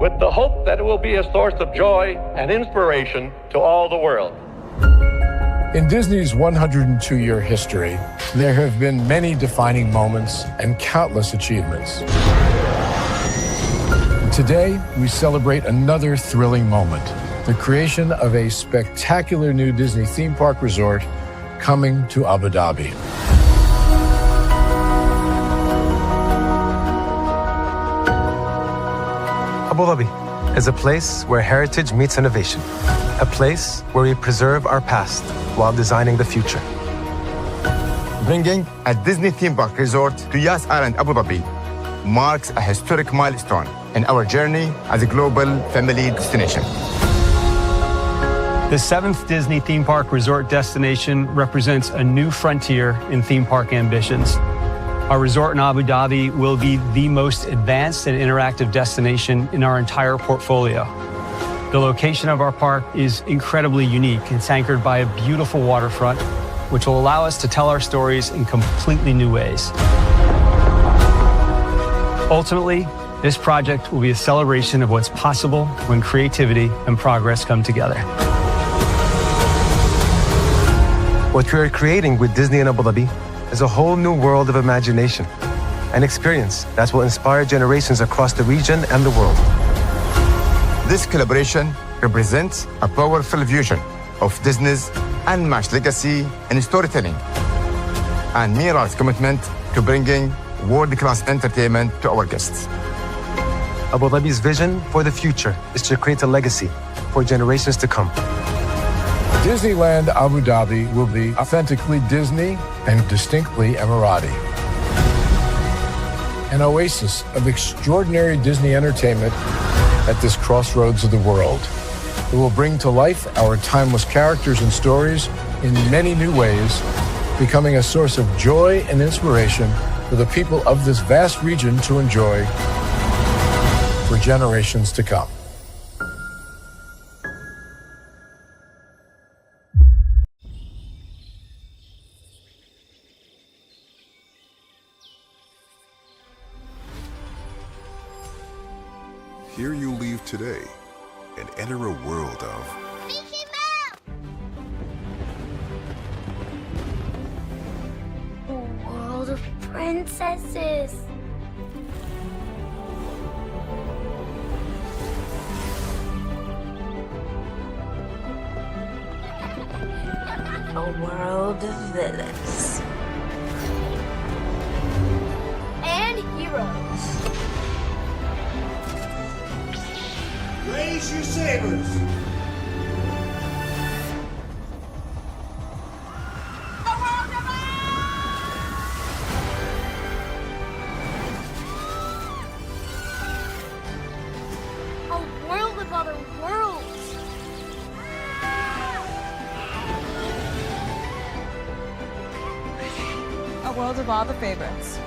with the hope that it will be a source of joy and inspiration to all the world. In Disney's 102-year history, there have been many defining moments and countless achievements. Today, we celebrate another thrilling moment, the creation of a spectacular new Disney theme park resort coming to Abu Dhabi. Abu Dhabi is a place where heritage meets innovation, a place where we preserve our past while designing the future. Bringing a Disney theme park resort to Yas Island, Abu Dhabi marks a historic milestone in our journey as a global family destination. The 7th Disney theme park resort destination represents a new frontier in theme park ambitions. Our resort in Abu Dhabi will be the most advanced and interactive destination in our entire portfolio. The location of our park is incredibly unique. It's anchored by a beautiful waterfront, which will allow us to tell our stories in completely new ways. Ultimately, this project will be a celebration of what's possible when creativity and progress come together. What we are creating with Disney in Abu Dhabi is a whole new world of imagination, an experience that will inspire generations across the region and the world. This collaboration represents a powerful fusion of Disney's unmatched legacy in storytelling and Mira's commitment to bringing world-class entertainment to our guests. Abu Dhabi's vision for the future is to create a legacy for generations to come. Disneyland Abu Dhabi will be authentically Disney and distinctly Emirati. An oasis of extraordinary Disney entertainment at this crossroads of the world. It will bring to life our timeless characters and stories in many new ways, becoming a source of joy and inspiration for the people of this vast region to enjoy for generations to come. Here you leave today and enter a world of a world of princesses. A world of villains. And heroes. Raise your sabers! A world of other worlds! A world of all the favorites.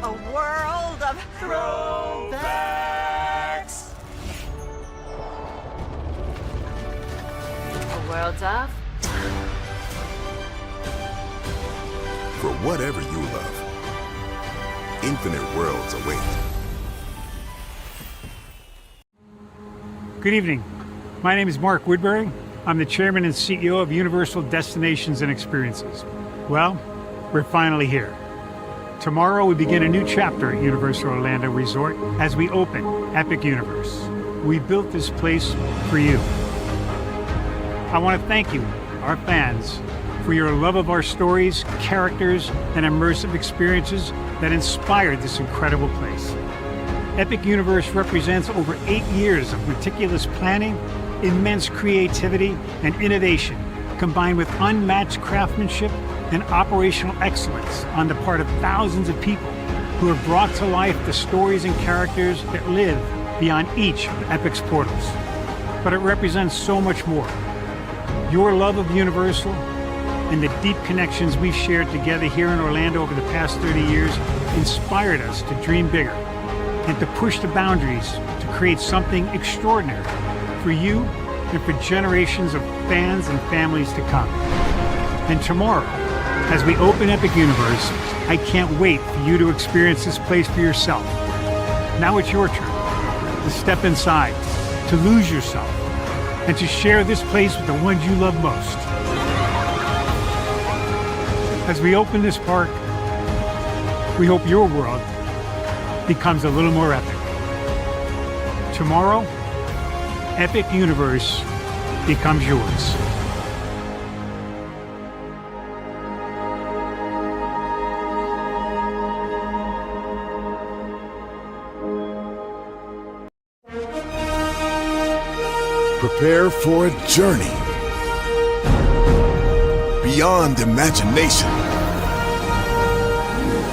A world of throwbacks. A world of for whatever you love. Infinite worlds await. Good evening. My name is Mark Woodbury. I'm the chairman and CEO of Universal Destinations and Experiences. Well, we're finally here. Tomorrow we begin a new chapter at Universal Orlando Resort as we open Epic Universe. We built this place for you. I want to thank you, our fans, for your love of our stories, characters, and immersive experiences that inspired this incredible place. Epic Universe represents over 8 years of meticulous planning, immense creativity, and innovation, combined with unmatched craftsmanship and operational excellence on the part of thousands of people who have brought to life the stories and characters that live beyond each of Epic's portals. But it represents so much more. Your love of Universal and the deep connections we've shared together here in Orlando over the past 30 years inspired us to dream bigger and to push the boundaries to create something extraordinary for you and for generations of fans and families to come. And tomorrow, As we open Epic Universe, I can't wait for you to experience this place for yourself. Now it's your turn to step inside, to lose yourself, and to share this place with the ones you love most. As we open this park, we hope your world becomes a little more epic. Tomorrow, Epic Universe becomes yours. Prepare for a journey beyond imagination,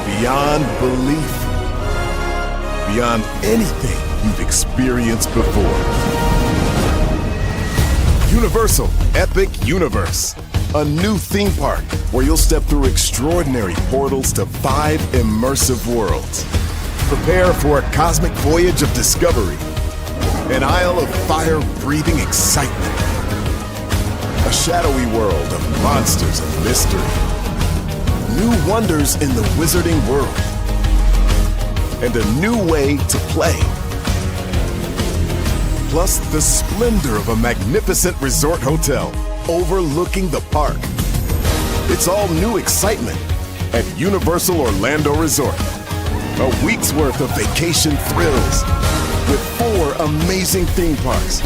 beyond belief, beyond anything you've experienced before. Universal Epic Universe, a new theme park where you'll step through extraordinary portals to 5 immersive worlds. Prepare for a cosmic voyage of discovery, an isle of fire-breathing excitement, a shadowy world of monsters and mystery, new wonders in the wizarding world, and a new way to play. Plus the splendor of a magnificent resort hotel overlooking the park. It's all new excitement at Universal Orlando Resort. A week's worth of vacation thrills with 4 amazing theme parks,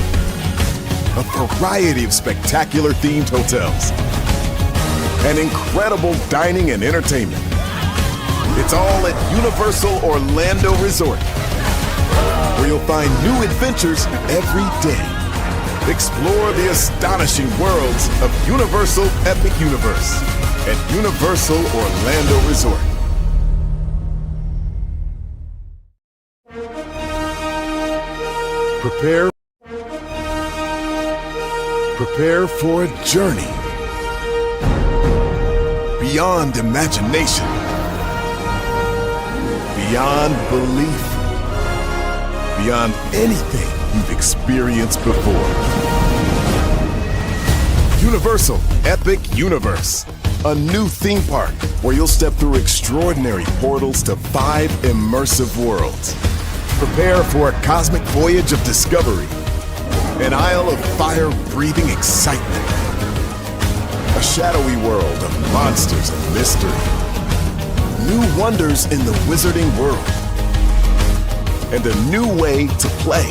a variety of spectacular themed hotels, and incredible dining and entertainment. It's all at Universal Orlando Resort, where you'll find new adventures every day. Explore the astonishing worlds of Universal Epic Universe at Universal Orlando Resort. Prepare for a journey beyond imagination, beyond belief, beyond anything you've experienced before. Universal Epic Universe, a new theme park where you'll step through extraordinary portals to 5 immersive worlds. Prepare for a cosmic voyage of discovery, an isle of fire-breathing excitement, a shadowy world of monsters and mystery, new wonders in the wizarding world, and a new way to play.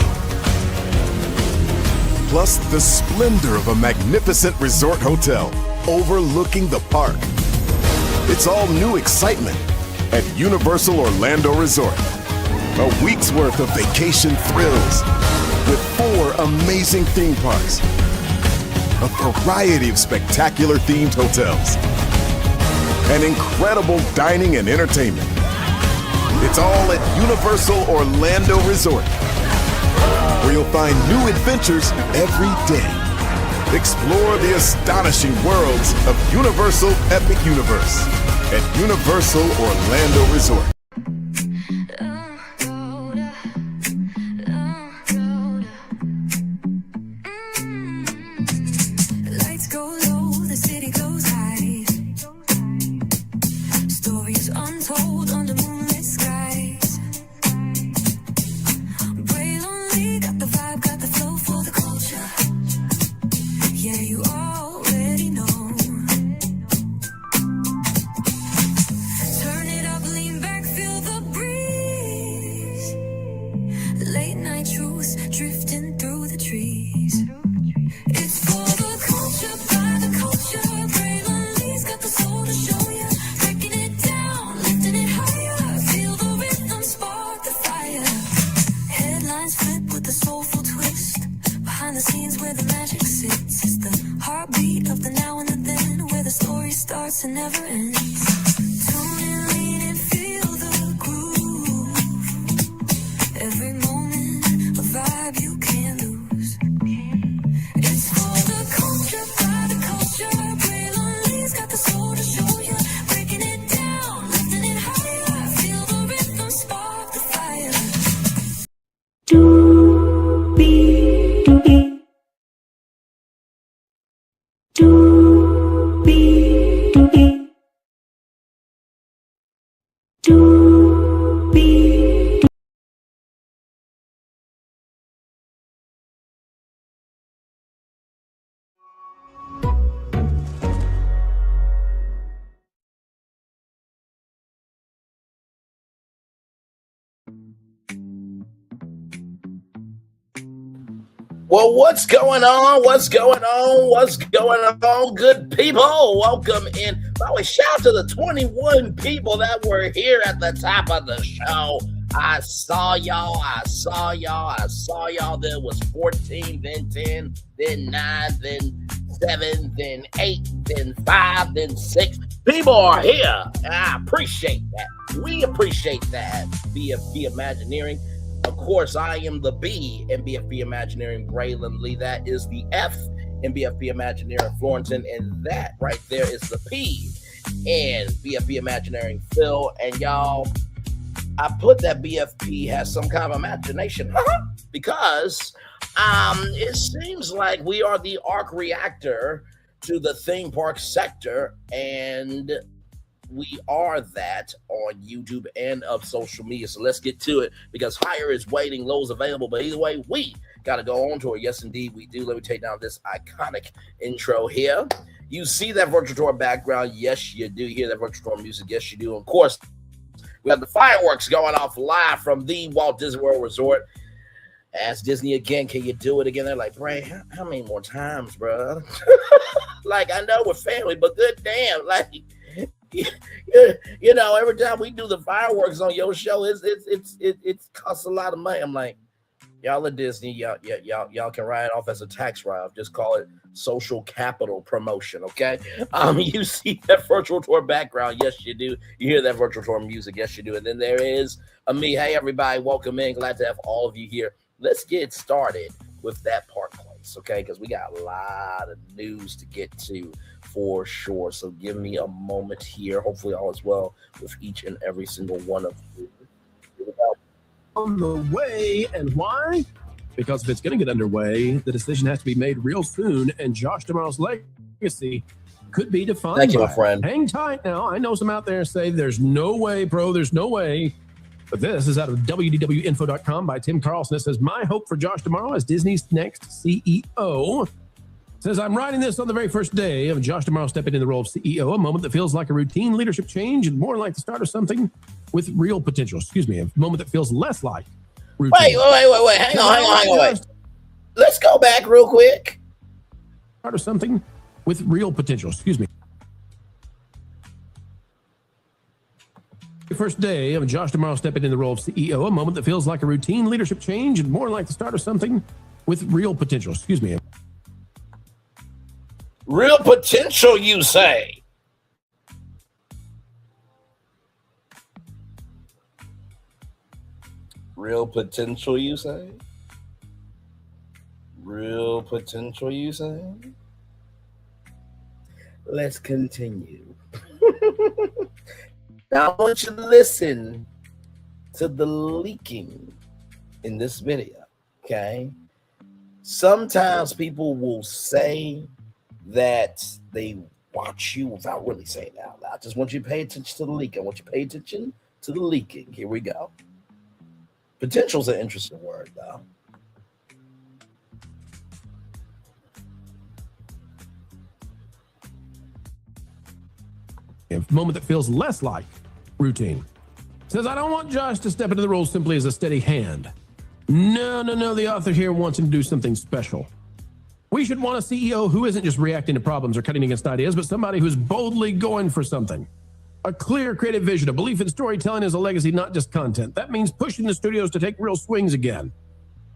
Plus the splendor of a magnificent resort hotel overlooking the park. It's all new excitement at Universal Orlando Resort. A week's worth of vacation thrills with 4 amazing theme parks, a variety of spectacular themed hotels, and incredible dining and entertainment. It's all at Universal Orlando Resort, where you'll find new adventures every day. Explore the astonishing worlds of Universal Epic Universe at Universal Orlando Resort. Turn it up, lean back, Well, what's going on? What's going on? What's going on, good people? Welcome in. By the way, shout out to the 21 people that were here at the top of the show. I saw y'all. There was 14, then 10, then 9, then 7, then 8, then 5, then 6. People are here, and I appreciate that. We appreciate that. BFP Imagineering. Of course, I am the B in BFP Imagineering, Braylon Lee. That is the F in BFP Imagineering, Florenton. And that right there is the P in BFP Imagineering, Phil. And y'all, I put that BFP has some kind of imagination because it seems like we are the arc reactor to the theme park sector, and we are that on YouTube and of social media. So let's get to it, because higher is waiting, low is available. But either way, we got to go on to it. Yes, indeed, we do. Let me take down this iconic intro here. You see that virtual tour background? Yes, you do. You hear that virtual tour music? Yes, you do. Of course, we have the fireworks going off live from the Walt Disney World Resort. Ask Disney again, can you do it again? They're like, Bray, how many more times, bro? Like, I know we're family, but good damn, like, you know, every time we do the fireworks on your show, it costs a lot of money. I'm like, y'all at Disney, y'all can write it off as a tax write-off. Just call it social capital promotion, okay? You see that virtual tour background? Yes, you do. You hear that virtual tour music? Yes, you do. And then there is me. Hey, everybody, welcome in. Glad to have all of you here. Let's get started with that Park Place, okay? Because we got a lot of news to get to for sure. So give me a moment here. Hopefully all is well with each and every single one of you. Here we go. On the way, and why? Because if it's going to get underway, the decision has to be made real soon, and Josh Tomorrow's legacy could be defined. Thank you, my friend. Hang tight now. I know some out there say there's no way, bro, there's no way. But this is out of wdwinfo.com by Tim Carlson. It says, my hope for Josh Tomorrow as Disney's next CEO. Says, I'm writing this on the very first day of Josh Tomorrow stepping in the role of CEO, a moment that feels like a routine leadership change and more like the start of something with real potential. Excuse me, a moment that feels less like routine. Wait. Hang on. Wait. Let's go back real quick. Start of something with real potential. Excuse me. The first day of Josh Tomorrow stepping in the role of CEO, a moment that feels like a routine leadership change and more like the start of something with real potential. Excuse me. Real potential, you say? Real potential, you say? Real potential, you say? Let's continue. Now, I want you to listen to the leaking in this video, okay? Sometimes people will say that they watch you without really saying it out loud. I just want you to pay attention to the leak. I want you to pay attention to the leaking. Here we go. Potential is an interesting word, though. A moment that feels less like routine. Says, I don't want Josh to step into the role simply as a steady hand. No. The author here wants him to do something special. We should want a CEO who isn't just reacting to problems or cutting against ideas, but somebody who's boldly going for something. A clear creative vision, a belief in storytelling as a legacy, not just content. That means pushing the studios to take real swings again.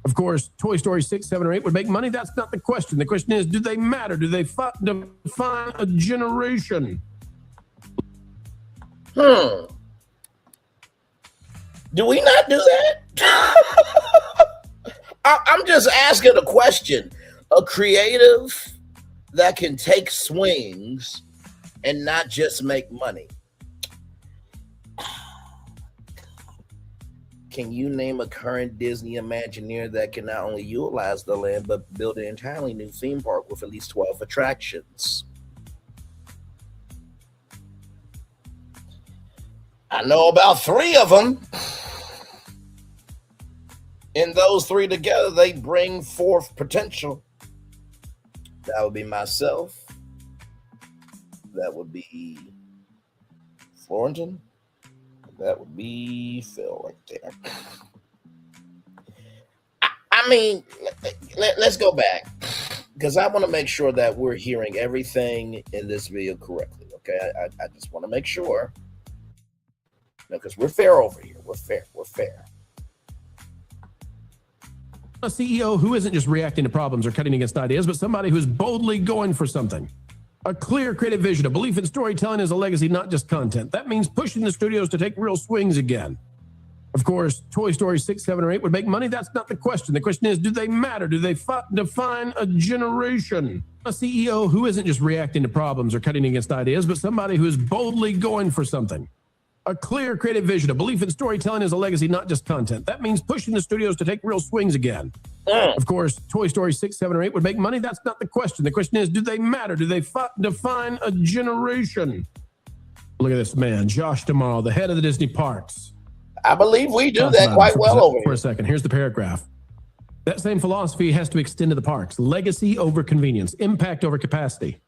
Of course, Toy Story 6, 7, or 8 would make money. That's not the question. The question is, do they matter? Do they define a generation? Do we not do that? I'm just asking a question. A creative that can take swings and not just make money. Can you name a current Disney Imagineer that can not only utilize the land, but build an entirely new theme park with at least 12 attractions? I know about 3 of them. And those 3 together, they bring forth potential. That would be myself. That would be Florentin. That would be Phil right there. I mean, let's go back, because I want to make sure that we're hearing everything in this video correctly. Okay, I just want to make sure, because we're fair over here. We're fair. A CEO who isn't just reacting to problems or cutting against ideas, but somebody who's boldly going for something. A clear creative vision, a belief in storytelling as a legacy, not just content. That means pushing the studios to take real swings again. Of course, Toy Story 6, 7, or 8 would make money. That's not the question. The question is, do they matter? Do they define a generation? A CEO who isn't just reacting to problems or cutting against ideas, but somebody who's boldly going for something. A clear creative vision, a belief in storytelling as a legacy, not just content. That means pushing the studios to take real swings again. Of course, Toy Story 6, 7, or 8 would make money. That's not the question. The question is, do they matter? Do they define a generation? Look at this man, Josh D'Amaro, the head of the Disney parks. I believe we do that quite well over here. For a second, here's the paragraph. That same philosophy has to extend to the parks. Legacy over convenience, impact over capacity.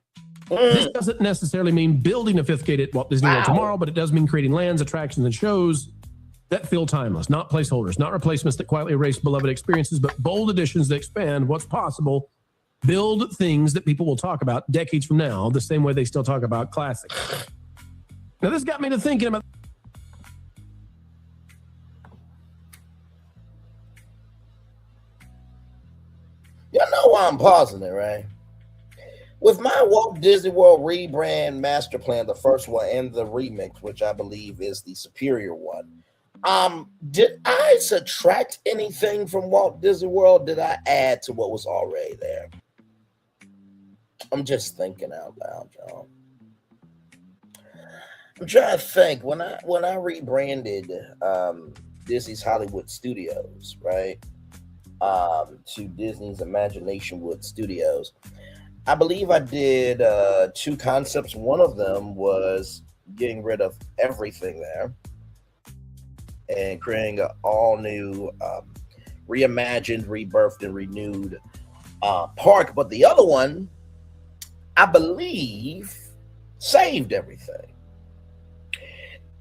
This doesn't necessarily mean building a 5th gate at Walt Disney World tomorrow, but it does mean creating lands, attractions, and shows that feel timeless, not placeholders, not replacements that quietly erase beloved experiences, but bold additions that expand what's possible, build things that people will talk about decades from now, the same way they still talk about classics. Now, this got me to thinking about... Y'all know why I'm pausing it, right? With my Walt Disney World rebrand master plan, the first one and the remix, which I believe is the superior one, did I subtract anything from Walt Disney World? Did I add to what was already there? I'm just thinking out loud, y'all. I'm trying to think. When I rebranded Disney's Hollywood Studios, right, to Disney's Imagination Wood Studios, I believe I did 2 concepts. One of them was getting rid of everything there and creating an all-new, reimagined, rebirthed, and renewed park. But the other one, I believe, saved everything.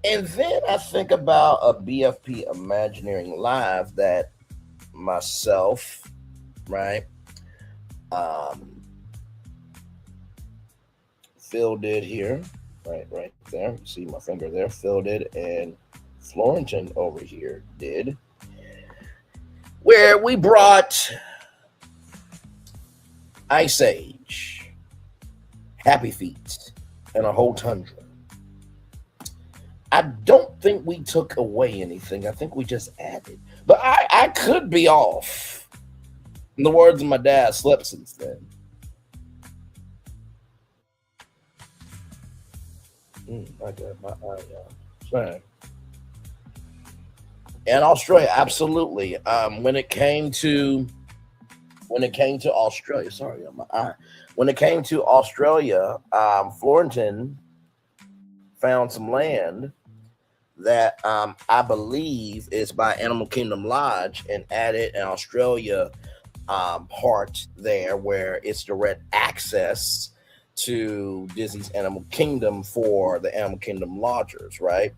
And then I think about a BFP Imagineering Live that myself, right, Phil did here, right there. See my finger there. Phil did, and Florentin over here did, where we brought Ice Age, Happy Feet, and a whole tundra. I don't think we took away anything. I think we just added. But I could be off. In the words of my dad, slept since then. I got my eye out. And Australia, absolutely. When it came to Australia, sorry, my eye. When it came to Australia, Florentin found some land that I believe is by Animal Kingdom Lodge and added an Australia part there where it's direct access to Disney's Animal Kingdom for the Animal Kingdom lodgers, right?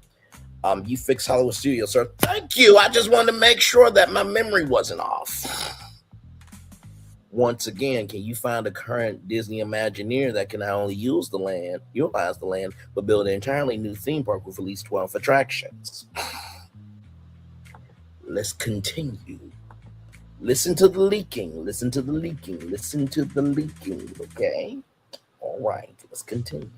You fixed Hollywood Studios, sir. Thank you. I just wanted to make sure that my memory wasn't off. Once again, can you find a current Disney Imagineer that can not only utilize the land, but build an entirely new theme park with at least 12 attractions? Let's continue. Listen to the leaking. Listen to the leaking. Listen to the leaking. Okay. All right. Let's continue.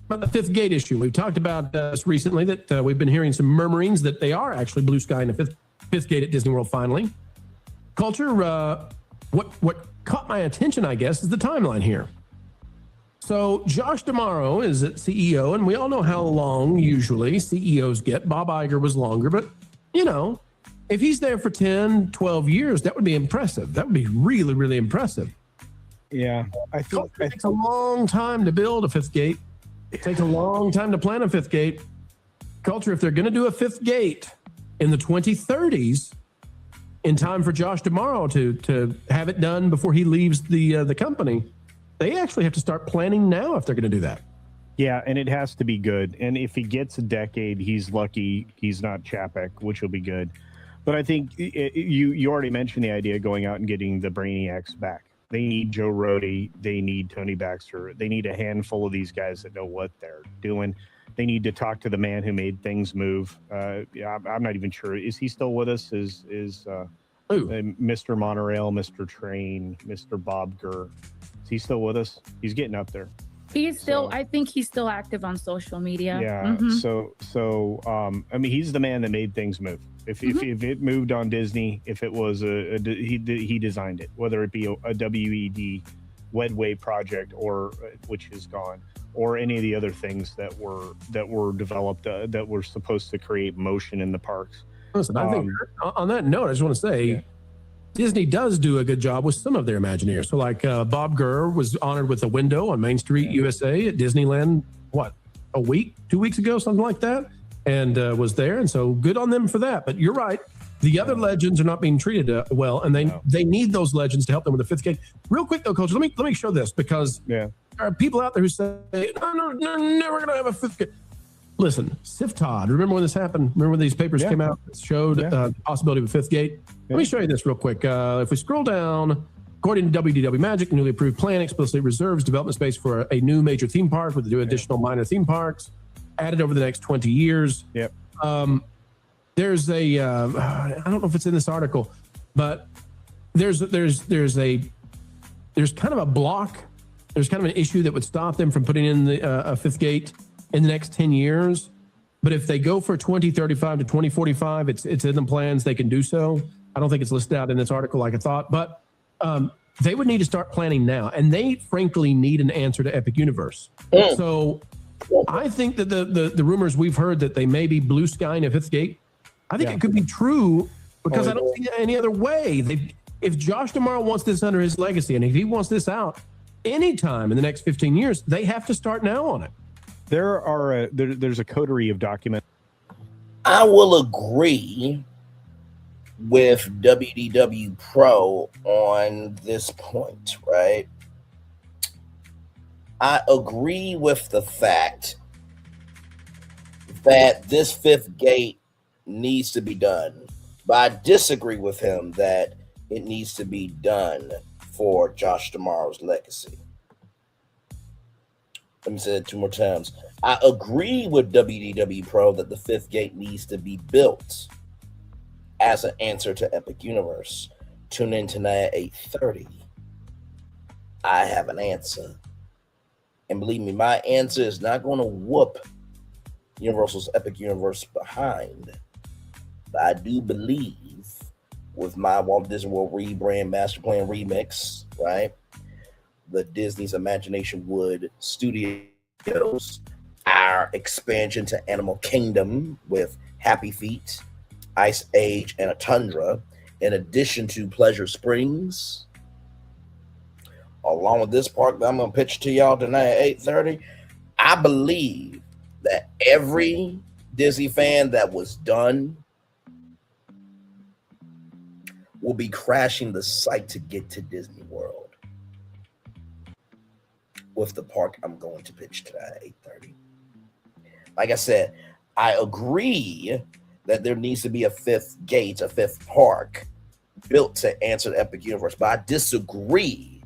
About the fifth gate issue, we've talked about this recently, that we've been hearing some murmurings that they are actually blue sky in the fifth gate at Disney World finally. Culture, what caught my attention, I guess, is the timeline here. So Josh D'Amaro is at CEO, and we all know how long usually CEOs get. Bob Iger was longer, but, you know, if he's there for 10, 12 years, that would be impressive. That would be really, really impressive. Yeah, I think It takes a long time to build a fifth gate. It takes a long time to plan a fifth gate. Culture, if they're going to do a fifth gate in the 2030s, in time for Josh tomorrow to have it done before he leaves the company, they actually have to start planning now if they're going to do that. Yeah, and it has to be good. And if he gets a decade, he's lucky he's not Chapek, which will be good. But I think you already mentioned the idea of going out and getting the Brainiacs back. They need Joe Rody. They need Tony Baxter. They need a handful of these guys that know what they're doing. They need to talk to the man who made things move. Yeah, I'm not even sure. Is he still with us? Is Mr. Monorail, Mr. Train, Mr. Bob Gurr? Is he still with us? He's getting up there. He's still, I think he's still active on social media. Yeah. So I mean, he's the man that made things move. If it moved on Disney, if it was he designed it, whether it be a WED Wedway project or which is gone, or any of the other things that were developed that were supposed to create motion in the parks. Listen, I think on that note, I just want to say, Disney does do a good job with some of their Imagineers. So like Bob Gurr was honored with a window on Main Street, USA at Disneyland, 2 weeks ago, something like that, and was there. And so good on them for that. But you're right. The other legends are not being treated well, and they need those legends to help them with the fifth gate. Real quick though, Coach, let me show this, because there are people out there who say, no, never going to have a fifth gate. Listen, Sif Todd, remember when this happened? Remember when these papers came out that showed the possibility of a fifth gate? Let me show you this real quick. If we scroll down, according to WDW Magic, the newly approved plan explicitly reserves development space for a new major theme park with the additional minor theme parks added over the next 20 years. Yep. There's a, I don't know if it's in this article, but there's kind of a block. There's kind of an issue that would stop them from putting in a fifth gate in the next 10 years. But if they go for 2035 to 2045, it's in the plans, they can do so. I don't think it's listed out in this article like I thought, but they would need to start planning now. And they frankly need an answer to Epic Universe. So I think that the rumors we've heard that they may be blue skying a fifth gate, I think it could be true, because I don't see any other way. If Josh tomorrow wants this under his legacy, and if he wants this out anytime in the next 15 years, they have to start now on it. There's a coterie of documents. I will agree with WDW Pro on this point, right? I agree with the fact that this fifth gate needs to be done, but I disagree with him that it needs to be done for Josh tomorrow's legacy. Let me say it 2 more times. I agree with WDW Pro that the fifth gate needs to be built as an answer to Epic Universe. Tune in tonight at 8:30. I have an answer. And believe me, my answer is not going to whoop Universal's Epic Universe behind. But I do believe with my Walt Disney World rebrand master plan remix, right? The Disney's Imagination Wood Studios, our expansion to Animal Kingdom with Happy Feet, Ice Age, and a Tundra, in addition to Pleasure Springs, along with this park that I'm going to pitch to y'all tonight at 8:30, I believe that every Disney fan that was done will be crashing the site to get to Disney World with the park I'm going to pitch tonight at 8:30. Like I said, I agree that there needs to be a fifth gate, a fifth park built to answer the Epic Universe, but I disagree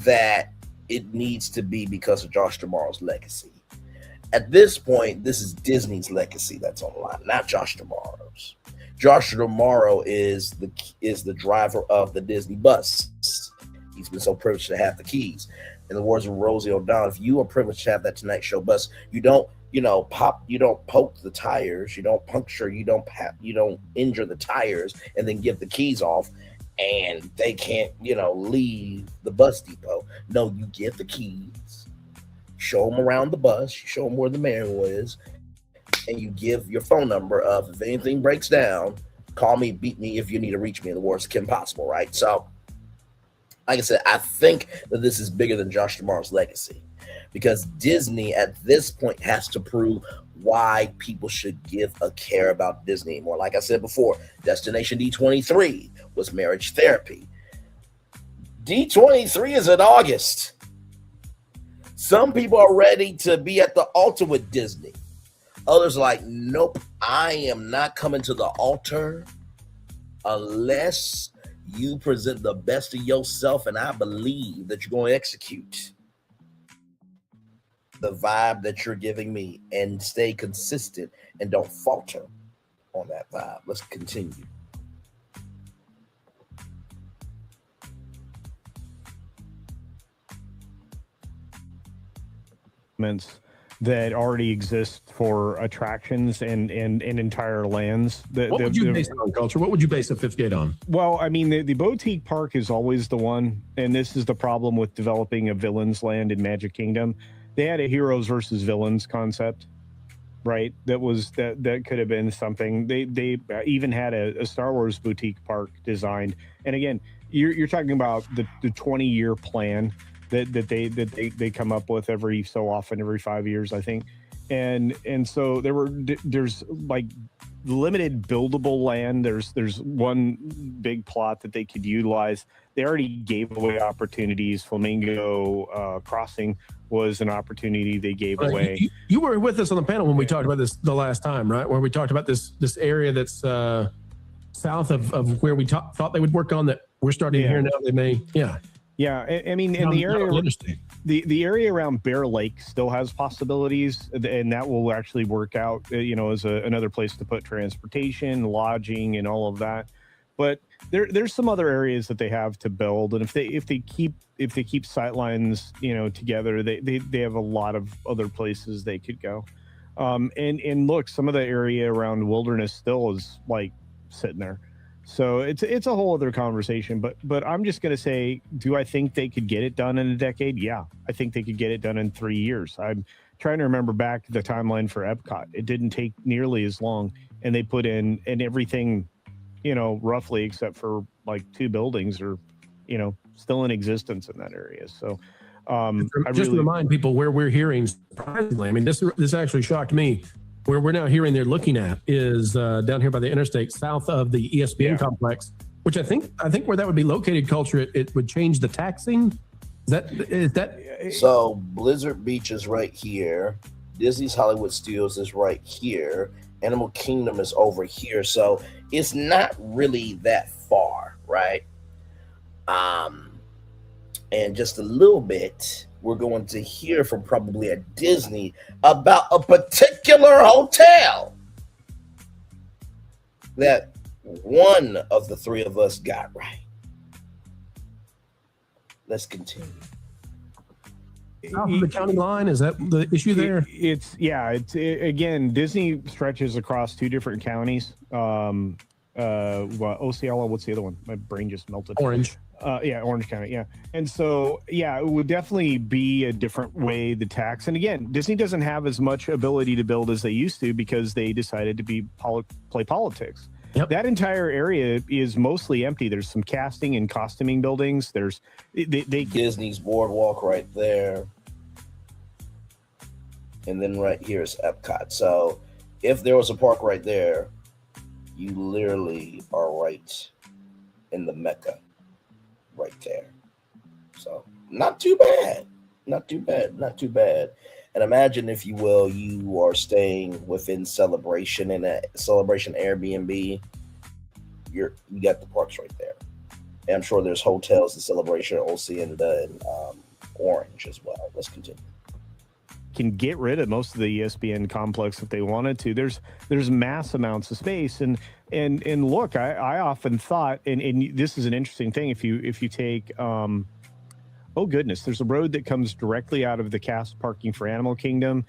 that it needs to be because of Josh Tomorrow's legacy. At this point, this is Disney's legacy that's on the line, not Josh Tomorrow's. Josh Tomorrow is the driver of the Disney bus. He's been so privileged to have the keys. In the words of Rosie O'Donnell, if you are privileged to have that Tonight Show bus, you don't, pop, you don't poke the tires, you don't puncture, you don't injure the tires and then give the keys off and they can't, leave the bus depot. No, you give the keys, show them around the bus, you show them where the manual is, and you give your phone number of, if anything breaks down, call me, beat me if you need to reach me in the worst can possible, right? So like I said, I think that this is bigger than Josh D'Amar's legacy, because Disney at this point has to prove why people should give a care about Disney more. Like I said before, Destination D23 was marriage therapy. D23 is in August. Some people are ready to be at the altar with Disney. Others are like, nope, I am not coming to the altar unless you present the best of yourself, and I believe that you're going to execute the vibe that you're giving me and stay consistent and don't falter on that vibe. Let's continue. That already exist for attractions and entire lands. What would you base it on, Culture? What would you base a fifth gate on? Well, I mean, the boutique park is always the one, and this is the problem with developing a villains land in Magic Kingdom. They had a heroes versus villains concept, right? That could have been something. They even had a Star Wars boutique park designed. And again, you're talking about the 20-year plan that they come up with every so often, every 5 years, I think. And so there's like limited buildable land. There's one big plot that they could utilize. They already gave away opportunities. Flamingo Crossing was an opportunity they gave away. You were with us on the panel when we talked about this the last time, right? Where we talked about this area that's south of where we thought they would work on, that we're starting to hear now they may. Yeah, I mean, in the area, the area around Bear Lake still has possibilities, and that will actually work out, as another place to put transportation, lodging, and all of that. But there's some other areas that they have to build, and if they keep sightlines, together, they have a lot of other places they could go. And look, some of the area around Wilderness still is like sitting there. So it's a whole other conversation, but I'm just going to say, do I think they could get it done in a decade? Yeah, I think they could get it done in 3 years. I'm trying to remember back the timeline for Epcot. It didn't take nearly as long, and they put in everything, roughly except for like 2 buildings are, still in existence in that area. So just to remind people where we're hearing, surprisingly, I mean, this actually shocked me. Where we're now hearing they're looking at is down here by the interstate, south of the ESPN complex, which I think where that would be located, Culture, it would change the taxing. Is that? So Blizzard Beach is right here. Disney's Hollywood Studios is right here. Animal Kingdom is over here. So it's not really that far, right? And just a little bit, we're going to hear from probably at Disney about a particular hotel that one of the 3 of us got right. Let's continue. South of the county line, is that the issue there? Again, Disney stretches across 2 different counties. Osceola, what's the other one? My brain just melted. Orange. Orange County, yeah. And so, it would definitely be a different way to tax. And again, Disney doesn't have as much ability to build as they used to because they decided to play politics. Yep. That entire area is mostly empty. There's some casting and costuming buildings. There's Disney's Boardwalk right there. And then right here is Epcot. So if there was a park right there, you literally are right in the Mecca. Right there. So not too bad. And imagine, if you will, you are staying within Celebration in a Celebration Airbnb. You got the parks right there. And I'm sure there's hotels in Celebration, Hacienda, and Orange as well. Let's continue. Can get rid of most of the ESPN complex if they wanted to. There's mass amounts of space, and look, I often thought, and this is an interesting thing. If you take, oh goodness, there's a road that comes directly out of the cast parking for Animal Kingdom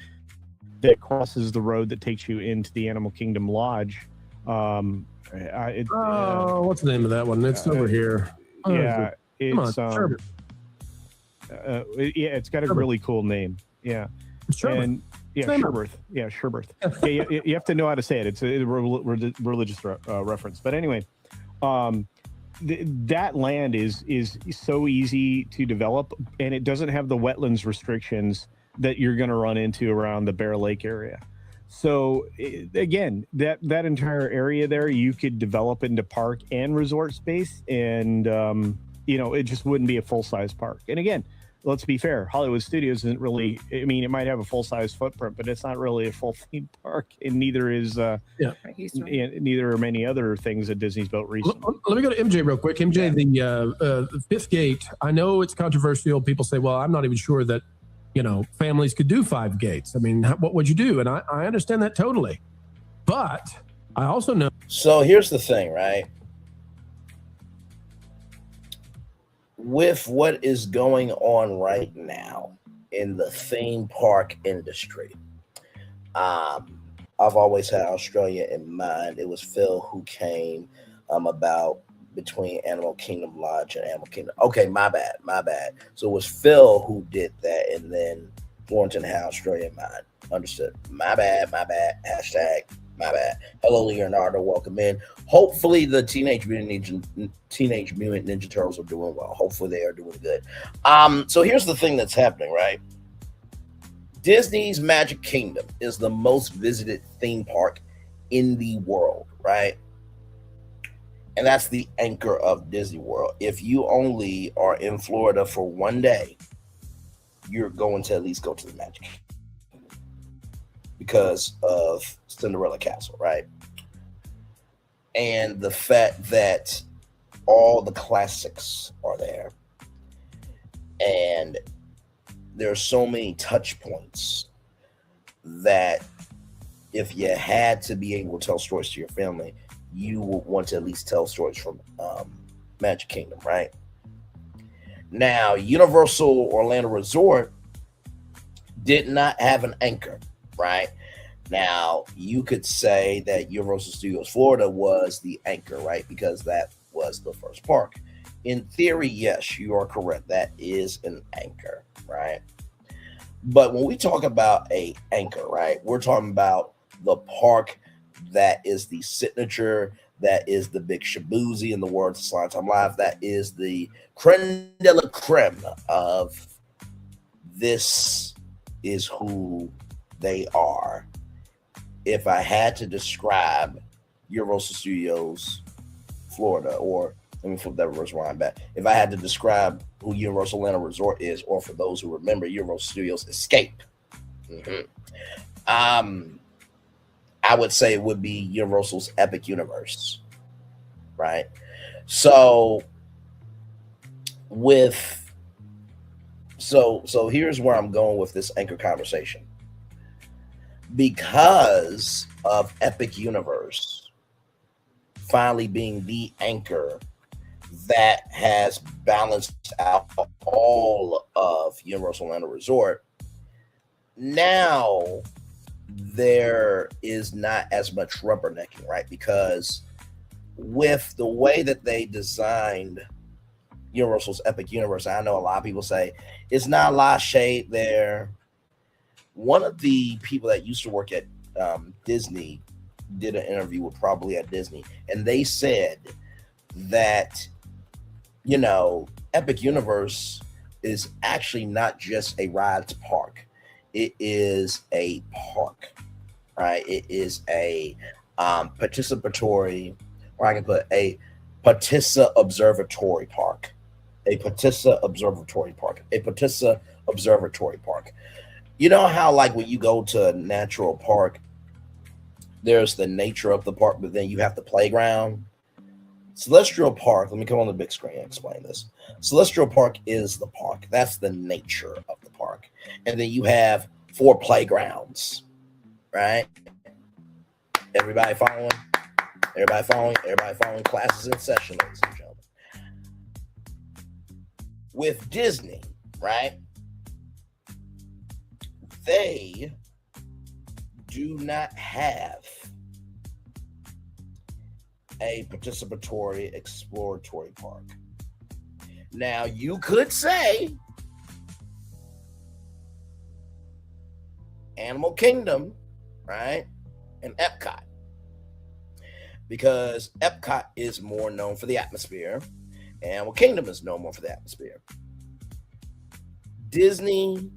that crosses the road that takes you into the Animal Kingdom Lodge. What's the name of that one? It's over here. It's it's got a really cool name. Yeah. Sherberth. Sherberth. Yeah, Sherberth. You have to know how to say it. It's a religious reference. But anyway, that land is so easy to develop, and it doesn't have the wetlands restrictions that you're going to run into around the Bear Lake area. So again, that entire area there, you could develop into park and resort space, and it just wouldn't be a full-size park. And again, let's be fair, Hollywood Studios isn't really, I mean, it might have a full-size footprint, but it's not really a full theme park, and neither is neither are many other things that Disney's built recently. Let me go to MJ real quick. MJ, the fifth gate, I know it's controversial. People say, well, I'm not even sure that families could do 5 gates. I mean, what would you do? And I understand that totally, but I also know. So here's the thing, right? With what is going on right now in the theme park industry, I've always had Australia in mind. It was Phil who came about between Animal Kingdom Lodge and Animal Kingdom. Okay, my bad. So it was Phil who did that, and then Thornton had Australia in mind. Understood. My bad. Hashtag my bad. Hello, Leonardo. Welcome in. Hopefully the Teenage Mutant Ninja Turtles are doing well. Hopefully they are doing good. So here's the thing that's happening, right? Disney's Magic Kingdom is the most visited theme park in the world, right? And that's the anchor of Disney World. If you only are in Florida for one day, you're going to at least go to the Magic Kingdom because of Cinderella Castle, right? And the fact that all the classics are there, and there's so many touch points that if you had to be able to tell stories to your family, you would want to at least tell stories from Magic Kingdom, right? Now, Universal Orlando Resort did not have an anchor, right? Now, you could say that Universal Studios Florida was the anchor, right? Because that was the first park. In theory, yes, you are correct. That is an anchor, right? But when we talk about a anchor, right, we're talking about the park that is the signature, that is the big shaboozy, in the words of Slime Time Live, that is the creme de la creme of this is who they are. If I had to describe Universal Studios Florida, or let me flip that reverse line back. If I had to describe who Universal Orlando Resort is, or for those who remember, Universal Studios Escape, I would say it would be Universal's Epic Universe, right? So here's where I'm going with this anchor conversation. Because of Epic Universe finally being the anchor that has balanced out all of Universal Orlando Resort, now there is not as much rubbernecking, right? Because with the way that they designed Universal's Epic Universe, I know a lot of people say it's not a lot of shade there. One of the people that used to work at Disney did an interview with Probably at Disney, and they said that, Epic Universe is actually not just a rides park. It is a park, right? It is a participatory, or I can put a Patissa Observatory Park. A Patissa Observatory Park. A Patissa Observatory Park. You know how, like, when you go to a natural park, there's the nature of the park, but then you have the playground? Celestial Park, let me come on the big screen and explain this. Celestial Park is the park. That's the nature of the park. And then you have 4 playgrounds, right? Everybody following? Everybody following? Everybody following? Classes in session, ladies and gentlemen. With Disney, right? They do not have a participatory exploratory park. Now, you could say Animal Kingdom, right? And Epcot. because Epcot is more known for the atmosphere, and well, Kingdom is known more for the atmosphere. Disney's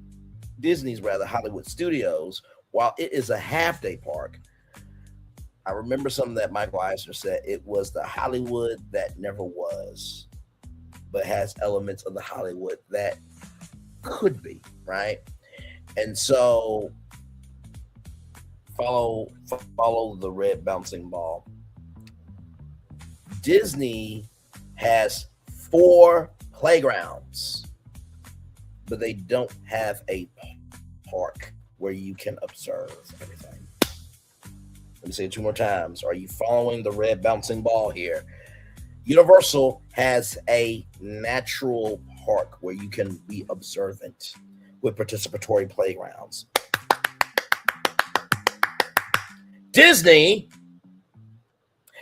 Hollywood Studios, while it is a half-day park, I remember something that Michael Eisner said. It was the Hollywood that never was, but has elements of the Hollywood that could be, right? And so follow the red bouncing ball. Disney has 4 playgrounds, but they don't have a park where you can observe everything. Let me say it 2 more times. Are you following the red bouncing ball here? Universal has a natural park where you can be observant with participatory playgrounds. Disney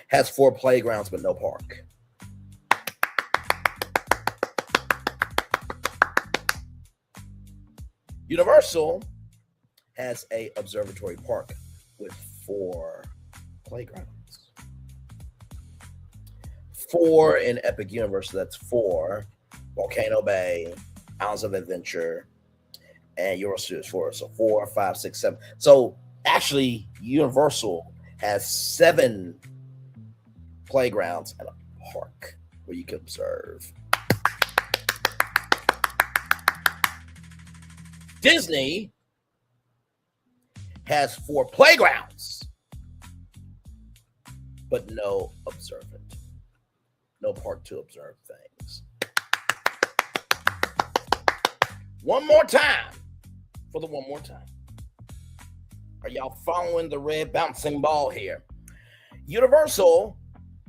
has 4 playgrounds but no park. Universal has a observatory park with 4 playgrounds. 4 in Epic Universe, that's 4. Volcano Bay, Islands of Adventure, and Universal is 4. So 4, 5, 6, 7. So actually, Universal has 7 playgrounds and a park where you can observe. Disney has 4 playgrounds, but no observant, no park to observe things. One more time, for the one more time. Are y'all following the red bouncing ball here? Universal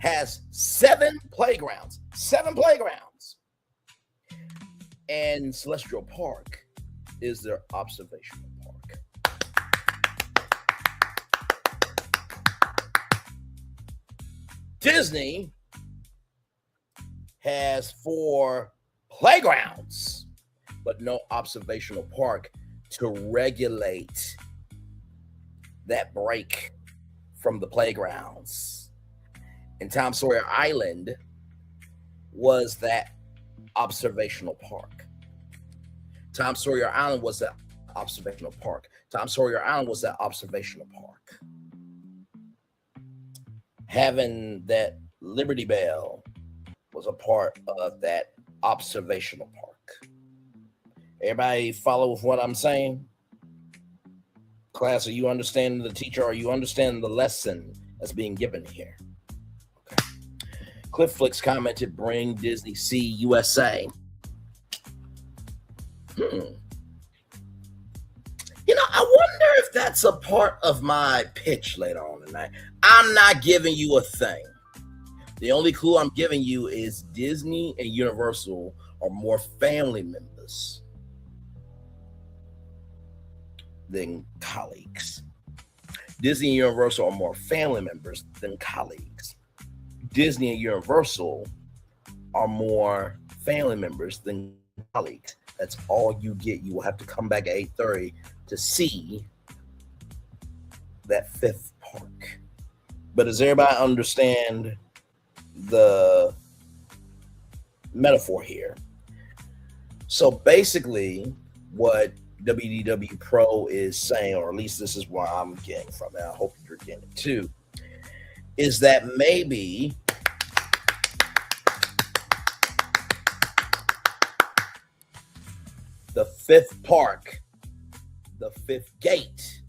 has 7 playgrounds, 7 playgrounds. And Celestial Park is their observational park. Disney has 4 playgrounds, but no observational park to regulate that break from the playgrounds. And Tom Sawyer Island was that observational park. Tom Sawyer Island was that observational park. Tom Sawyer Island was that observational park. Having that Liberty Bell was a part of that observational park. Everybody follow with what I'm saying? Class, are you understanding the teacher? Are you understanding the lesson that's being given here? Okay. Cliff Flicks commented, bring Disney Sea USA. You know, I wonder if that's a part of my pitch later on tonight. I'm not giving you a thing. The only clue I'm giving you is Disney and Universal are more family members than colleagues. Disney and Universal are more family members than colleagues. Disney and Universal are more family members than colleagues. That's all you get. You will have to come back at 8:30 to see that 5th park. But does everybody understand the metaphor here? So basically, what WDW Pro is saying, or at least this is where I'm getting from it, I hope you're getting it too, is that maybe the 5th park, the 5th gate,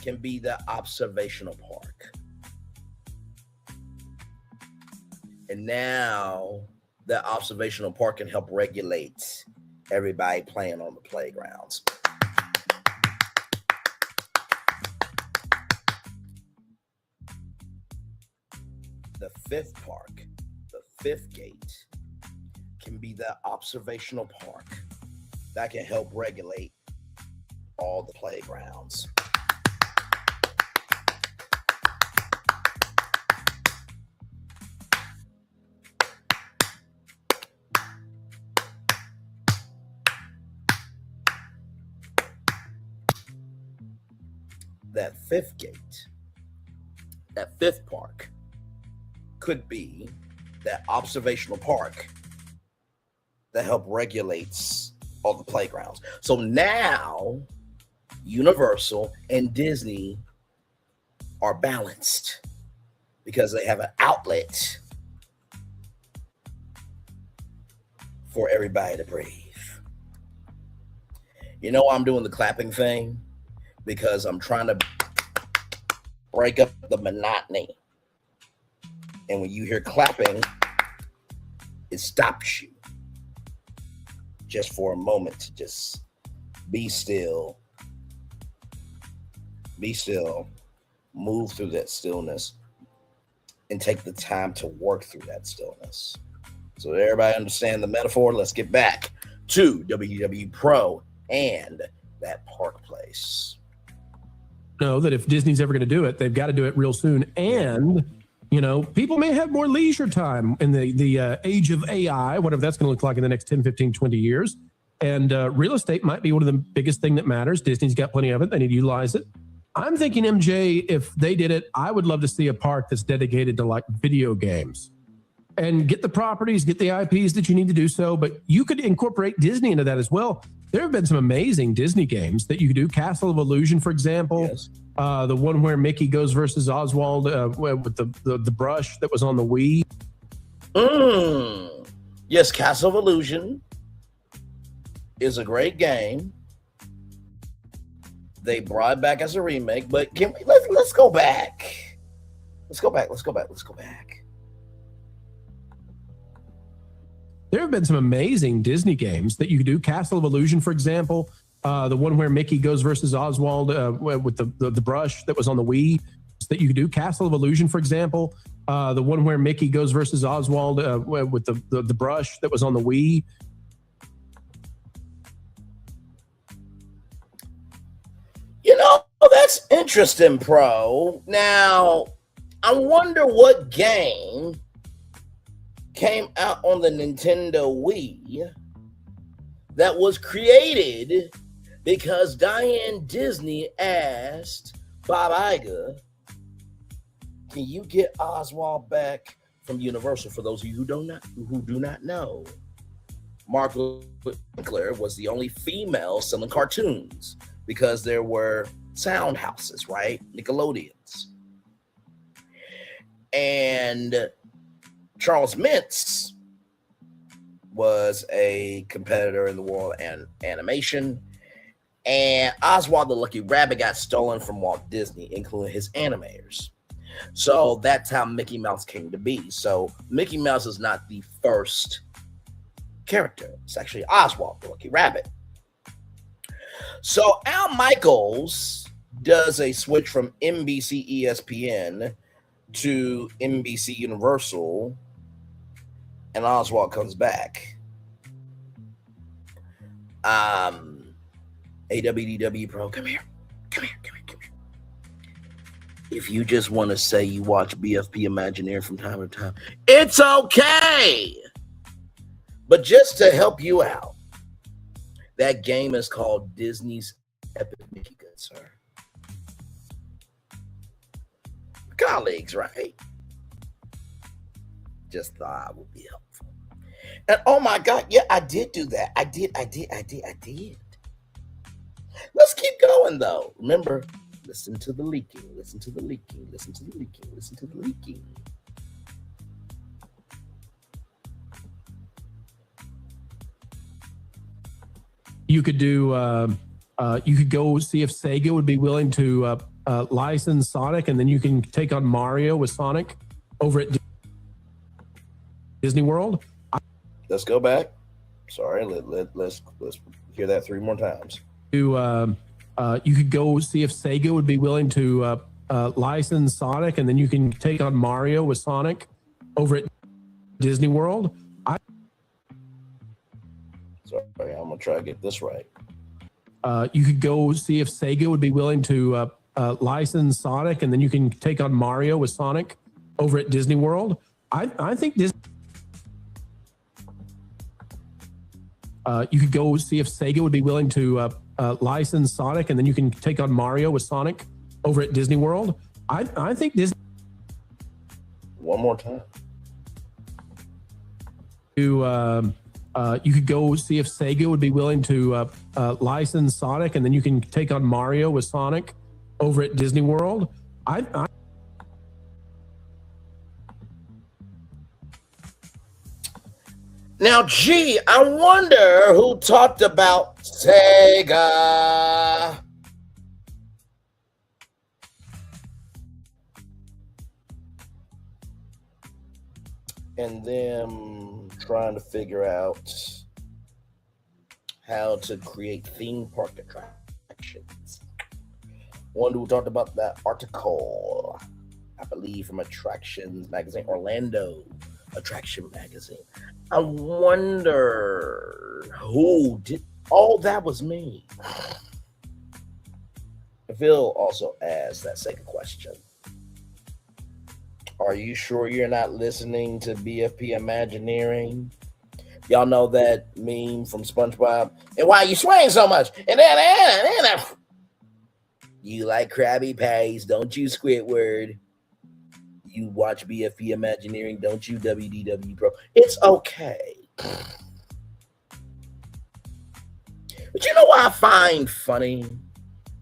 can be the observational park. And now the observational park can help regulate everybody playing on the playgrounds. The 5th park, the 5th gate, can be the observational park that can help regulate all the playgrounds. That 5th gate, that 5th park, could be that observational park that help regulates all the playgrounds. So now Universal and Disney are balanced because they have an outlet for everybody to breathe. You know, I'm doing the clapping thing because I'm trying to break up the monotony. And when you hear clapping, it stops you just for a moment to just be still, move through that stillness, and take the time to work through that stillness. So everybody understand the metaphor? Let's get back to WW Pro and that park place. Know that if Disney's ever going to do it, they've got to do it real soon. And, you know, people may have more leisure time in the age of AI, whatever that's going to look like in the next 10, 15, 20 years. And real estate might be one of the biggest thing that matters. Disney's got plenty of it. They need to utilize it. I'm thinking, MJ, if they did it, I would love to see a park that's dedicated to like video games. And get the properties, get the IPs that you need to do so, but you could incorporate Disney into that as well. There have been some amazing Disney games that you could do. Castle of Illusion, for example, yes. The one where Mickey goes versus Oswald with the brush that was on the Wii. Yes, Castle of Illusion is a great game. They brought it back as a remake, but can we let's go back. Let's go back. There have been some amazing Disney games that you could do. Castle of Illusion, for example, the one where Mickey goes versus Oswald with the brush that was on the Wii that you could do. Castle of Illusion, for example, the one where Mickey goes versus Oswald with the brush that was on the Wii. You know, that's interesting, Pro. Now, I wonder what game came out on the Nintendo Wii that was created because Diane Disney asked Bob Iger, can you get Oswald back from Universal? For those of you who do not know, Mark Winkler was the only female selling cartoons because there were sound houses, right? Nickelodeons. And Charles Mintz was a competitor in the world of animation, and Oswald the Lucky Rabbit got stolen from Walt Disney, including his animators. So that's how Mickey Mouse came to be. So Mickey Mouse is not the first character. It's actually Oswald the Lucky Rabbit. So Al Michaels does a switch from NBC ESPN to NBC Universal, and Oswald comes back. AWDW Pro, come here. If you just want to say you watch BFP Imagineering from time to time, it's okay. But just to help you out, that game is called Disney's Epic Mickey, good sir. Colleagues, right? Just thought it would be helpful. And oh my God, yeah, I did do that. I did. Let's keep going though. Remember, listen to the leaking. You could do. You could go see if Sega would be willing to license Sonic, and then you can take on Mario with Sonic over at Disney World. Let's go back. Sorry, let's hear that 3 more times. You could go see if Sega would be willing to license Sonic, and then you can take on Mario with Sonic over at Disney World. Sorry, I'm gonna try to get this right. You could go see if Sega would be willing to license Sonic, and then you can take on Mario with Sonic over at Disney World. I think Disney. You could go see if Sega would be willing to license Sonic, and then you can take on Mario with Sonic over at Disney World. I think Disney. One more time. You could go see if Sega would be willing to license Sonic, and then you can take on Mario with Sonic over at Disney World. Now, gee, I wonder who talked about Sega. And then trying to figure out how to create theme park attractions. Wonder who talked about that article, I believe from Attractions Magazine, Orlando Attraction Magazine. I wonder who did. Oh, that was me. Phil also asked that second question. Are you sure you're not listening to BFP Imagineering? Y'all know that meme from SpongeBob? And why you swaying so much? And then you like Krabby Patties, don't you, Squidward? You watch BFP Imagineering, don't you, WDW Pro? It's okay. But you know what I find funny,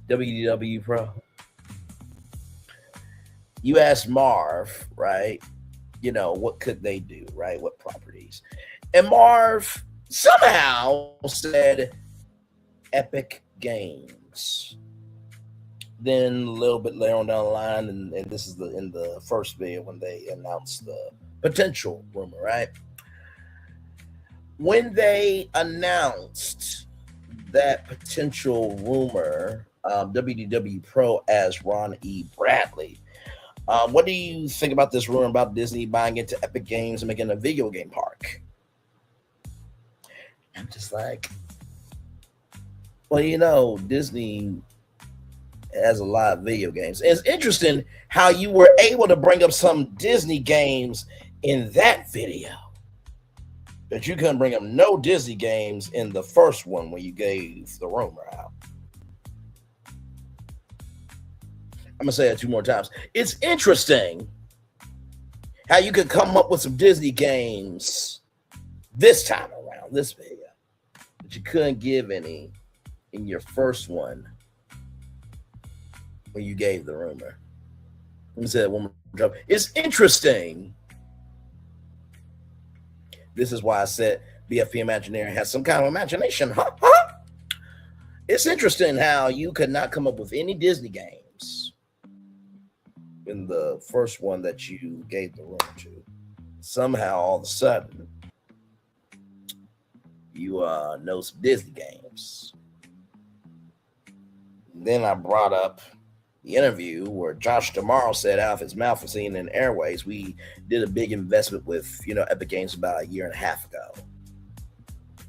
WDW Pro? You asked Marv, right? You know, what could they do, right? What properties? And Marv somehow said Epic Games. Then a little bit later on down the line, and this is in the first video when they announced the potential rumor, right? When they announced that potential rumor, WDW Pro as Ron E. Bradley. What do you think about this rumor about Disney buying into Epic Games and making a video game park? I'm just like, well, you know, Disney has a lot of video games. It's interesting how you were able to bring up some Disney games in that video, but you couldn't bring up no Disney games in the first one when you gave the rumor out. I'm going to say it 2 more times. It's interesting how you could come up with some Disney games this time around, this video, but you couldn't give any in your first one when you gave the rumor. Let me say that one more time. It's interesting. This is why I said BFP Imagineering has some kind of imagination. It's interesting how you could not come up with any Disney games in the first one that you gave the rumor to. Somehow, all of a sudden, you know some Disney games. Then I brought up the interview where Josh Tomorrow said out of his mouth for seeing in Airways, we did a big investment with, Epic Games about 1.5 years ago.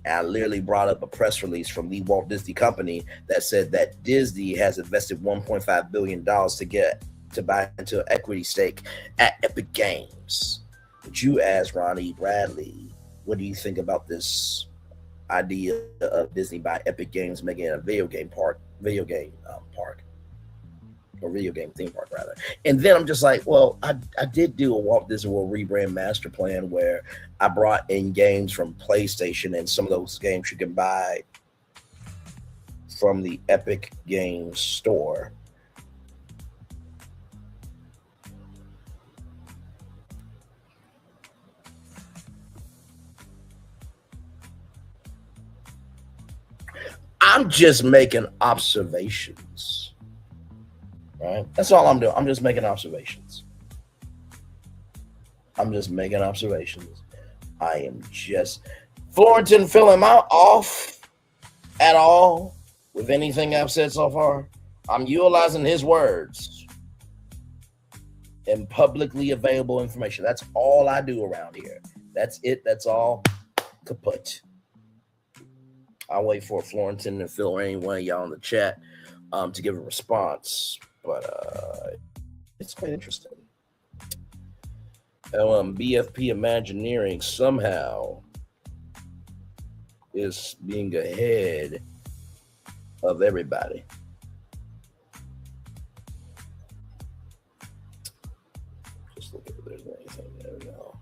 And I literally brought up a press release from the Walt Disney Company that said that Disney has invested $1.5 billion to buy into an equity stake at Epic Games. But you asked Ronnie Bradley, what do you think about this idea of Disney by Epic Games making a video game theme park rather? And then I'm just like, well, I did do a Walt Disney World rebrand master plan where I brought in games from PlayStation, and some of those games you can buy from the Epic Games store. I'm just making observations, right? That's all I'm doing. I'm just making observations. I am just, Florentin, Phil, am I off at all with anything I've said so far? I'm utilizing his words and publicly available information. That's all I do around here. That's it. That's all. Kaput. I'll wait for Florentin and Phil or any one of y'all in the chat to give a response. But it's quite interesting. BFP Imagineering somehow is being ahead of everybody. Just Let's look if there's anything there. No.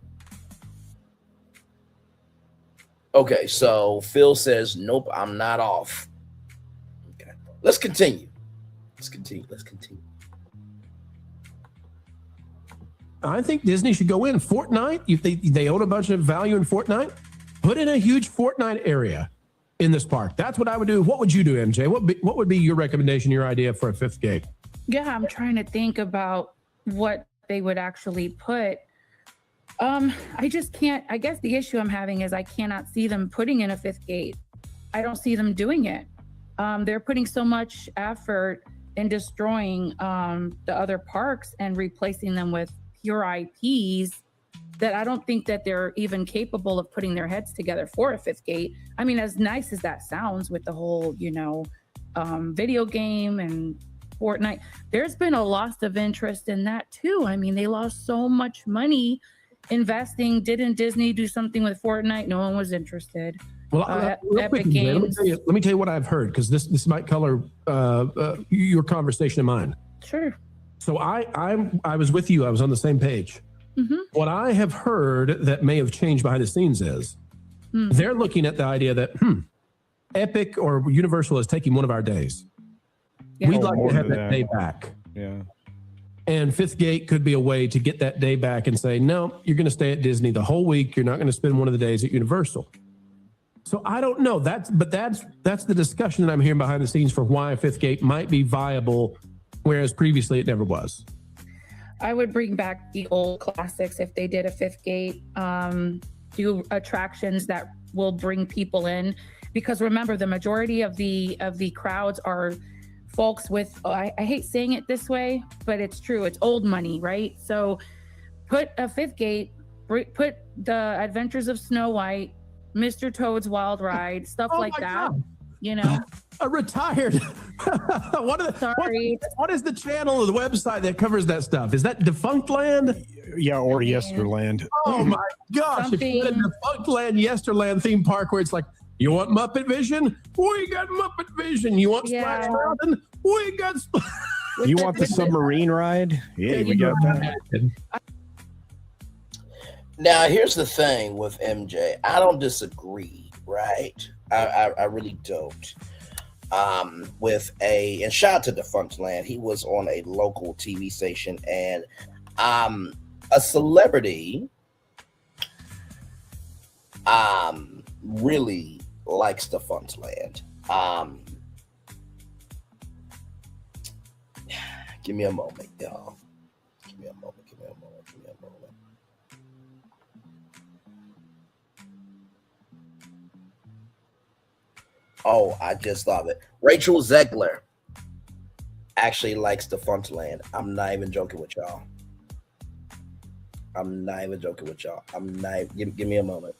Okay, so Phil says, nope, I'm not off. Okay, let's continue. Let's continue. I think Disney should go in. Fortnite, if they own a bunch of value in Fortnite, put in a huge Fortnite area in this park. That's what I would do. What would you do, MJ? What would be your recommendation, your idea for a fifth gate? Yeah, I'm trying to think about what they would actually put. I just can't. I guess the issue I'm having is I cannot see them putting in a fifth gate. I don't see them doing it. They're putting so much effort in destroying the other parks and replacing them with pure IPs that I don't think that they're even capable of putting their heads together for a fifth gate. I mean, as nice as that sounds with the whole, video game and Fortnite, there's been a loss of interest in that too. I mean, they lost so much money investing. Didn't Disney do something with Fortnite? No one was interested. Well, Epic Games. Let me tell you what I've heard, because this might color your conversation and mine. Sure. So I was with you. I was on the same page. Mm-hmm. What I have heard that may have changed behind the scenes is they're looking at the idea that Epic or Universal is taking one of our days. Yeah. We'd like to have that day back. Yeah. And fifth gate could be a way to get that day back and say, no, you're going to stay at Disney the whole week. You're not going to spend one of the days at Universal. So I don't know. That's the discussion that I'm hearing behind the scenes for why fifth gate might be viable, whereas previously it never was. I would bring back the old classics if they did a fifth gate, do attractions that will bring people in, because remember, the majority of the crowds are folks with, I hate saying it this way, but it's true. It's old money, right? So put a fifth gate, put the Adventures of Snow White, Mr. Toad's Wild Ride, stuff like that. God. A retired. What is the channel or the website that covers that stuff? Is that Defunct Land? Yeah, or Yesterland. Oh my gosh! If you had a Defunct Land, Yesterland theme park where it's like, you want Muppet Vision? We got Muppet Vision. You want Splash Mountain? We got. You want the submarine ride? Yeah, we got that. Now, here's the thing with MJ. I don't disagree, right? I really don't. And shout out to Defunct Land. He was on a local TV station, and a celebrity really likes Defunct Land. Give me a moment, y'all. Give me a moment. Oh, I just thought of it. Rachel Zegler actually likes Defunct Land. I'm not even joking with y'all. Give me a moment.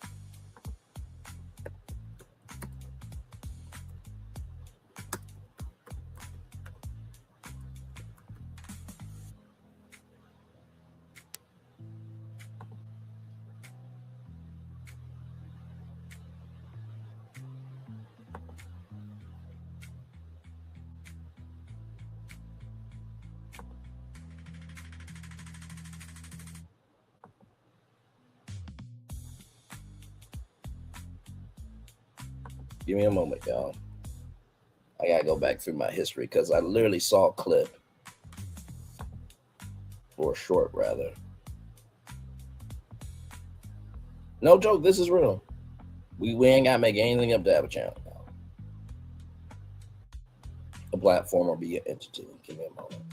Give me a moment, y'all. I gotta go back through my history because I literally saw a clip, or a short rather. No joke, this is real. We ain't gotta make anything up to have a channel now. A platform or be an entity. Give me a moment.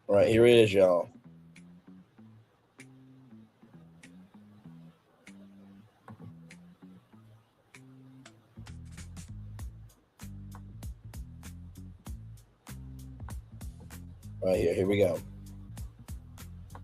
All right, here it is, y'all. Right here. Here we go.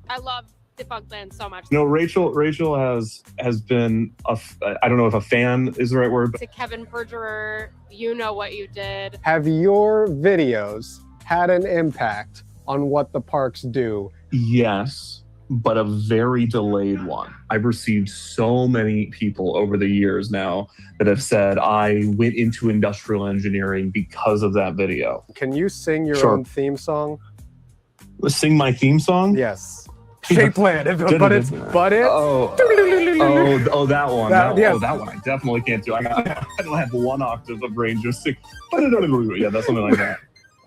I love Defunctland so much. No, Rachel has been I don't know if a fan is the right word. To Kevin Perjurer, you know what you did. Have your videos had an impact on what the parks do? Yes, but a very delayed one. I've received so many people over the years now that have said, I went into industrial engineering because of that video. Can you sing your own theme song? Sing my theme song? Yes. Shape Land, but it's oh, that one. Yes. Oh, that one I definitely can't do. I don't have one octave of range of sing. Yeah, that's something like that.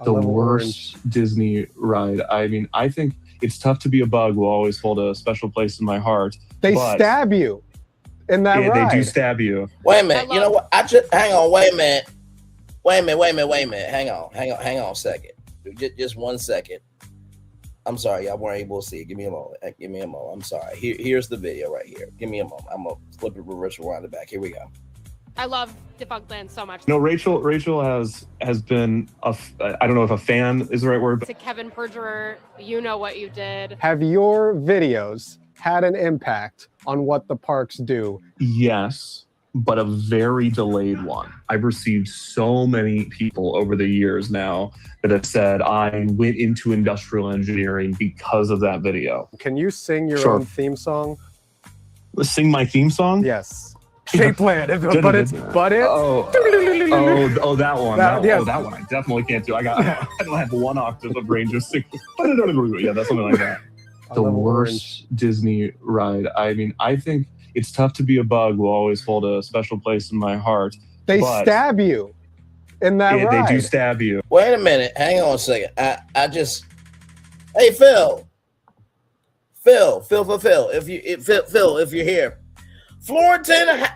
The worst Disney ride. I mean, I think It's Tough to Be a Bug will always hold a special place in my heart. They stab you in that ride. They do stab you. Wait a minute. You know what? Hang on. Wait a minute. Wait a minute. Hang on a second. Just 1 second. I'm sorry, y'all weren't able to see it. Give me a moment. I'm sorry. Here's the video right here. Give me a moment. I'm gonna flip it, reverse, rewind it back. Here we go. I love Defunctland so much. No, Rachel has been I don't know if a fan is the right word. To Kevin Perjurer, you know what you did. Have your videos had an impact on what the parks do? Yes, but a very delayed one. I've received so many people over the years now that have said, I went into industrial engineering because of that video. Can you sing your own theme song? Sing my theme song? Yes. Shape Land, but it's oh, that one. That one I definitely can't do. I don't have one octave of range of sing. Yeah, that's something like that. The worst Disney ride. I mean, I think It's Tough to Be a Bug will always hold a special place in my heart. They stab you in that ride. They do stab you. Wait a minute. Hang on a second. Hey, Phil. If you're here. Florentin,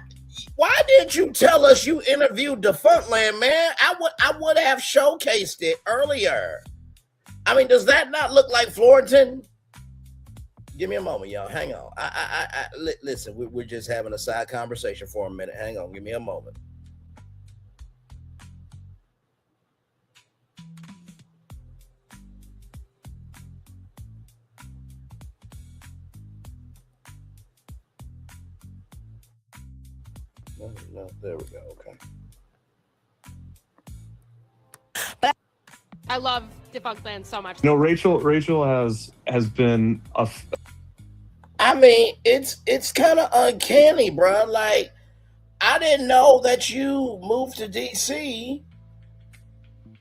why didn't you tell us you interviewed Defunctland, man? I would have showcased it earlier. I mean, does that not look like Florentin? Give me a moment, y'all. Hang on. Listen, we're just having a side conversation for a minute. Hang on. Give me a moment. No, there we go. Okay. I love Defunctland so much. No, Rachel has been I mean, it's kind of uncanny, bro. Like, I didn't know that you moved to DC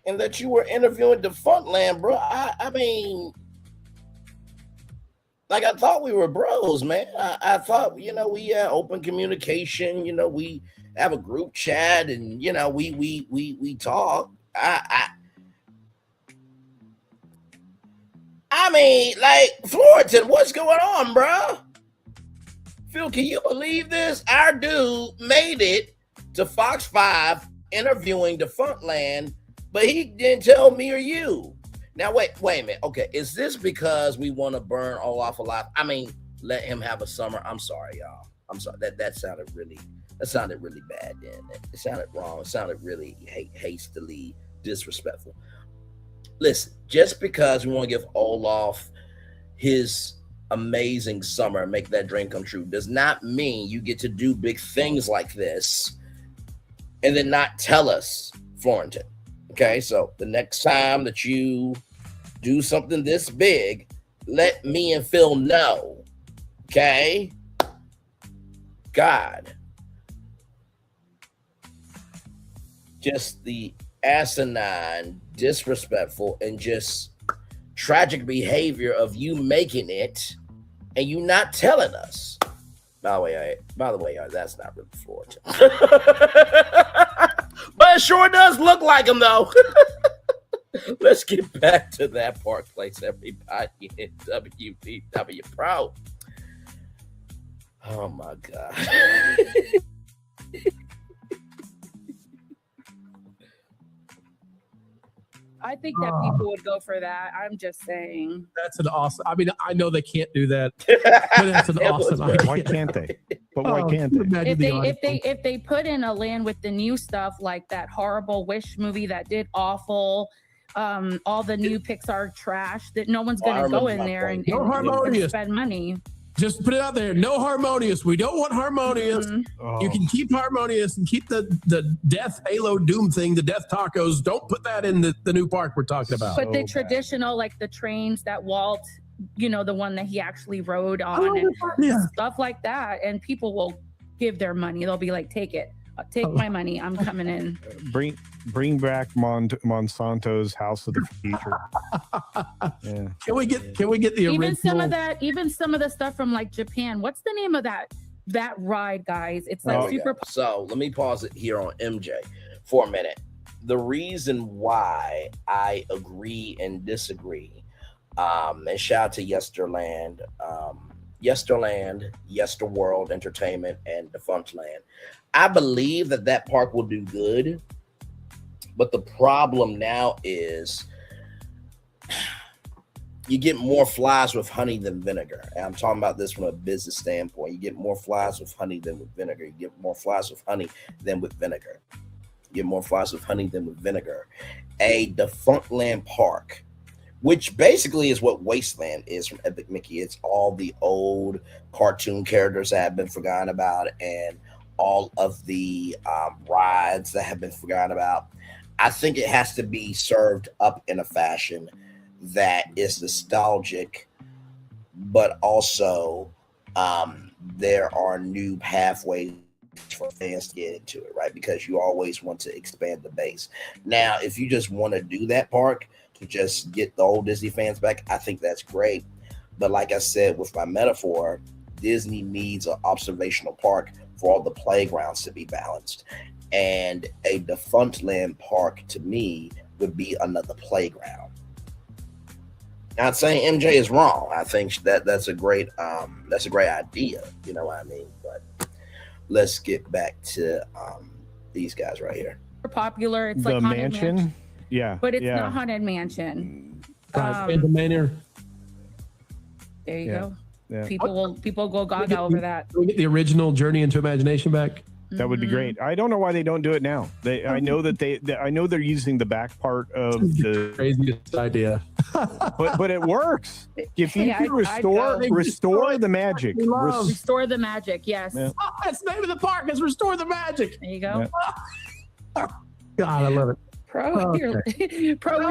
and that you were interviewing Defunctland, bro. I mean, like, I thought we were bros, man. I thought, we had open communication. We have a group chat, and we talk. I mean, like, Florentin, what's going on, bro? Phil, can you believe this? Our dude made it to Fox 5 interviewing Defunctland, but he didn't tell me or you. Now, wait a minute. Okay, is this because we want to burn Olaf alive? I mean, let him have a summer. I'm sorry, y'all. I'm sorry. That sounded really bad, didn't it? It sounded wrong. It sounded really hastily disrespectful. Listen, just because we want to give Olaf his amazing summer and make that dream come true does not mean you get to do big things like this and then not tell us, Florentin. Okay, so the next time that you do something this big, let me and Phil know. Okay? God. Just the asinine, disrespectful, and just tragic behavior of you making it and you not telling us. By the way, that's not really Florentin. But it sure does look like him, though. Let's get back to that Park Place, everybody in WPW Pro. Oh, my God. I think that people would go for that. I'm just saying. That's an awesome. I mean, I know they can't do that, but that's an awesome idea. Why can't they? But why can't they? If they put in a Land with the New stuff, like that horrible Wish movie that did awful, all the new Pixar trash that no one's going to go in there and spend money. Just put it out there. No Harmonious. We don't want Harmonious. You can keep Harmonious and keep the Death Halo Doom thing, the Death Tacos. Don't put that in the new park we're talking about. But the traditional, like the trains that Walt, the one that he actually rode on and stuff like that. And people will give their money. They'll be like, take it. Take my money. I'm coming in. Bring back Monsanto's House of the Future. Yeah. Can we get the even original? Even some of the stuff from like Japan. What's the name of that ride, guys? It's like super. So let me pause it here on MJ for a minute. The reason why I agree and disagree, and shout out to Yesterland, Yesterworld Entertainment, and Defunctland. I believe that park will do good, but the problem now is you get more flies with honey than vinegar. And I'm talking about this from a business standpoint. You get more flies with honey than with vinegar. You get more flies with honey than with vinegar. You get more flies with honey than with vinegar. A Defunctland park, which basically is what Wasteland is from Epic Mickey. It's all the old cartoon characters that have been forgotten about and all of the rides that have been forgotten about. I think it has to be served up in a fashion that is nostalgic, but also there are new pathways for fans to get into it, right? Because you always want to expand the base. Now, if you just want to do that park to just get the old Disney fans back, I think that's great. But like I said, with my metaphor, Disney needs an observational park for all the playgrounds to be balanced. And a Defunctland park to me would be another playground. Not saying MJ is wrong. I think that's a great idea. You know what I mean? But let's get back to these guys right here. Popular. It's the like Haunted mansion. Yeah. But it's not Haunted Mansion. Phantom Manor. There you go. Yeah. People go gaga over that. Can we get the original Journey into Imagination back? That would be great. I don't know why they don't do it now. I know that I know they're using the back part of the craziest idea, but it works. If you can restore the magic, restore the magic. Yes, that's the name of the park. Is Restore the Magic. There you go. Yeah. God, I love it. Pro, would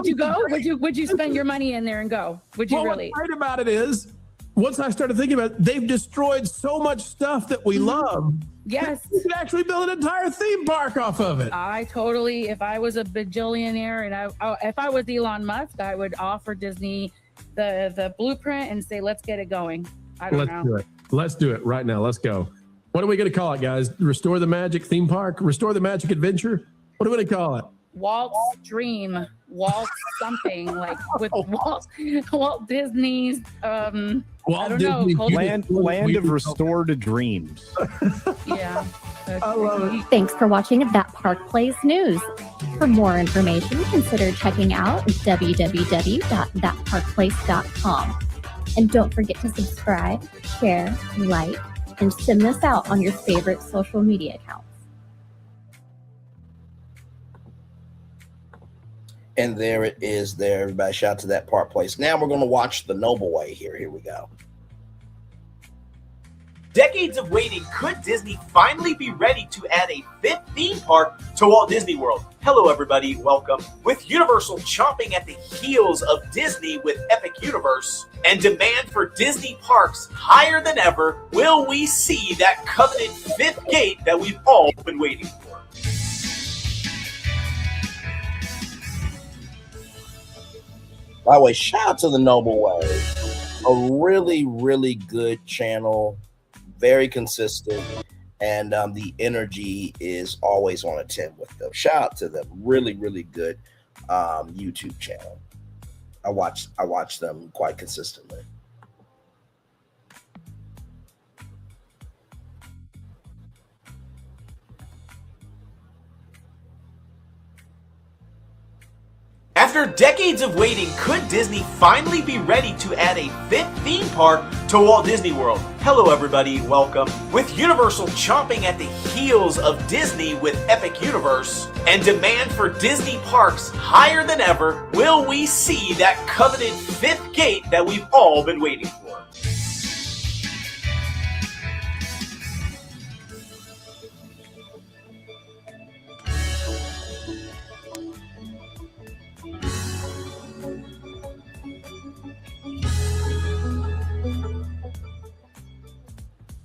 you go? Would you spend your money in there and go? Would you really? What's great about it is, once I started thinking about it, they've destroyed so much stuff that we love. Yes. You could actually build an entire theme park off of it. If I was a bajillionaire and if I was Elon Musk, I would offer Disney the blueprint and say, let's get it going. Let's do it. Let's do it right now. Let's go. What are we going to call it, guys? Restore the Magic Theme Park? Restore the Magic Adventure? What are we going to call it? Walt's Dream, Walt something like with Walt Disney's Walt Disney land of restored dreams. Yeah, I love it. Thanks for watching That Park Plays News. For more information, consider checking out www.thatparkplace.com. And don't forget to subscribe, share, like, and send this out on your favorite social media accounts. And there it is there. Everybody shout out to That Park Place. Now we're going to watch The Noble Way here. Here we go. Decades of waiting, could Disney finally be ready to add a fifth theme park to Walt Disney World? Hello, everybody. Welcome. With Universal chomping at the heels of Disney with Epic Universe and demand for Disney parks higher than ever, will we see that coveted fifth gate that we've all been waiting for? By the way, shout out to The Noble Way. A really, really good channel. Very consistent. And the energy is always on a 10 with them. Shout out to them. Really, really good YouTube channel. I watch them quite consistently. After After decades of waiting, could Disney finally be ready to add a fifth theme park to Walt Disney World? Hello everybody, welcome. With Universal chomping at the heels of Disney with Epic Universe and demand for Disney parks higher than ever, will we see that coveted fifth gate that we've all been waiting for?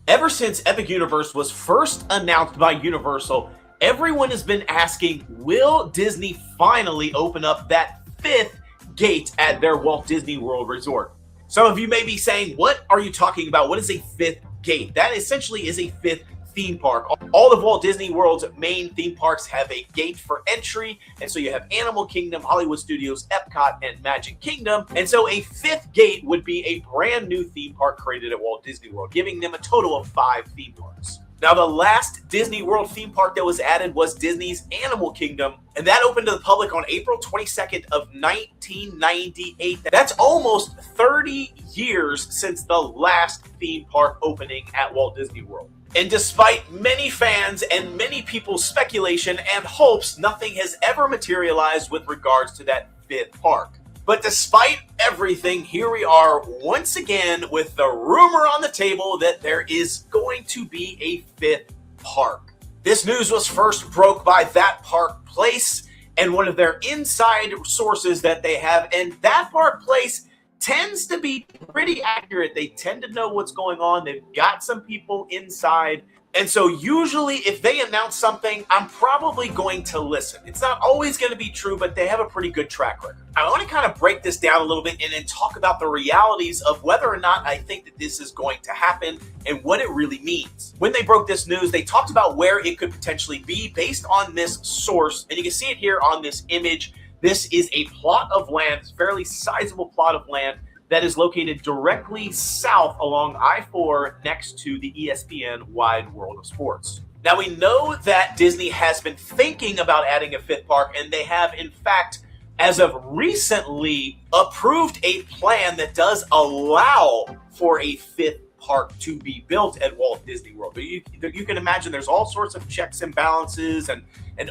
Ever since Epic Universe was first announced by Universal, everyone has been asking, will Disney finally open up that fifth gate at their Walt Disney World Resort? Some of you may be saying, what are you talking about? What is a fifth gate? That essentially is a fifth theme park. All of Walt Disney World's main theme parks have a gate for entry, and so you have Animal Kingdom, Hollywood Studios, Epcot, and Magic Kingdom, and so a fifth gate would be a brand new theme park created at Walt Disney World, giving them a total of 5 theme parks. Now, the last Disney World theme park that was added was Disney's Animal Kingdom, and that opened to the public on April 22nd of 1998. That's almost 30 years since the last theme park opening at Walt Disney World. And despite many fans and many people's speculation and hopes, nothing has ever materialized with regards to that fifth park. But despite everything, here we are once again with the rumor on the table that there is going to be a fifth park. This news was first broke by That Park Place and one of their inside sources that they have. And That Park Place tends to be pretty accurate. They tend to know what's going on. They've got some people inside. And so usually if they announce something, I'm probably going to listen. It's not always going to be true, but they have a pretty good track record. I want to kind of break this down a little bit and then talk about the realities of whether or not I think that this is going to happen and what it really means. When they broke this news, they talked about where it could potentially be based on this source. And you can see it here on this image. This is a plot of land, a fairly sizable plot of land that is located directly south along I-4 next to the ESPN Wide World of Sports. Now, we know that Disney has been thinking about adding a fifth park, and they have, in fact, as of recently, approved a plan that does allow for a fifth park to be built at Walt Disney World. But you can imagine there's all sorts of checks and balances and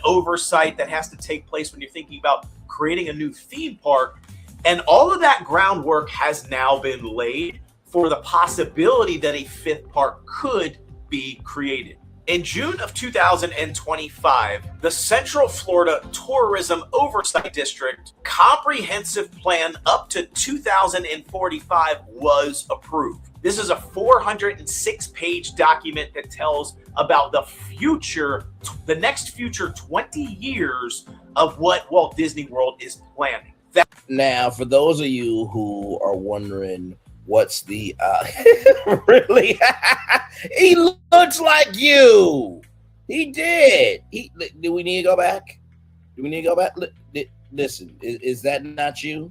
oversight that has to take place when you're thinking about creating a new theme park. And all of that groundwork has now been laid for the possibility that a fifth park could be created. In June of 2025, the Central Florida Tourism Oversight District Comprehensive Plan up to 2045 was approved. This is a 406-page document that tells about the next future 20 years of what Walt Disney World is planning. Now, for those of you who are wondering what's the really, he looks like you. He did. Do we need to go back? Do we need to go back? Listen, is that not you?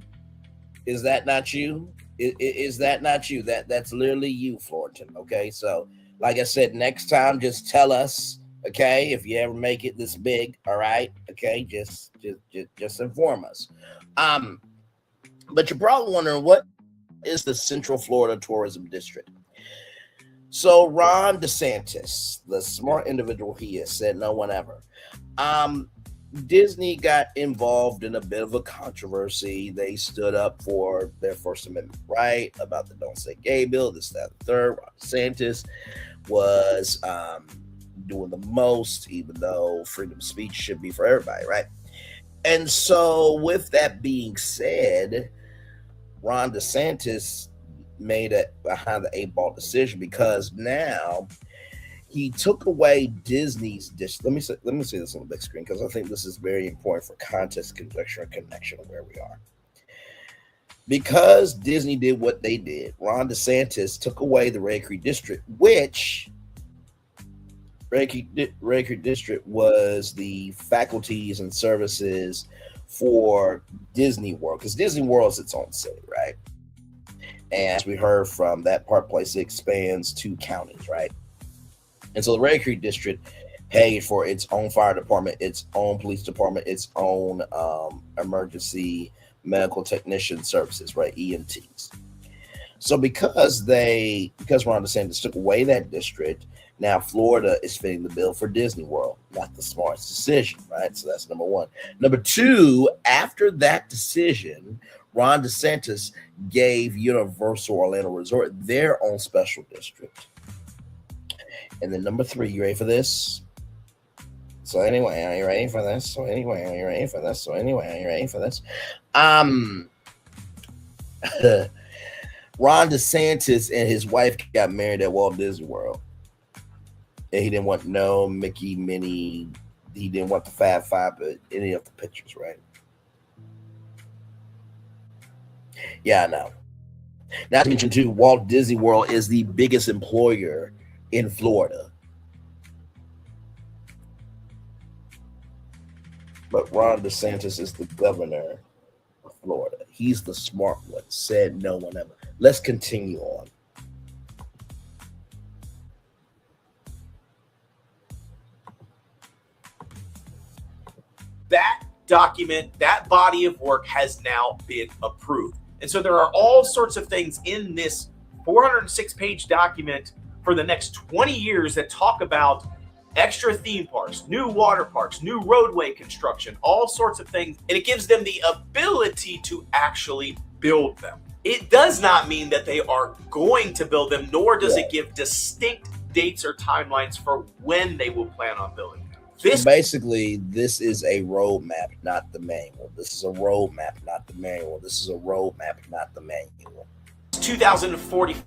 Is that not you? Is that not you? That's literally you, Florentine. Okay, so like I said, next time just tell us. Okay, if you ever make it this big, all right. Okay, just inform us. But you're probably wondering, what is the Central Florida Tourism District? So Ron DeSantis, the smart individual he is, said no one ever. Disney got involved in a bit of a controversy. They stood up for their First Amendment right about the Don't Say Gay bill, this, that, the third. Ron DeSantis was doing the most, even though freedom of speech should be for everybody, right? And so with that being said, Ron DeSantis made a behind the 8 ball decision, because now he took away Disney's let me say this on the big screen, because I think this is very important for context, conjecture, and connection of where we are. Because Disney did what they did, Ron DeSantis took away the Red Creek District, which Red Creek District was the faculties and services for Disney World, because Disney World is its own city, right? And as we heard from That Park Place, it expands 2 counties, right? And so the Red Creek District paid for its own fire department, its own police department, its own emergency medical technician services, right? EMTs. So because Ron DeSantis took away that district, now Florida is fitting the bill for Disney World. Not the smartest decision, right? So that's number one. Number two, after that decision, Ron DeSantis gave Universal Orlando Resort their own special district. And then number three, you ready for this? So anyway, are you ready for this? So anyway, are you ready for this? So anyway, are you ready for this? Ron DeSantis and his wife got married at Walt Disney World. And he didn't want no Mickey, Minnie. He didn't want the Fab Five, but any of the pictures, right? Yeah, I know. Not to mention, too, Walt Disney World is the biggest employer in Florida. But Ron DeSantis is the governor of Florida. He's the smart one, said no one ever. Let's continue on. That document, that body of work has now been approved. And so there are all sorts of things in this 406-page document for the next 20 years that talk about extra theme parks, new water parks, new roadway construction, all sorts of things. And it gives them the ability to actually build them. It does not mean that they are going to build them, nor does it give distinct dates or timelines for when they will plan on building them. Basically, this is a roadmap, not the manual. This is a roadmap, not the manual. This is a roadmap, not the manual. 2045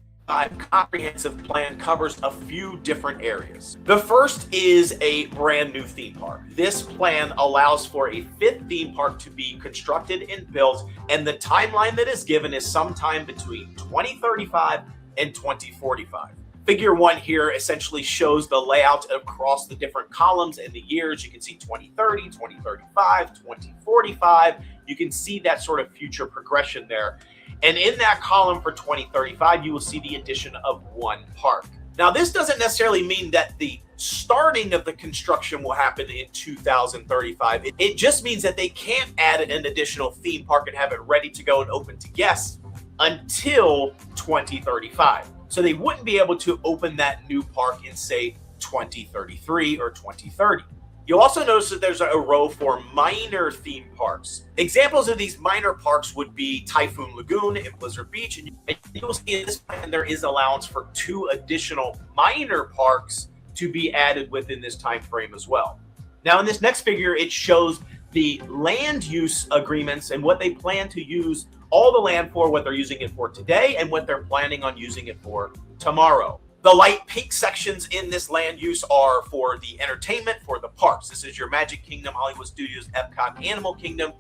comprehensive plan covers a few different areas. The first is a brand new theme park. This plan allows for a fifth theme park to be constructed and built, and the timeline that is given is sometime between 2035 and 2045. Figure 1 here essentially shows the layout across the different columns and the years. You can see 2030, 2035, 2045. You can see that sort of future progression there. And in that column for 2035, you will see the addition of one park. Now, this doesn't necessarily mean that the starting of the construction will happen in 2035. It just means that they can't add an additional theme park and have it ready to go and open to guests until 2035. So they wouldn't be able to open that new park in, say, 2033 or 2030. You'll also notice that there's a row for minor theme parks. Examples of these minor parks would be Typhoon Lagoon and Blizzard Beach. And you'll see in this plan there is allowance for 2 additional minor parks to be added within this time frame as well. Now, in this next figure, it shows the land use agreements and what they plan to use all the land for, what they're using it for today, and what they're planning on using it for tomorrow. The light pink sections in this land use are for the entertainment, for the parks. This is your Magic Kingdom, Hollywood Studios, Epcot, Animal Kingdom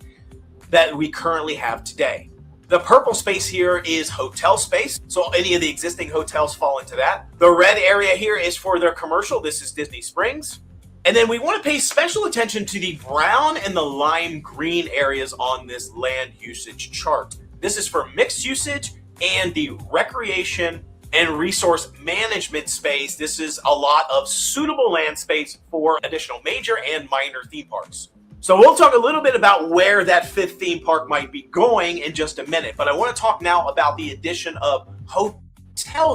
that we currently have today. The purple space here is hotel space, so any of the existing hotels fall into that. The red area here is for their commercial. This is Disney Springs. And then we want to pay special attention to the brown and the lime green areas on this land usage chart. This is for mixed usage and the recreation and resource management space. This is a lot of suitable land space for additional major and minor theme parks. So we'll talk a little bit about where that fifth theme park might be going in just a minute, but I want to talk now about the addition of hotel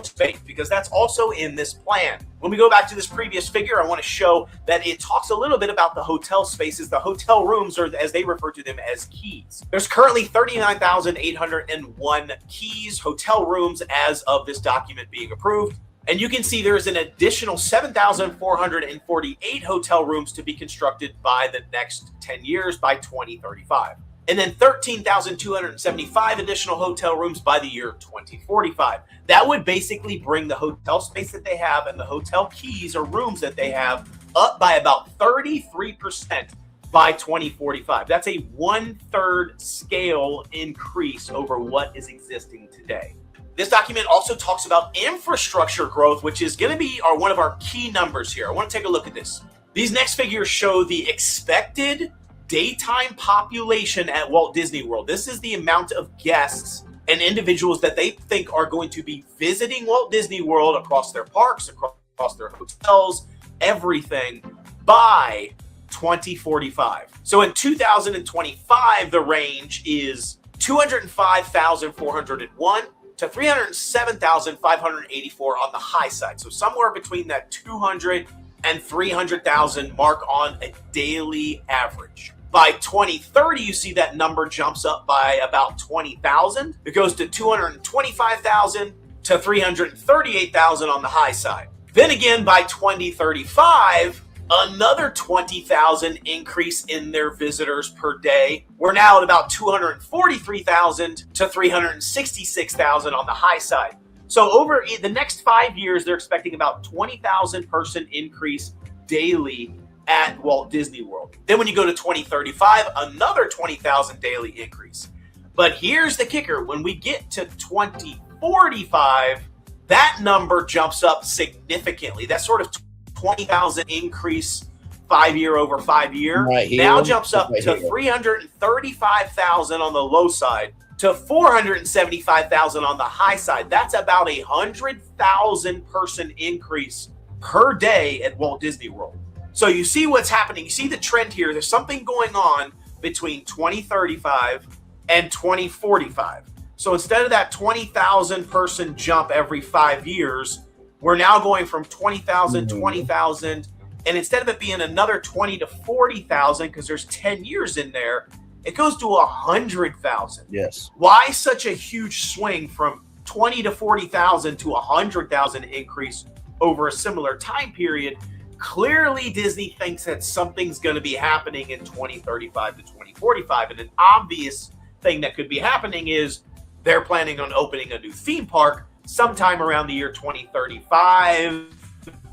space, because that's also in this plan. When we go back to this previous figure, I want to show that it talks a little bit about the hotel spaces, the hotel rooms, or as they refer to them as keys. There's currently 39,801 keys, hotel rooms, as of this document being approved. And you can see there's an additional 7,448 hotel rooms to be constructed by the next 10 years, by 2035. And then 13,275 additional hotel rooms by the year 2045. That would basically bring the hotel space that they have and the hotel keys or rooms that they have up by about 33% by 2045. That's a 1/3 scale increase over what is existing today. This document also talks about infrastructure growth, which is going to be one of our key numbers here. I want to take a look at this. These next figures show the expected daytime population at Walt Disney World. This is the amount of guests and individuals that they think are going to be visiting Walt Disney World across their parks, across their hotels, everything by 2045. So in 2025, the range is 205,401 to 307,584 on the high side. So somewhere between that 200 and 300,000 mark on a daily average. By 2030, you see that number jumps up by about 20,000. It goes to 225,000 to 338,000 on the high side. Then again, by 2035, another 20,000 increase in their visitors per day. We're now at about 243,000 to 366,000 on the high side. So over the next 5 years, they're expecting about 20,000 person increase daily at Walt Disney World. Then when you go to 2035, another 20,000 daily increase. But here's the kicker. When we get to 2045, that number jumps up significantly. That sort of 20,000 increase 5 year over 5 year now jumps up to 335,000 on the low side to 475,000 on the high side. That's about 100,000 person increase per day at Walt Disney World. So you see what's happening. You see the trend here. There's something going on between 2035 and 2045. So instead of that 20,000 person jump every 5 years, we're now going from 20,000, 20,000, and instead of it being another 20 to 40,000, because there's 10 years in there, it goes to 100,000. Yes. Why such a huge swing from 20 to 40,000 to 100,000 increase over a similar time period? Clearly, Disney thinks that something's going to be happening in 2035 to 2045, and an obvious thing that could be happening is they're planning on opening a new theme park sometime around the year 2035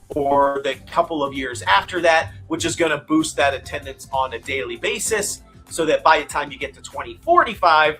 or the couple of years after that, which is going to boost that attendance on a daily basis so that by the time you get to 2045,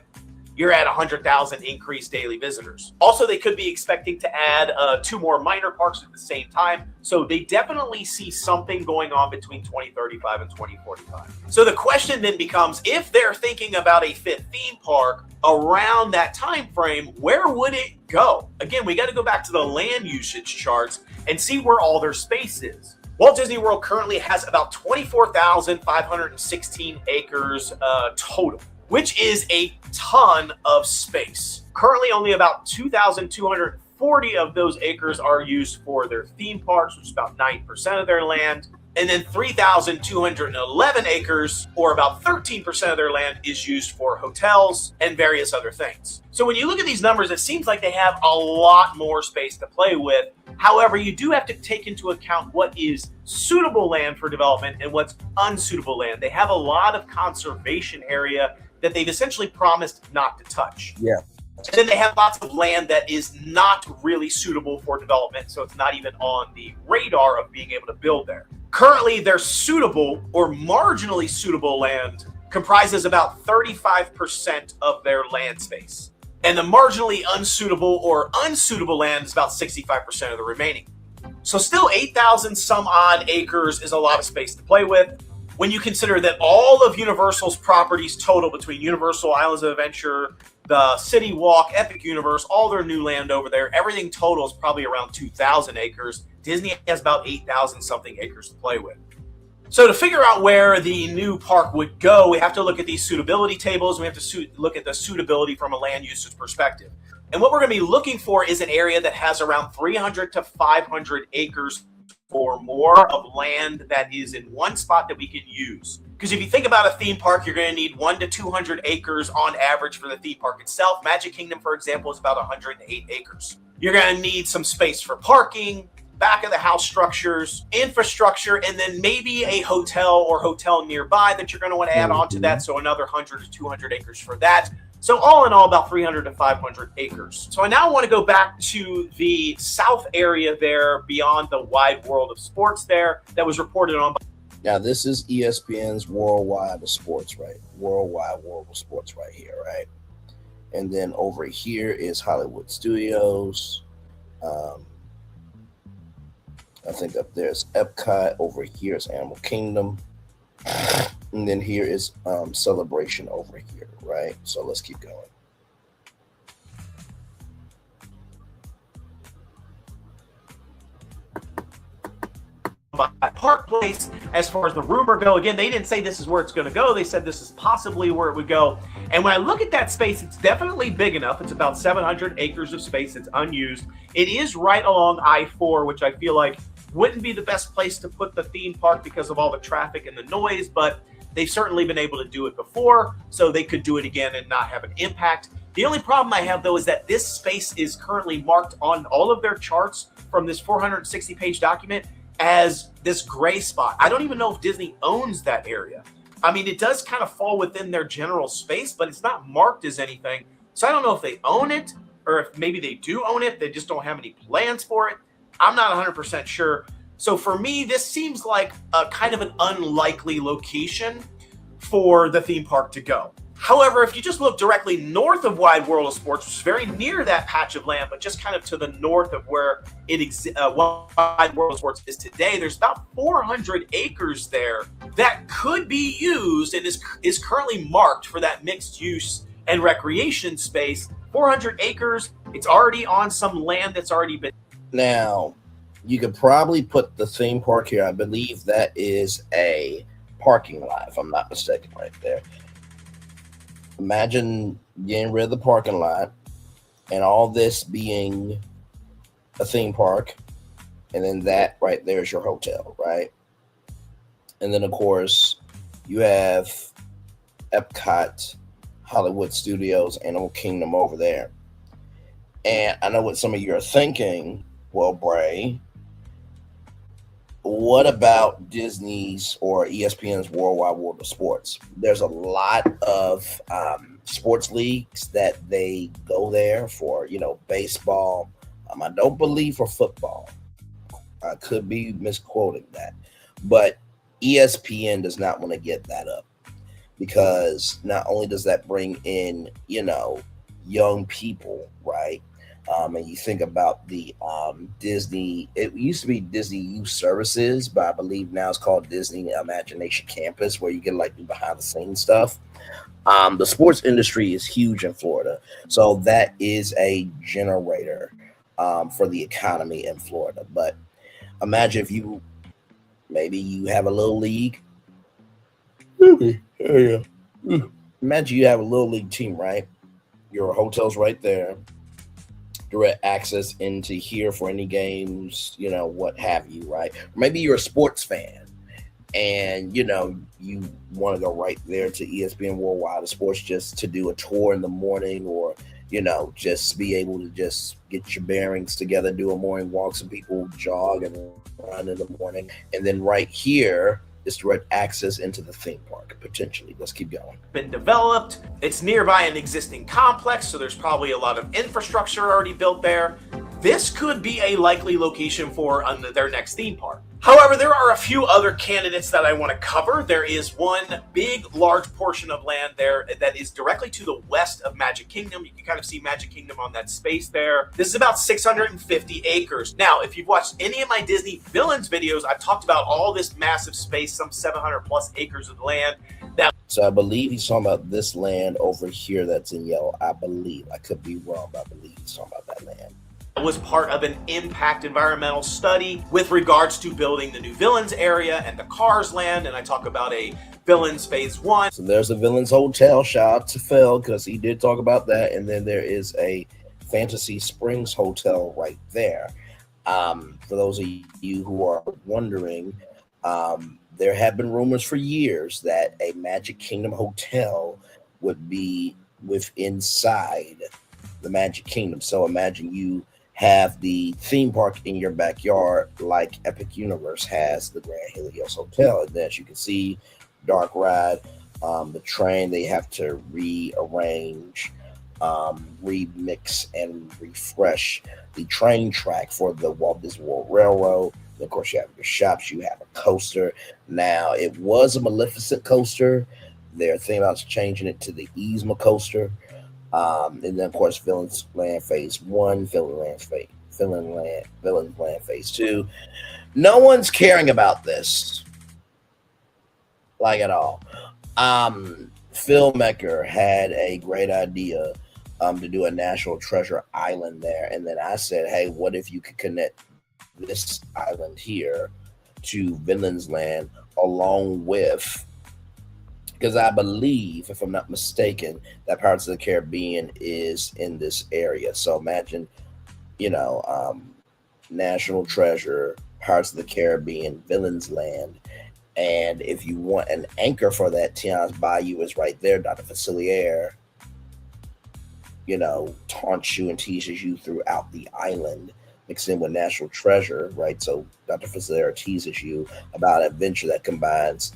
you're at 100,000 increased daily visitors. Also, they could be expecting to add 2 more minor parks at the same time. So they definitely see something going on between 2035 and 2045. So the question then becomes, if they're thinking about a 5th theme park around that time frame, where would it go? Again, we got to go back to the land usage charts and see where all their space is. Walt Disney World currently has about 24,516 acres total, which is a ton of space. Currently, only about 2,240 of those acres are used for their theme parks, which is about 9% of their land. And then 3,211 acres, or about 13% of their land, is used for hotels and various other things. So when you look at these numbers, it seems like they have a lot more space to play with. However, you do have to take into account what is suitable land for development and what's unsuitable land. They have a lot of conservation area that they've essentially promised not to touch. Yeah. And then they have lots of land that is not really suitable for development, so it's not even on the radar of being able to build there. Currently, their suitable or marginally suitable land comprises about 35% of their land space. And the marginally unsuitable or unsuitable land is about 65% of the remaining. So still 8,000 some odd acres is a lot of space to play with. When you consider that all of Universal's properties total between Universal Islands of Adventure, the City Walk, Epic Universe, all their new land over there, everything total is probably around 2,000 acres. Disney has about 8,000 something acres to play with. So to figure out where the new park would go, we have to look at these suitability tables. We have to look at the suitability from a land usage perspective. And what we're going to be looking for is an area that has around 300 to 500 acres or more of land that is in one spot that we can use. Because if you think about a theme park, you're going to need 1 to 200 acres on average for the theme park itself. Magic Kingdom, for example, is about 108 acres. You're going to need some space for parking, back of the house structures, infrastructure, and then maybe a hotel or hotel nearby that you're going to want to add on to that. So another 100 to 200 acres for that. So all in all, about 300 to 500 acres. So I now want to go back to the south area there beyond the wide world of sports there that was reported on. Now, this is ESPN's Worldwide of Sports, right? Worldwide World of Sports right here, right? And then over here is Hollywood Studios. I think up there's Epcot. Over here is Animal Kingdom. And then here is Celebration over here, right? So let's keep going. Park Place. As far as the rumor go, again, they didn't say this is where it's going to go. They said this is possibly where it would go. And when I look at that space, it's definitely big enough. It's about 700 acres of space. It's unused. It is right along I-4, which I feel like wouldn't be the best place to put the theme park because of all the traffic and the noise, but they've certainly been able to do it before, so they could do it again and not have an impact. The only problem I have, though, is that this space is currently marked on all of their charts from this 460-page document as this gray spot. I don't even know if Disney owns that area. I mean, it does kind of fall within their general space, but it's not marked as anything. So I don't know if they own it or if maybe they do own it. They just don't have any plans for it. I'm not 100% sure. So for me, this seems like a kind of an unlikely location for the theme park to go. However, if you just look directly north of Wide World of Sports, which is very near that patch of land, but just kind of to the north of where Wide World of Sports is today, there's about 400 acres there that could be used and is currently marked for that mixed use and recreation space. 400 acres, it's already on some land that's already been. Now, you could probably put the theme park here. I believe that is a parking lot, if I'm not mistaken, right there. Imagine getting rid of the parking lot and all this being a theme park, and then that right there is your hotel, right? And then, of course, you have Epcot, Hollywood Studios, Animal Kingdom over there. And I know what some of you are thinking. Well, Bray, what about Disney's or ESPN's Worldwide World of Sports? There's a lot of sports leagues that they go there for, baseball. I don't believe for football. I could be misquoting that. But ESPN does not want to get that up because not only does that bring in, young people, right? And you think about the Disney, it used to be Disney Youth Services, but I believe now it's called Disney Imagination Campus, where you get like behind the scenes stuff. The sports industry is huge in Florida. So that is a generator for the economy in Florida. But imagine if maybe you have a little league. Imagine you have a little league team, right? Your hotel's right there. Direct access into here for any games, what have you, right? Or maybe you're a sports fan and, you want to go right there to ESPN Worldwide of Sports just to do a tour in the morning or, just be able to just get your bearings together, do a morning walk. Some people jog and run in the morning. And then right here is direct access into the theme park, potentially. Let's keep going. Been developed. It's nearby an existing complex, so there's probably a lot of infrastructure already built there. This could be a likely location for their next theme park. However, there are a few other candidates that I want to cover. There is one big, large portion of land there that is directly to the west of Magic Kingdom. You can kind of see Magic Kingdom on that space there. This is about 650 acres. Now, if you've watched any of my Disney Villains videos, I've talked about all this massive space, some 700 plus acres of land. So I believe he's talking about this land over here that's in yellow. I believe. I could be wrong, but I believe he's talking about that land. Was part of an impact environmental study with regards to building the new Villains area and the Cars land, and I talk about a Villains Phase 1. So there's a Villains Hotel. Shout out to Phil because he did talk about that, and then there is a Fantasy Springs Hotel right there. For those of you who are wondering, there have been rumors for years that a Magic Kingdom hotel would be inside the Magic Kingdom. So imagine you have the theme park in your backyard like Epic Universe has the Grand Helios Hotel. And as you can see, dark ride, the train, they have to rearrange, remix, and refresh the train track for the Walt Disney World Railroad. And of course, you have your shops, you have a coaster. Now, it was a Maleficent coaster. They're thinking about changing it to the Yzma coaster. And then, of course, Villains Land Phase 1, Villains Land Phase 2. No one's caring about this, like at all. Phil Mecker had a great idea to do a National Treasure Island there. And then I said, hey, what if you could connect this island here to Villains Land, along with, because I believe, if I'm not mistaken, that Pirates of the Caribbean is in this area. So imagine, National Treasure, Pirates of the Caribbean, Villains Land. And if you want an anchor for that, Tian's Bayou is right there. Dr. Facilier, taunts you and teases you throughout the island, mixed in with National Treasure, right? So Dr. Facilier teases you about an adventure that combines,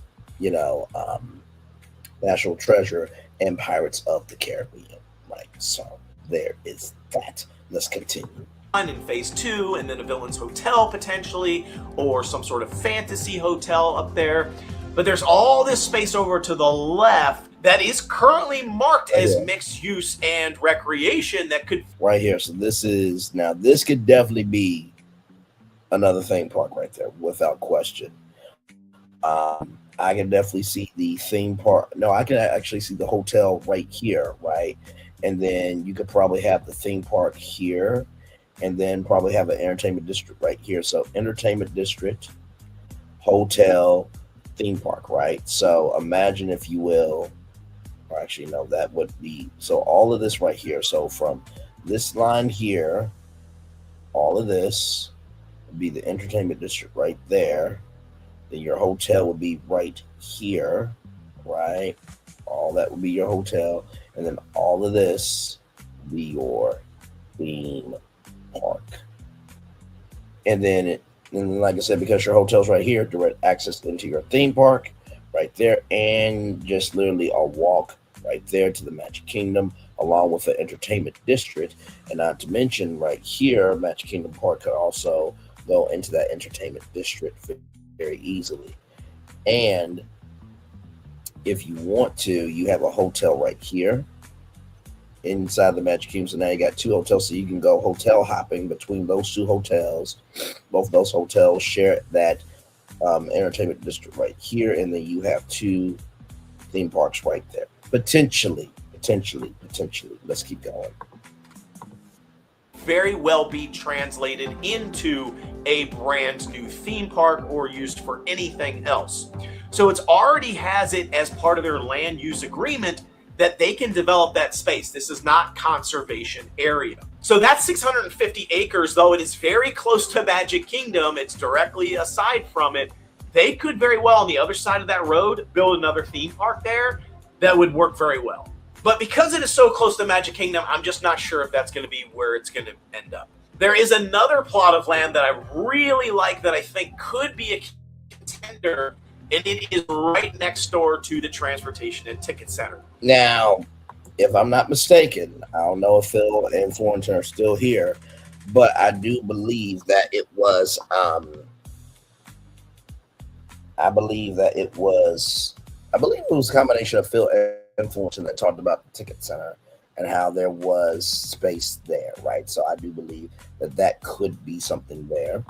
National Treasure and Pirates of the Caribbean, right? So there is that. Let's continue. In phase 2, and then a Villains Hotel potentially, or some sort of fantasy hotel up there. But there's all this space over to the left that is currently marked as mixed use and recreation that could... Right here. So this could definitely be another theme park right there, without question. I can definitely see the theme park. No, I can actually see the hotel right here, right? And then you could probably have the theme park here, and then probably have an entertainment district right here. So entertainment district, hotel, theme park, right? So imagine, if you will, or actually no, that would be, so all of this right here. So from this line here, all of this would be the entertainment district right there. Then your hotel would be right here, right? All that would be your hotel. And then all of this would be your theme park. And then, like I said, because your hotel's right here, direct access into your theme park right there. And just literally a walk right there to the Magic Kingdom, along with the entertainment district. And not to mention right here, Magic Kingdom Park could also go into that entertainment district very easily. And if you want to, you have a hotel right here inside the Magic Kingdom. So now you got 2 hotels, so you can go hotel hopping between those 2 hotels. Both of those hotels share that entertainment district right here, and then you have 2 theme parks right there. Potentially. Let's keep going. Very well be translated into a brand new theme park or used for anything else. So it's already has it as part of their land use agreement that they can develop that space. This is not conservation area. So that's 650 acres, though it is very close to Magic Kingdom. It's directly aside from it. They could very well, on the other side of that road, build another theme park there that would work very well. But because it is so close to Magic Kingdom, I'm just not sure if that's going to be where it's going to end up. There is another plot of land that I really like that I think could be a contender, and it is right next door to the Transportation and Ticket Center. Now, if I'm not mistaken, I don't know if Phil and Florentine are still here, but I do believe that it was, I believe it was a combination of Phil and Florentine that talked about the Ticket Center and how there was space there, right? So I do believe that could be something there.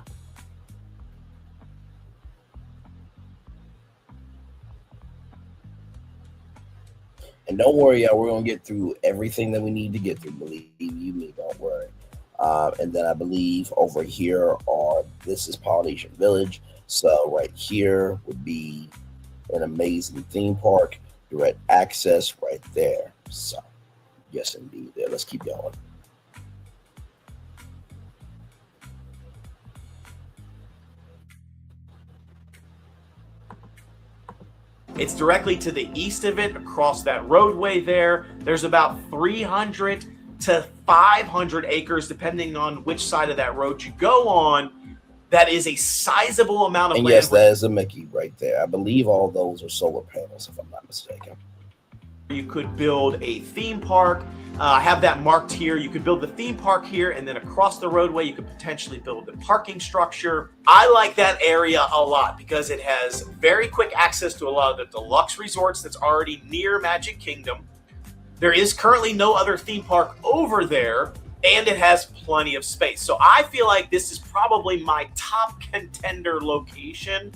And don't worry, y'all, we're going to get through everything that we need to get through. Believe you me, don't worry. And then I believe over here this is Polynesian Village. So right here would be an amazing theme park, direct access right there. So yes, indeed. There. Let's keep going. It's directly to the east of it, across that roadway there. There's about 300 to 500 acres, depending on which side of that road you go on. That is a sizable amount of land. And yes, that is a Mickey right there. I believe all those are solar panels, if I'm not mistaken. You could build a theme park. I have that marked here. You could build the theme park here, and then across the roadway, you could potentially build a parking structure. I like that area a lot because it has very quick access to a lot of the deluxe resorts that's already near Magic Kingdom. There is currently no other theme park over there, and it has plenty of space. So I feel like this is probably my top contender location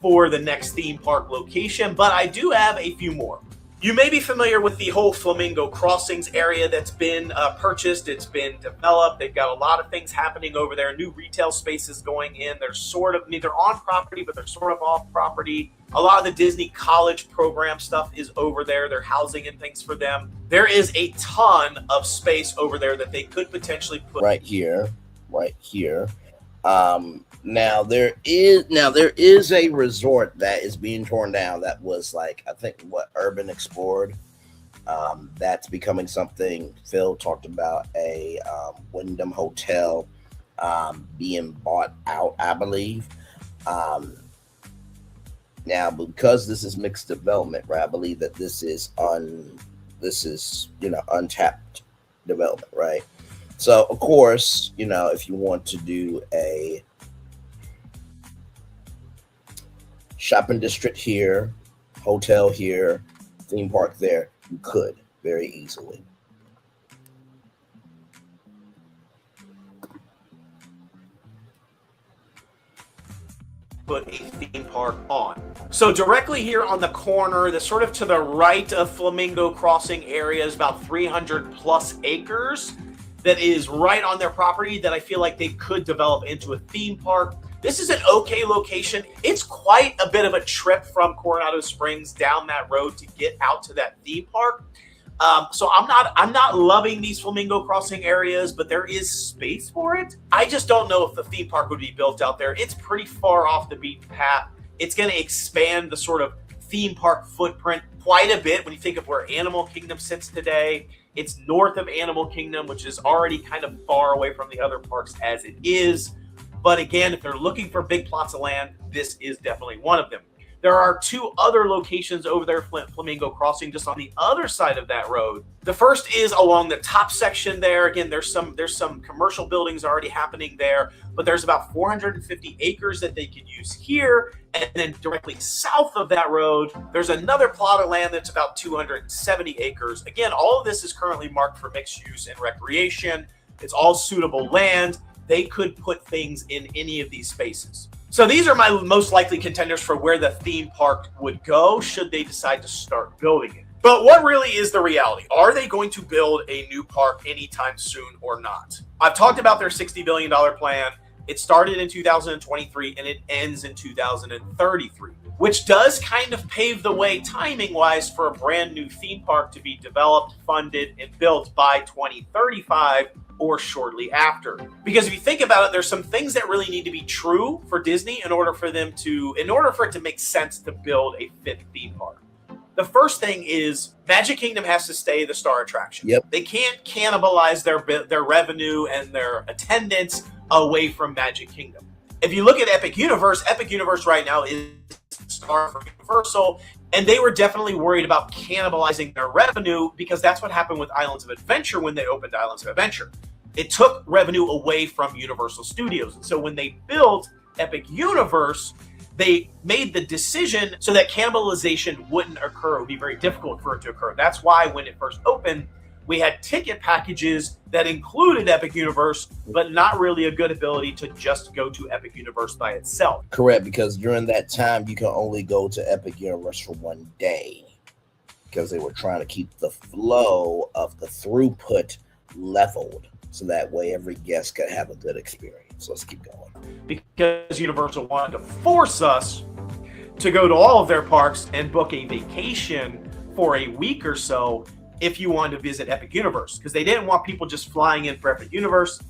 for the next theme park location, but I do have a few more. You may be familiar with the whole Flamingo Crossings area that's been purchased. It's been developed. They've got a lot of things happening over there. New retail spaces going in. They're sort of, I mean, they're on property, but they're sort of off property. A lot of the Disney college program stuff is over there. They're housing and things for them. There is a ton of space over there that they could potentially put right here. Now there is a resort that is being torn down that was like, I think, what Urban Explored. That's becoming something. Phil talked about a Wyndham Hotel being bought out, I believe. Now, because this is mixed development, right? I believe that this is untapped development, right? So of course, if you want to do a shopping district here, hotel here, theme park there, you could very easily. Put a theme park on. So directly here on the corner, the sort of to the right of Flamingo Crossing area is about 300 plus acres that is right on their property that I feel like they could develop into a theme park. This is an okay location. It's quite a bit of a trip from Coronado Springs down that road to get out to that theme park. So I'm not loving these Flamingo Crossing areas, but there is space for it. I just don't know if the theme park would be built out there. It's pretty far off the beaten path. It's going to expand the sort of theme park footprint quite a bit when you think of where Animal Kingdom sits today. It's north of Animal Kingdom, which is already kind of far away from the other parks as it is. But again, if they're looking for big plots of land, this is definitely one of them. There are two other locations over there, Flamingo Crossing, just on the other side of that road. The first is along the top section there. Again, there's some commercial buildings already happening there, but there's about 450 acres that they could use here. And then directly south of that road, there's another plot of land that's about 270 acres. Again, all of this is currently marked for mixed use and recreation. It's all suitable land. They could put things in any of these spaces. So these are my most likely contenders for where the theme park would go should they decide to start building it. But what really is the reality? Are they going to build a new park anytime soon or not? I've talked about their $60 billion plan. It started in 2023 and it ends in 2033, which does kind of pave the way timing-wise for a brand new theme park to be developed, funded, and built by 2035 or shortly after. Because if you think about it, there's some things that really need to be true for Disney in order for it to make sense to build a fifth theme park. The first thing is Magic Kingdom has to stay the star attraction. Yep. They can't cannibalize their revenue and their attendance away from Magic Kingdom. If you look at Epic Universe right now is star for Universal, and they were definitely worried about cannibalizing their revenue because that's what happened with Islands of Adventure when they opened Islands of Adventure. It took revenue away from Universal Studios. And so when they built Epic Universe, they made the decision so that cannibalization wouldn't occur. It would be very difficult for it to occur. That's why when it first opened, we had ticket packages that included Epic Universe, but not really a good ability to just go to Epic Universe by itself. Correct, because during that time, you can only go to Epic Universe for one day because they were trying to keep the flow of the throughput leveled so that way every guest could have a good experience. Let's keep going. Because Universal wanted to force us to go to all of their parks and book a vacation for a week or so if you wanted to visit Epic Universe, because they didn't want people just flying in for Epic Universe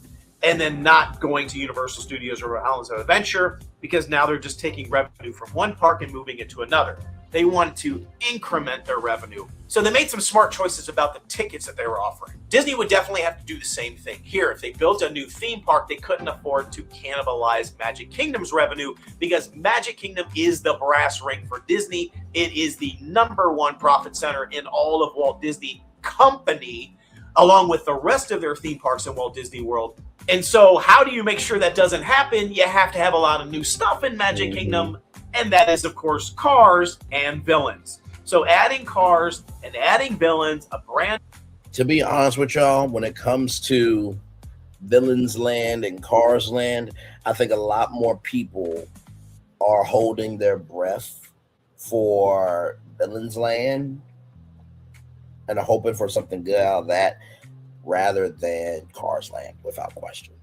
and then not going to Universal Studios or Islands of Adventure, because now they're just taking revenue from one park and moving it to another. They wanted to increment their revenue. So they made some smart choices about the tickets that they were offering. Disney would definitely have to do the same thing here. If they built a new theme park, they couldn't afford to cannibalize Magic Kingdom's revenue because Magic Kingdom is the brass ring for Disney. It is the #1 profit center in all of Walt Disney Company, along with the rest of their theme parks in Walt Disney World. And so how do you make sure that doesn't happen? You have to have a lot of new stuff in Magic Kingdom. And that is, of course, cars and villains. So adding cars and adding villains, a brand. To be honest with y'all, when it comes to Villains Land and Cars Land, I think a lot more people are holding their breath for Villains Land and I'm hoping for something good out of that rather than Cars Land, without question.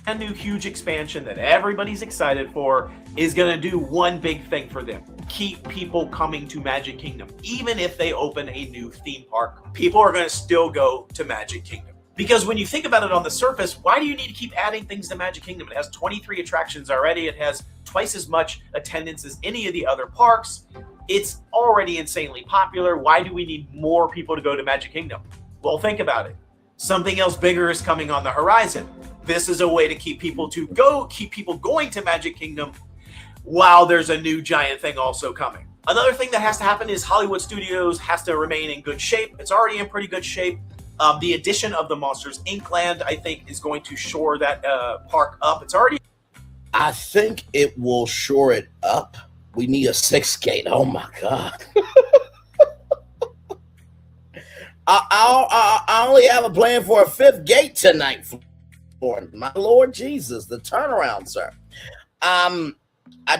A new huge expansion that everybody's excited for is going to do one big thing for them: keep people coming to Magic Kingdom. Even if they open a new theme park, people are going to still go to Magic Kingdom. Because when you think about it on the surface, why do you need to keep adding things to Magic Kingdom? It has 23 attractions already. It has twice as much attendance as any of the other parks. It's already insanely popular. Why do we need more people to go to Magic Kingdom? Well, think about it. Something else bigger is coming on the horizon. This is a way to keep people going to Magic Kingdom while there's a new giant thing also coming. Another thing that has to happen is Hollywood Studios has to remain in good shape. It's already in pretty good shape. The addition of the Monsters Inc. land, I think, is going to shore that park up. It's already... I think it will shore it up. We need a 6th gate. Oh, my God. I only have a plan for a 5th gate tonight. For my Lord Jesus, the turnaround, sir. I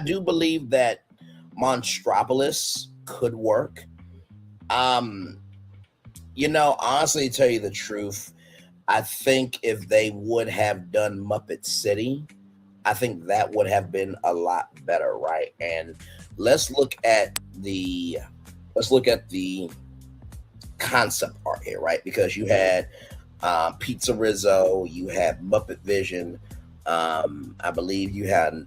do believe that Monstropolis could work. You know, honestly, to tell you the truth, I think if they would have done Muppet City, I think that would have been a lot better, right? And let's look at the concept art here, right? Because you had Pizza Rizzo, you had Muppet Vision. I believe you had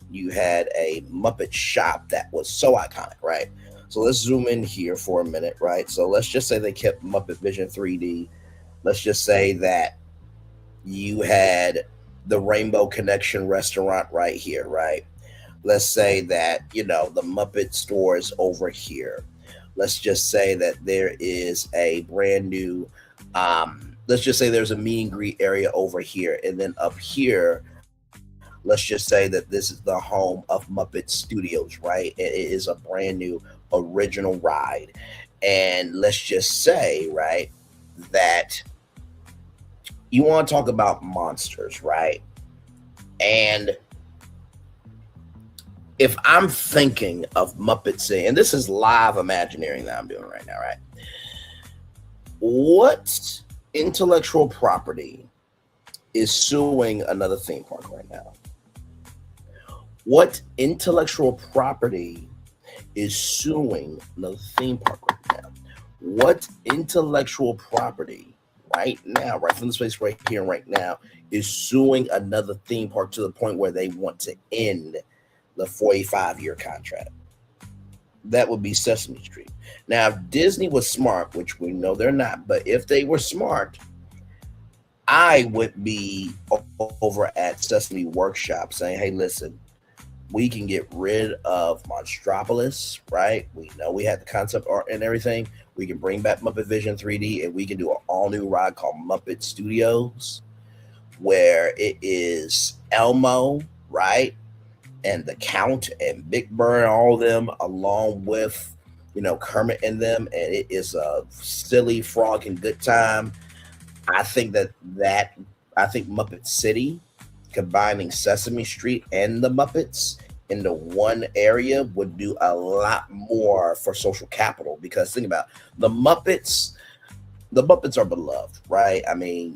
a Muppet shop that was so iconic, right? So let's zoom in here for a minute, right? So let's just say they kept Muppet Vision 3D. Let's just say that you had the Rainbow Connection restaurant right here, right? Let's say that, you know, the Muppet store is over here. Let's just say that there is a brand new, let's just say there's a meet and greet area over here. And then up here, let's just say that this is the home of Muppet Studios, right? It is a brand new original ride. And let's just say, right, that you want to talk about monsters, right? And if I'm thinking of Muppet City, and this is live Imagineering that I'm doing right now, right? What intellectual property is suing another theme park right now? What intellectual property is suing another theme park right now? What intellectual property right now, right from the space right here and right now, is suing another theme park to the point where they want to end the 45-year contract? That would be Sesame Street. Now, if Disney was smart, which we know they're not, but if they were smart, I would be over at Sesame Workshop saying, hey, listen, we can get rid of Monstropolis, right? We know we had the concept art and everything. We can bring back Muppet Vision 3D, and we can do an all-new ride called Muppet Studios, where it is Elmo, right? And the Count and Big Bird, all of them, along with, you know, Kermit and them. And it is a silly, frolicking good time. I think I think Muppet City, combining Sesame Street and the Muppets into one area, would do a lot more for social capital. Because think about it, the Muppets are beloved, right? I mean,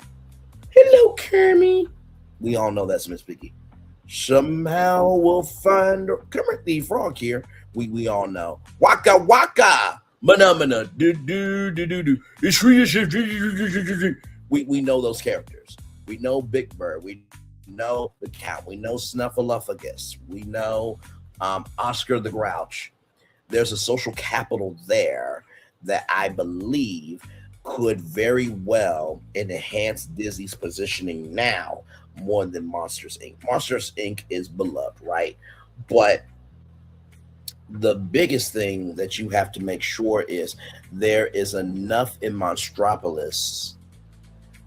hello, Kermit. We all know that's Miss Piggy. Somehow we'll find Kermit the Frog here. We all know. Waka waka. Mana do do do do do. We know those characters. We know Big Bird. We know the Count. We know Snuffleupagus. We know Oscar the Grouch. There's a social capital there that I believe could very well enhance Disney's positioning now more than Monsters Inc. Monsters Inc. is beloved, right? But the biggest thing that you have to make sure is there is enough in Monstropolis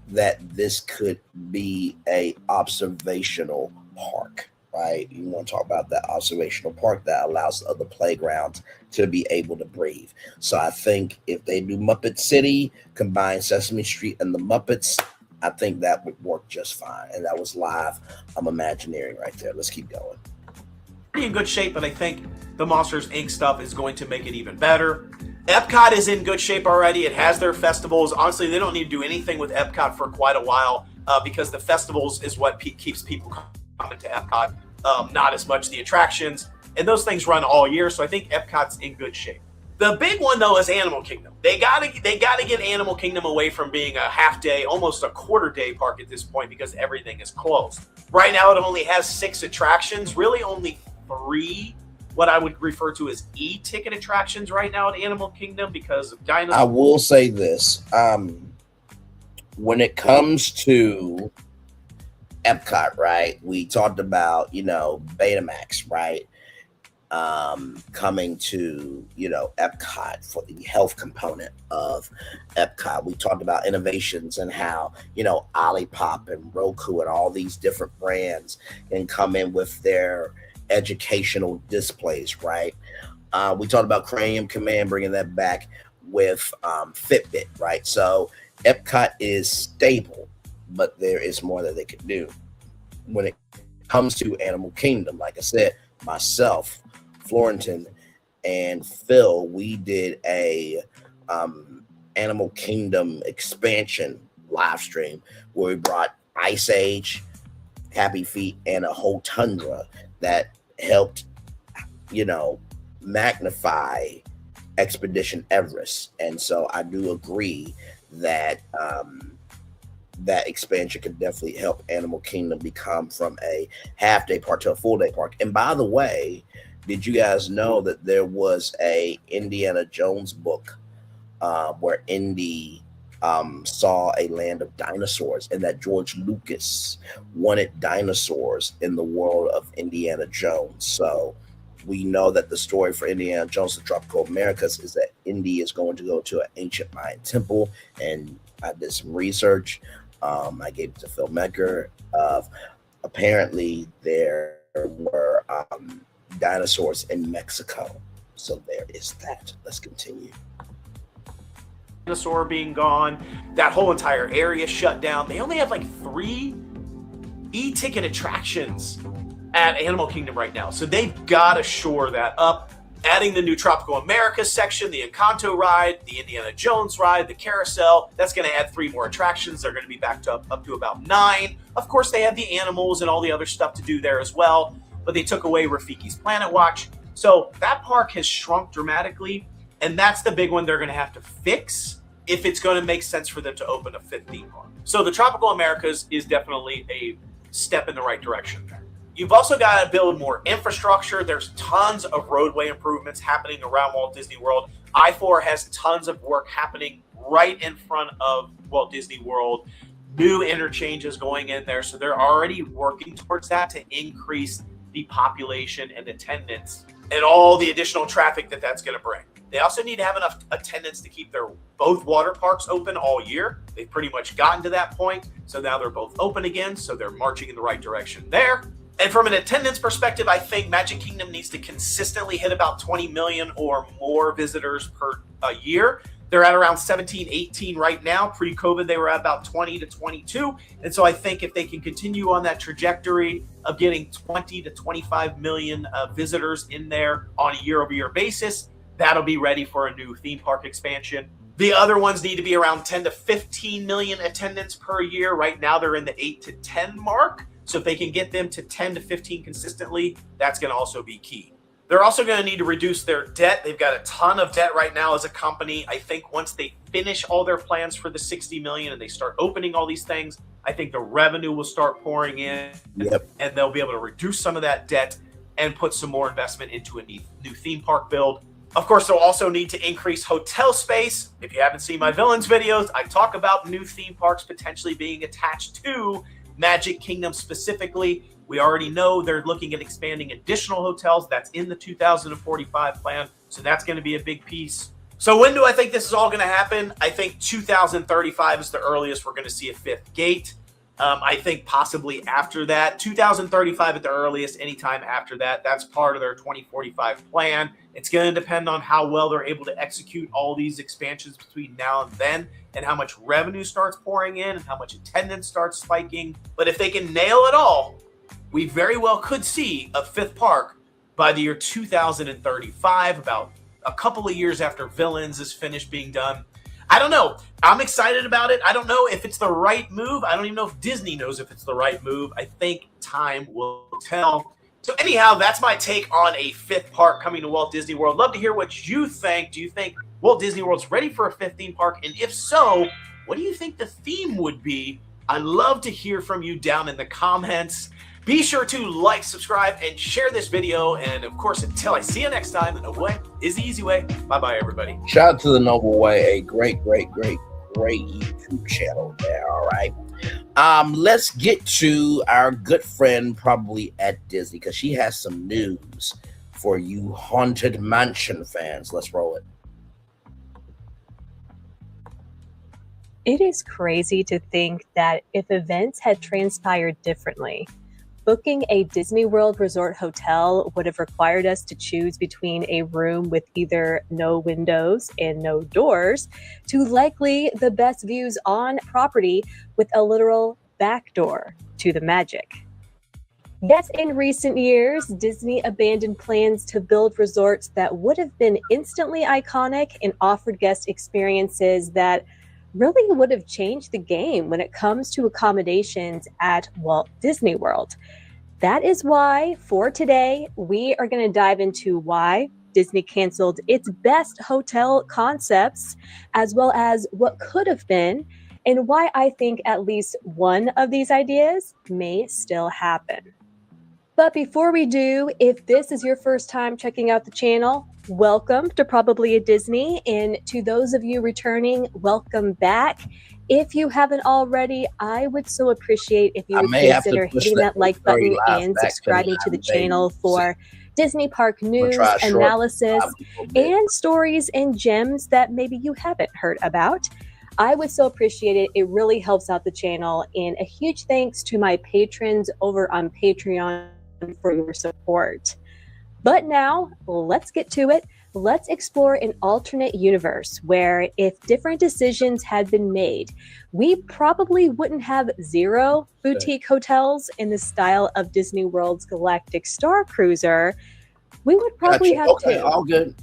that this could be a observational park, right? You want to talk about that observational park that allows other playgrounds to be able to breathe. So I think if they do Muppet City, combine Sesame Street and the Muppets, I think that would work just fine. And that was live Imagineering right there. Let's keep going. in good shape, but I think the Monsters Inc. stuff is going to make it even better. Epcot is in good shape already. It has their festivals. Honestly, they don't need to do anything with Epcot for quite a while because the festivals is what keeps people coming to Epcot, not as much the attractions. And those things run all year, so I think Epcot's in good shape. The big one, though, is Animal Kingdom. They gotta get Animal Kingdom away from being a half day, almost a quarter day park at this point because everything is closed. Right now, it only has 6 attractions, really only 3 what I would refer to as e-ticket attractions right now at Animal Kingdom because of dinosaurs. I will say this. When it comes to Epcot, right, we talked about, Betamax, right, coming to, Epcot for the health component of Epcot. We talked about innovations and how, Olipop and Roku and all these different brands can come in with their educational displays, right? We talked about Cranium Command, bringing that back with Fitbit, right? So Epcot is stable, but there is more that they could do. When it comes to Animal Kingdom, like I said, myself, Florentin, and Phil, we did a Animal Kingdom expansion live stream where we brought Ice Age, Happy Feet, and a whole Tundra that helped, magnify Expedition Everest. And so I do agree that that expansion could definitely help Animal Kingdom become from a half-day park to a full-day park. And by the way, did you guys know that there was a Indiana Jones book where Indy saw a land of dinosaurs, and that George Lucas wanted dinosaurs in the world of Indiana Jones? So we know that the story for Indiana Jones, the Tropical Americas, is that Indy is going to go to an ancient Mayan temple. And I did some research. I gave it to Phil Mecker. Apparently there were dinosaurs in Mexico. So there is that. Let's continue. Dinosaur being gone, that whole entire area shut down. They only have like 3 e-ticket attractions at Animal Kingdom right now. So they've got to shore that up. Adding the new Tropical America section, the Encanto ride, the Indiana Jones ride, the carousel, that's going to add 3 more attractions. They're going to be backed up to about 9. Of course, they have the animals and all the other stuff to do there as well, but they took away Rafiki's Planet Watch. So that park has shrunk dramatically, and that's the big one they're going to have to fix if it's going to make sense for them to open a 5th theme park. So the Tropical Americas is definitely a step in the right direction there. You've also got to build more infrastructure. There's tons of roadway improvements happening around Walt Disney World. I-4 has tons of work happening right in front of Walt Disney World. New interchanges going in there. So they're already working towards that to increase the population and attendance and all the additional traffic that that's going to bring. They also need to have enough attendance to keep their both water parks open all year. They've pretty much gotten to that point. So now they're both open again. So they're marching in the right direction there. And from an attendance perspective, I think Magic Kingdom needs to consistently hit about 20 million or more visitors per year. They're at around 17, 18 right now. Pre-COVID, they were at about 20 to 22. And so I think if they can continue on that trajectory of getting 20 to 25 million visitors in there on a year-over-year basis, that'll be ready for a new theme park expansion. The other ones need to be around 10 to 15 million attendance per year. Right now, they're in the 8 to 10 mark. So if they can get them to 10 to 15 consistently, that's going to also be key. They're also going to need to reduce their debt. They've got a ton of debt right now as a company. I think once they finish all their plans for the 60 million and they start opening all these things, I think the revenue will start pouring in. Yep. And they'll be able to reduce some of that debt and put some more investment into a new theme park build. Of course, they'll also need to increase hotel space. If you haven't seen my villains videos, I talk about new theme parks potentially being attached to Magic Kingdom specifically. We already know they're looking at expanding additional hotels. That's in the 2045 plan. So that's going to be a big piece. So when do I think this is all going to happen? I think 2035 is the earliest we're going to see a 5th gate. I think possibly after that, 2035 at the earliest, anytime after that. That's part of their 2045 plan. It's going to depend on how well they're able to execute all these expansions between now and then, and how much revenue starts pouring in and how much attendance starts spiking. But if they can nail it all, we very well could see a 5th park by the year 2035, about a couple of years after Villains is finished being done. I don't know. I'm excited about it. I don't know if it's the right move. I don't even know if Disney knows if it's the right move. I think time will tell. So anyhow, that's my take on a 5th park coming to Walt Disney World. Love to hear what you think. Do you think Walt Disney World's ready for a 5th theme park? And if so, what do you think the theme would be? I'd love to hear from you down in the comments. Be sure to like, subscribe, and share this video. And of course, until I see you next time, the Noble Way is the easy way. Bye-bye, everybody. Shout out to the Noble Way, a great YouTube channel there, all right? Let's get to our good friend probably at Disney, because she has some news for you Haunted Mansion fans. Let's roll it. It is crazy to think that if events had transpired differently, booking a Disney World Resort hotel would have required us to choose between a room with either no windows and no doors to likely the best views on property with a literal back door to the magic. Yet in recent years, Disney abandoned plans to build resorts that would have been instantly iconic and offered guest experiences that really would have changed the game when it comes to accommodations at Walt Disney World. That is why, for today, we are going to dive into why Disney canceled its best hotel concepts, as well as what could have been, and why I think at least one of these ideas may still happen. But before we do, if this is your first time checking out the channel, welcome to Probably a Disney, and to those of you returning, welcome back. If you haven't already, I would so appreciate if you would consider hitting that like button and subscribing to the channel for Disney park news, analysis, and stories and gems that maybe you haven't heard about. I would so appreciate it. It really helps out the channel. And a huge thanks to my patrons over on Patreon for your support. But now, let's get to it. Let's explore an alternate universe where if different decisions had been made, we probably wouldn't have 0 boutique hotels in the style of Disney World's Galactic Star Cruiser. We would probably have 2. All good.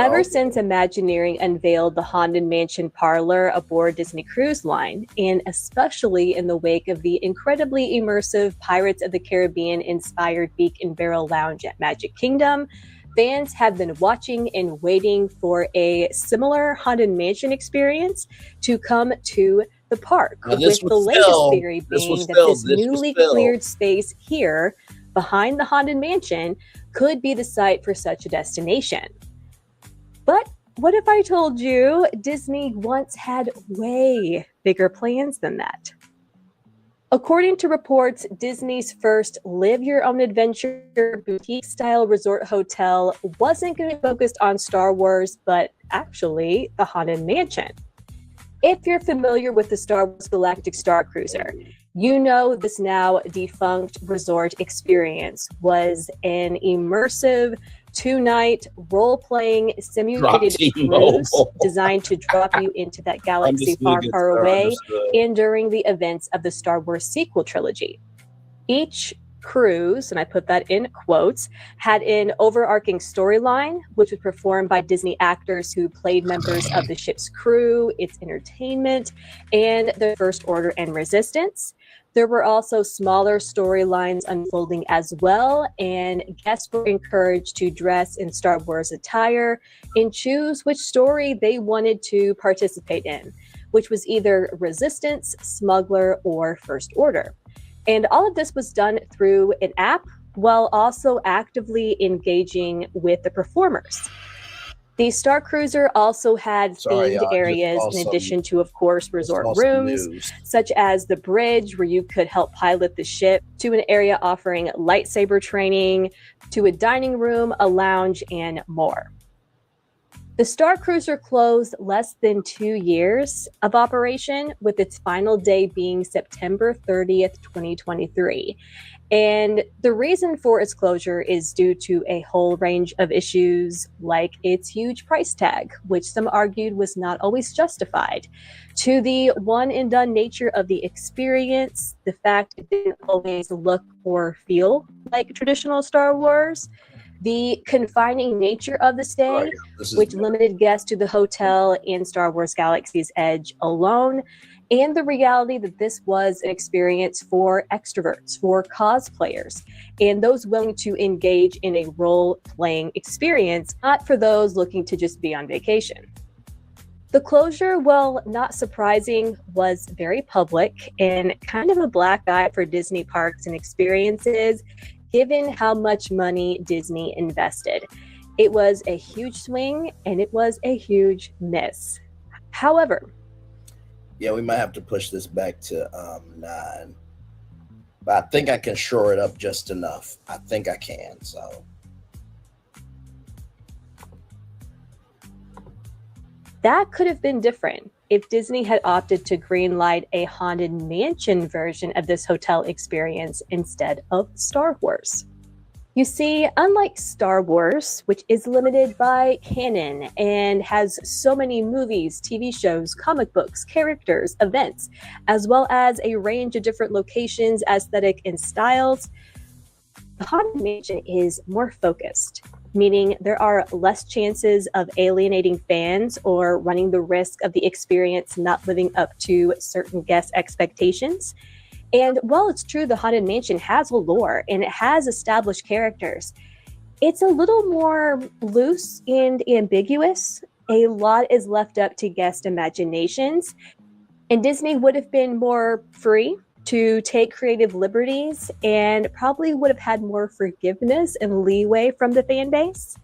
Ever since Imagineering unveiled the Haunted Mansion parlor aboard Disney Cruise Line, and especially in the wake of the incredibly immersive Pirates of the Caribbean inspired Beak and Barrel Lounge at Magic Kingdom, fans have been watching and waiting for a similar Haunted Mansion experience to come to the park, with the latest theory being that this newly cleared space here behind the Haunted Mansion could be the site for such a destination. But what if I told you Disney once had way bigger plans than that? According to reports, Disney's first Live Your Own Adventure boutique-style resort hotel wasn't going to be focused on Star Wars, but actually the Haunted Mansion. If you're familiar with the Star Wars Galactic Star Cruiser, you know this now defunct resort experience was an immersive 2-night role-playing simulated cruise designed to drop you into that galaxy far, far away and during the events of the Star Wars sequel trilogy. Each cruise, and I put that in quotes, had an overarching storyline, which was performed by Disney actors who played members of the ship's crew, its entertainment, and the First Order and Resistance. There were also smaller storylines unfolding as well, and guests were encouraged to dress in Star Wars attire and choose which story they wanted to participate in, which was either Resistance, Smuggler, or First Order. And all of this was done through an app while also actively engaging with the performers. The Star Cruiser also had themed areas in addition to, of course, resort rooms, such as the bridge where you could help pilot the ship, to an area offering lightsaber training, to a dining room, a lounge, and more. The Star Cruiser closed less than 2 years of operation, with its final day being September 30th, 2023. And the reason for its closure is due to a whole range of issues, like its huge price tag, which some argued was not always justified, to the one and done nature of the experience, the fact it didn't always look or feel like traditional Star Wars, The confining nature of the stay, which limited guests to the hotel in Star Wars Galaxy's Edge alone, and the reality that this was an experience for extroverts, for cosplayers, and those willing to engage in a role-playing experience, not for those looking to just be on vacation. The closure, well, not surprising, was very public and kind of a black eye for Disney parks and experiences, given how much money Disney invested. It was a huge swing and it was a huge miss. However, yeah, we might have to push this back to 9. But I think I can shore it up just enough. I think I can, so. That could have been different if Disney had opted to greenlight a Haunted Mansion version of this hotel experience instead of Star Wars. You see, unlike Star Wars, which is limited by canon and has so many movies, TV shows, comic books, characters, events, as well as a range of different locations, aesthetic, and styles, the Haunted Mansion is more focused, meaning there are less chances of alienating fans or running the risk of the experience not living up to certain guest expectations. And while it's true the Haunted Mansion has a lore and it has established characters, it's a little more loose and ambiguous. A lot is left up to guest imaginations, and Disney would have been more free to take creative liberties and probably would have had more forgiveness and leeway from the fan base.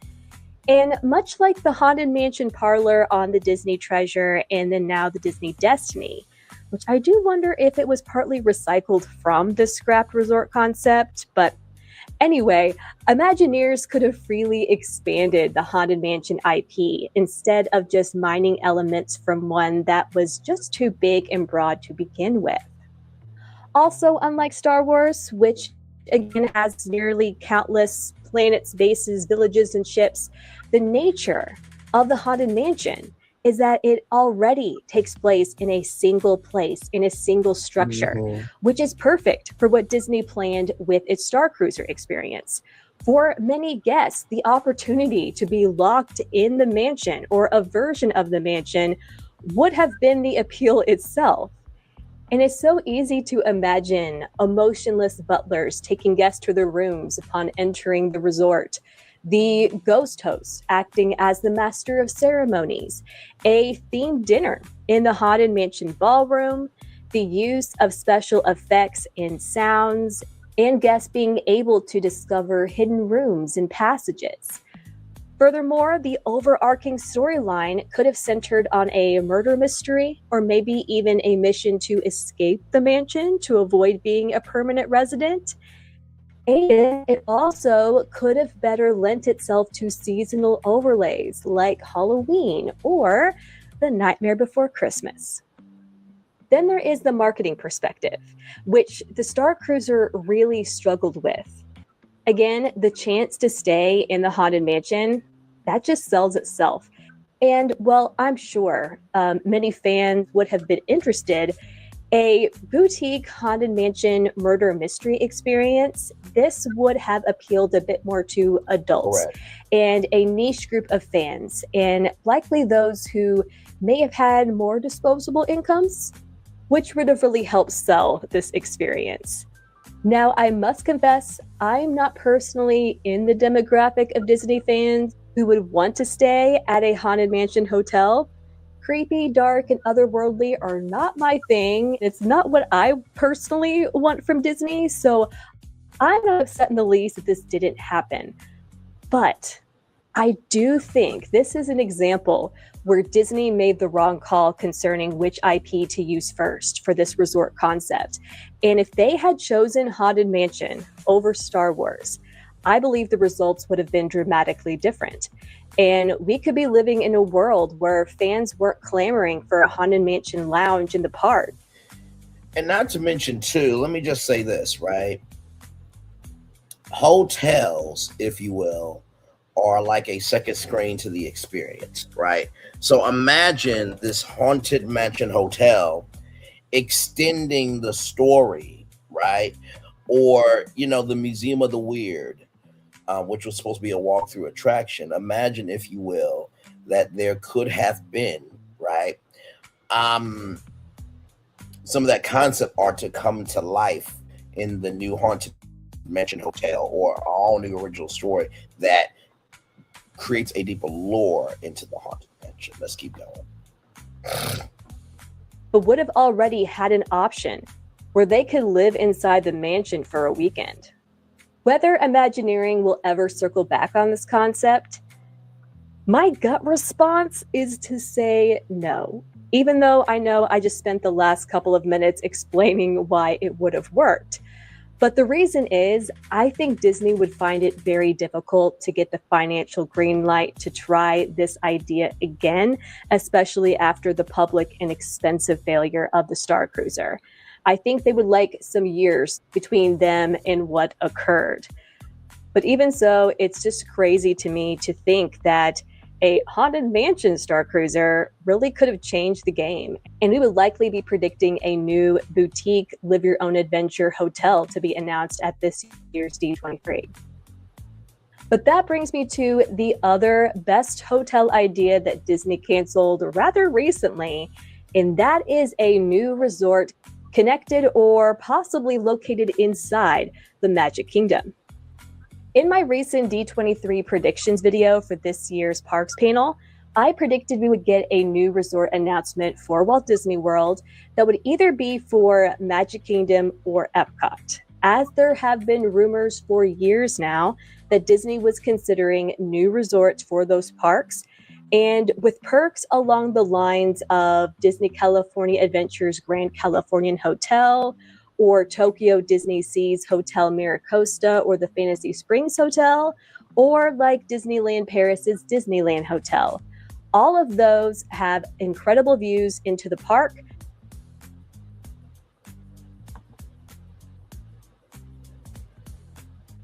And much like the Haunted Mansion parlor on the Disney Treasure and then now the Disney Destiny, which I do wonder if it was partly recycled from the scrapped resort concept. But anyway, Imagineers could have freely expanded the Haunted Mansion IP instead of just mining elements from one that was just too big and broad to begin with. Also, unlike Star Wars, which again has nearly countless planets, bases, villages, and ships, the nature of the Haunted Mansion is that it already takes place in a single place, in a single structure, which is perfect for what Disney planned with its Star Cruiser experience. For many guests, the opportunity to be locked in the mansion or a version of the mansion would have been the appeal itself. And it's so easy to imagine emotionless butlers taking guests to their rooms upon entering the resort, the ghost host acting as the master of ceremonies, a themed dinner in the Haunted Mansion ballroom, the use of special effects and sounds, and guests being able to discover hidden rooms and passages. Furthermore, the overarching storyline could have centered on a murder mystery or maybe even a mission to escape the mansion to avoid being a permanent resident. And it also could have better lent itself to seasonal overlays like Halloween or The Nightmare Before Christmas. Then there is the marketing perspective, which the Star Cruiser really struggled with. Again, the chance to stay in the Haunted Mansion, that just sells itself. And well, I'm sure many fans would have been interested. A boutique Haunted Mansion murder mystery experience, this would have appealed a bit more to adults and a niche group of fans, and likely those who may have had more disposable incomes, which would have really helped sell this experience. Now, I must confess, I'm not personally in the demographic of Disney fans who would want to stay at a Haunted Mansion hotel. Creepy, dark, and otherworldly are not my thing. It's not what I personally want from Disney, so I'm not upset in the least that this didn't happen. But I do think this is an example where Disney made the wrong call concerning which IP to use first for this resort concept. And if they had chosen Haunted Mansion over Star Wars, I believe the results would have been dramatically different. And we could be living in a world where fans weren't clamoring for a Haunted Mansion lounge in the park. And not to mention, too, let me just say this, right? Hotels, if you will, are like a second screen to the experience, right? So imagine this Haunted Mansion hotel extending the story, right? Or, you know, the Museum of the Weird, which was supposed to be a walkthrough attraction. Imagine, if you will, that there could have been, right, some of that concept art to come to life in the new Haunted Mansion Hotel, or all new original story that creates a deeper lore into the Haunted Mansion. Let's keep going. But would have already had an option where they could live inside the mansion for a weekend. Whether Imagineering will ever circle back on this concept, my gut response is to say no, even though I know I just spent the last couple of minutes explaining why it would have worked. But the reason is, I think Disney would find it very difficult to get the financial green light to try this idea again, especially after the public and expensive failure of the Star Cruiser. I think they would like some years between them and what occurred. But even so, it's just crazy to me to think that a Haunted Mansion Star Cruiser really could have changed the game. And we would likely be predicting a new boutique live your own adventure hotel to be announced at this year's D23. But that brings me to the other best hotel idea that Disney canceled rather recently, and that is a new resort connected or possibly located inside the Magic Kingdom. In my recent D23 predictions video for this year's Parks panel, I predicted we would get a new resort announcement for Walt Disney World that would either be for Magic Kingdom or Epcot, as there have been rumors for years now that Disney was considering new resorts for those parks, and with perks along the lines of Disney California Adventure's Grand Californian Hotel, or Tokyo Disney Sea's Hotel Miracosta, or the Fantasy Springs Hotel, or like Disneyland Paris's Disneyland Hotel. All of those have incredible views into the park.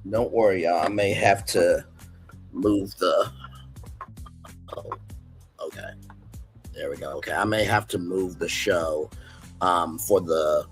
Don't worry, y'all. I may have to move the... Oh, okay. There we go. Okay, I may have to move the show for the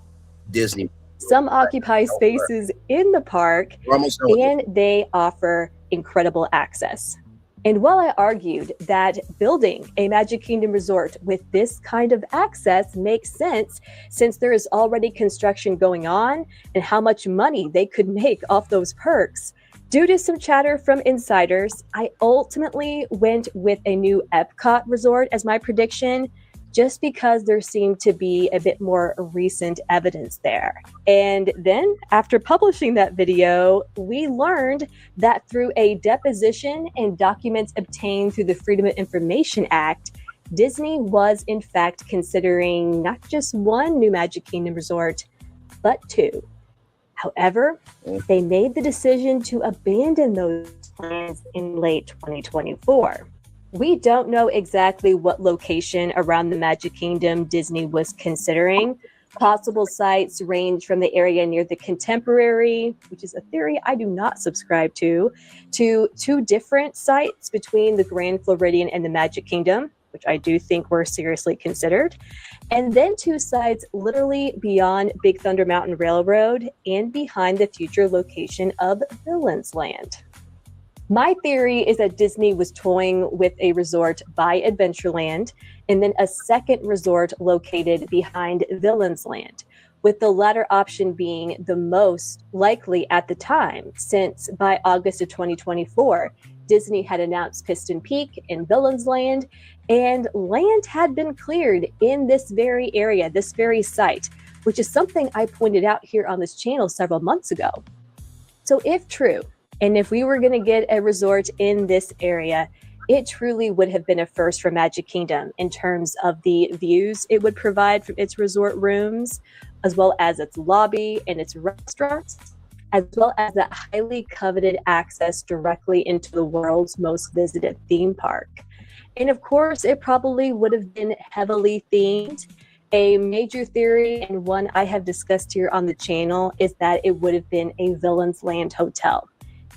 Disney. Some occupy spaces in the park, and they offer incredible access. And while I argued that building a Magic Kingdom resort with this kind of access makes sense, since there is already construction going on and how much money they could make off those perks, due to some chatter from insiders, I ultimately went with a new Epcot resort as my prediction, just because there seemed to be a bit more recent evidence there. And then after publishing that video, we learned that through a deposition and documents obtained through the Freedom of Information Act, Disney was in fact considering not just one new Magic Kingdom resort, but two. However, they made the decision to abandon those plans in late 2024. We don't know exactly what location around the Magic Kingdom Disney was considering. Possible sites range from the area near the Contemporary, which is a theory I do not subscribe to two different sites between the Grand Floridian and the Magic Kingdom, which I do think were seriously considered, and then two sites literally beyond Big Thunder Mountain Railroad and behind the future location of Villains Land. My theory is that Disney was toying with a resort by Adventureland and then a second resort located behind Villains Land, with the latter option being the most likely at the time, since by August of 2024, Disney had announced Piston Peak in Villains Land, and land had been cleared in this very area, this very site, which is something I pointed out here on this channel several months ago. So if true, and if we were going to get a resort in this area, it truly would have been a first for Magic Kingdom in terms of the views it would provide from its resort rooms, as well as its lobby and its restaurants, as well as that highly coveted access directly into the world's most visited theme park. And of course, it probably would have been heavily themed. A major theory, and one I have discussed here on the channel, is that it would have been a Villains Land hotel.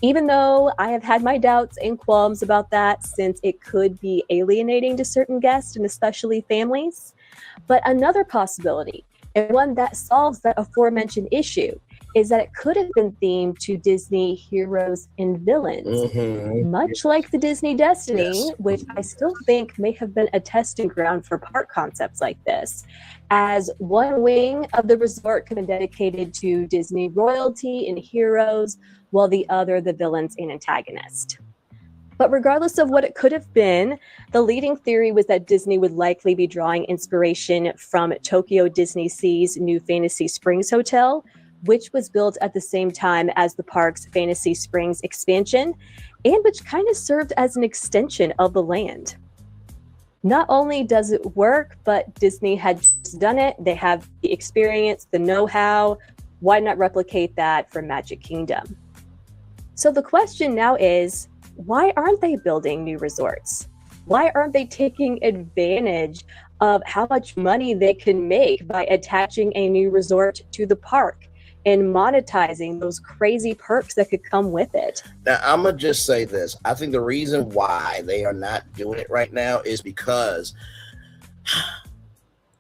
Even though I have had my doubts and qualms about that, since it could be alienating to certain guests and especially families. But another possibility, and one that solves that aforementioned issue, is that it could have been themed to Disney heroes and villains, much like the Disney Destiny, which I still think may have been a testing ground for park concepts like this, as one wing of the resort could have been dedicated to Disney royalty and heroes, while the other the villains and antagonists. But regardless of what it could have been, the leading theory was that Disney would likely be drawing inspiration from Tokyo Disney Sea's new Fantasy Springs Hotel, which was built at the same time as the park's Fantasy Springs expansion, and which kind of served as an extension of the land. Not only does it work, but Disney had just done it. They have the experience, the know-how. Why not replicate that for Magic Kingdom? So the question now is, why aren't they building new resorts? Why aren't they taking advantage of how much money they can make by attaching a new resort to the park and monetizing those crazy perks that could come with it? Now, I'm going to just say this. I think the reason why they are not doing it right now is because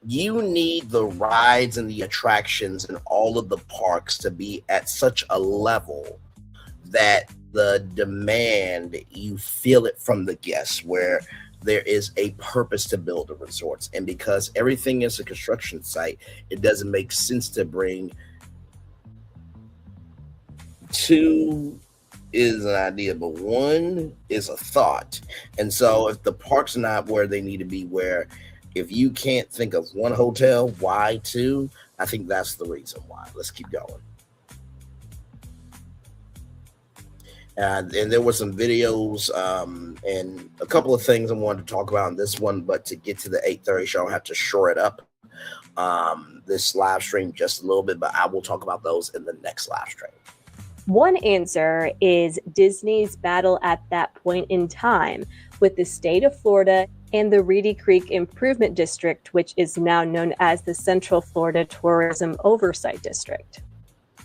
you need the rides and the attractions and all of the parks to be at such a level that the demand, you feel it from the guests, where there is a purpose to build the resorts. And because everything is a construction site, it doesn't make sense to bring. Two is an idea, but one is a thought. And so if the park's not where they need to be, where if you can't think of one hotel, why two? I think that's the reason why. Let's keep going. And there were some videos and a couple of things I wanted to talk about in this one, but to get to the 8:30 show, I have to shore it up this live stream just a little bit, but I will talk about those in the next live stream. One answer is Disney's battle at that point in time with the state of Florida and the Reedy Creek Improvement District, which is now known as the Central Florida Tourism Oversight District.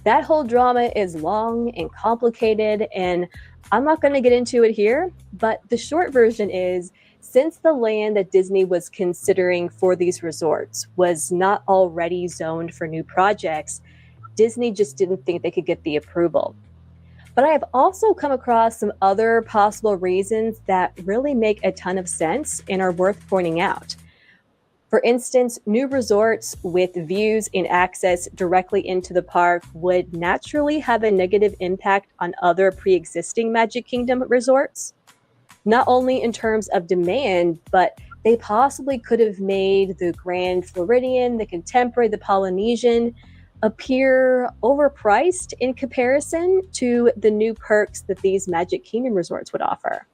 That whole drama is long and complicated, and I'm not going to get into it here, but the short version is, since the land that Disney was considering for these resorts was not already zoned for new projects, Disney just didn't think they could get the approval. But I have also come across some other possible reasons that really make a ton of sense and are worth pointing out. For instance, new resorts with views and access directly into the park would naturally have a negative impact on other pre-existing Magic Kingdom resorts. Not only in terms of demand, but they possibly could have made the Grand Floridian, the Contemporary, the Polynesian appear overpriced in comparison to the new perks that these Magic Kingdom resorts would offer.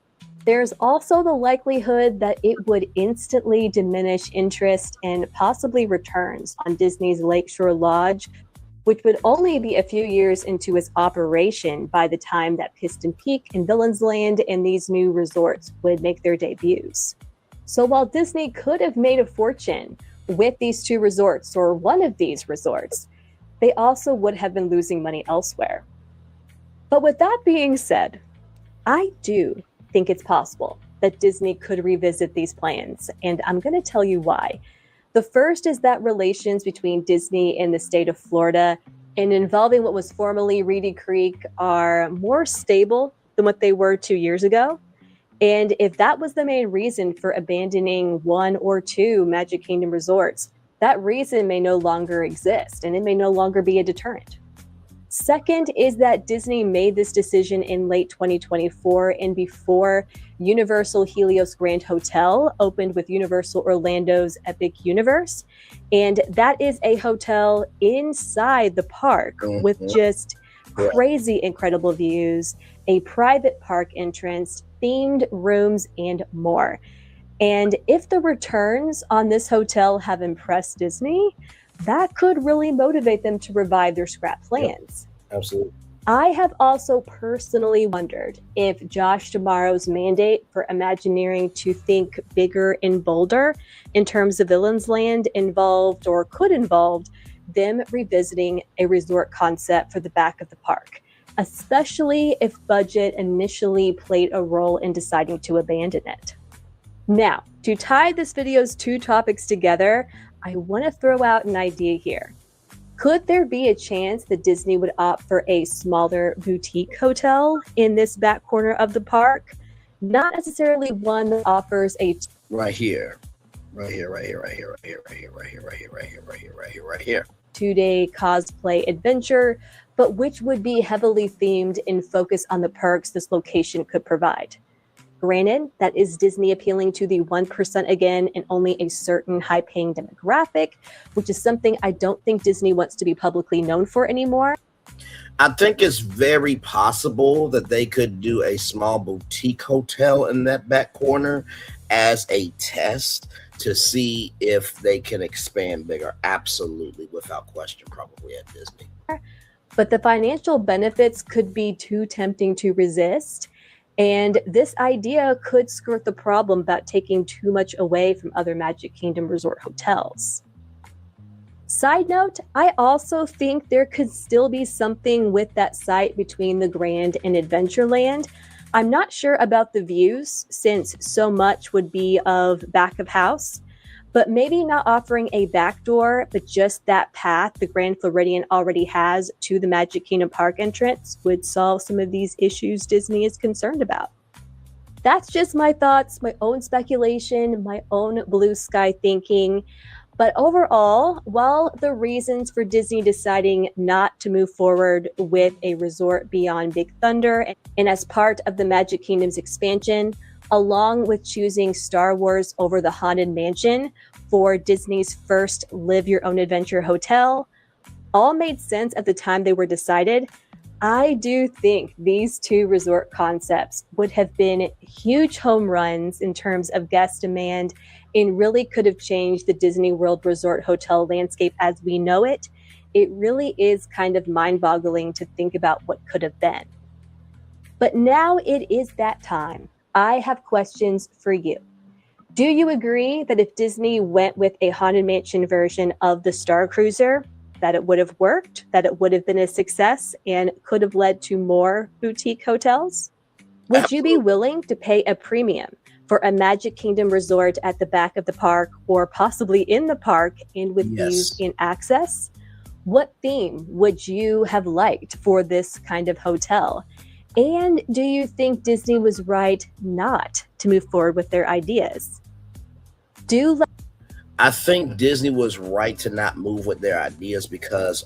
There's also the likelihood that it would instantly diminish interest and possibly returns on Disney's Lakeshore Lodge, which would only be a few years into its operation by the time that Piston Peak and Villains Land and these new resorts would make their debuts. So while Disney could have made a fortune with these two resorts or one of these resorts, they also would have been losing money elsewhere. But with that being said, I do think it's possible that Disney could revisit these plans, and I'm going to tell you why. The first is that relations between Disney and the state of Florida and involving what was formerly Reedy Creek are more stable than what they were 2 years ago. And if that was the main reason for abandoning one or two Magic Kingdom resorts, that reason may no longer exist and it may no longer be a deterrent. Second is that Disney made this decision in late 2024 and before Universal Helios Grand Hotel opened with Universal Orlando's Epic Universe. And that is a hotel inside the park with just crazy incredible views, a private park entrance, themed rooms, and more. And if the returns on this hotel have impressed Disney, that could really motivate them to revive their scrap plans. Yep, absolutely. I have also personally wondered if Josh D'Amaro's mandate for Imagineering to think bigger and bolder in terms of Villains Land involved or could involve them revisiting a resort concept for the back of the park, especially if budget initially played a role in deciding to abandon it. Now, to tie this video's two topics together, I want to throw out an idea here. Could there be a chance that Disney would opt for a smaller boutique hotel in this back corner of the park? Not necessarily one that offers a right here, right here, right here, right here, right here, right here, right here, right here, right here, right here, right here, right here. 2-day cosplay adventure, but which would be heavily themed and focus on the perks this location could provide. Granted, that is Disney appealing to the 1% again and only a certain high-paying demographic, which is something I don't think Disney wants to be publicly known for anymore. I think it's very possible that they could do a small boutique hotel in that back corner as a test to see if they can expand bigger. Absolutely, without question, probably at Disney. But the financial benefits could be too tempting to resist. And this idea could skirt the problem about taking too much away from other Magic Kingdom resort hotels. Side note, I also think there could still be something with that site between the Grand and Adventureland. I'm not sure about the views since so much would be of back of house, but maybe not offering a back door, but just that path the Grand Floridian already has to the Magic Kingdom Park entrance would solve some of these issues Disney is concerned about. That's just my thoughts, my own speculation, my own blue sky thinking. But overall, while the reasons for Disney deciding not to move forward with a resort beyond Big Thunder and as part of the Magic Kingdom's expansion, along with choosing Star Wars over the Haunted Mansion for Disney's first Live Your Own Adventure hotel, all made sense at the time they were decided, I do think these two resort concepts would have been huge home runs in terms of guest demand and really could have changed the Disney World Resort hotel landscape as we know it. It really is kind of mind-boggling to think about what could have been. But now it is that time. I have questions for you. Do you agree that if Disney went with a Haunted Mansion version of the Star Cruiser, that it would have worked, that it would have been a success, and could have led to more boutique hotels? Would you be willing to pay a premium for a Magic Kingdom resort at the back of the park or possibly in the park and with views and access? What theme would you have liked for this kind of hotel? And do you think Disney was right not to move forward with their ideas? I think Disney was right to not move with their ideas because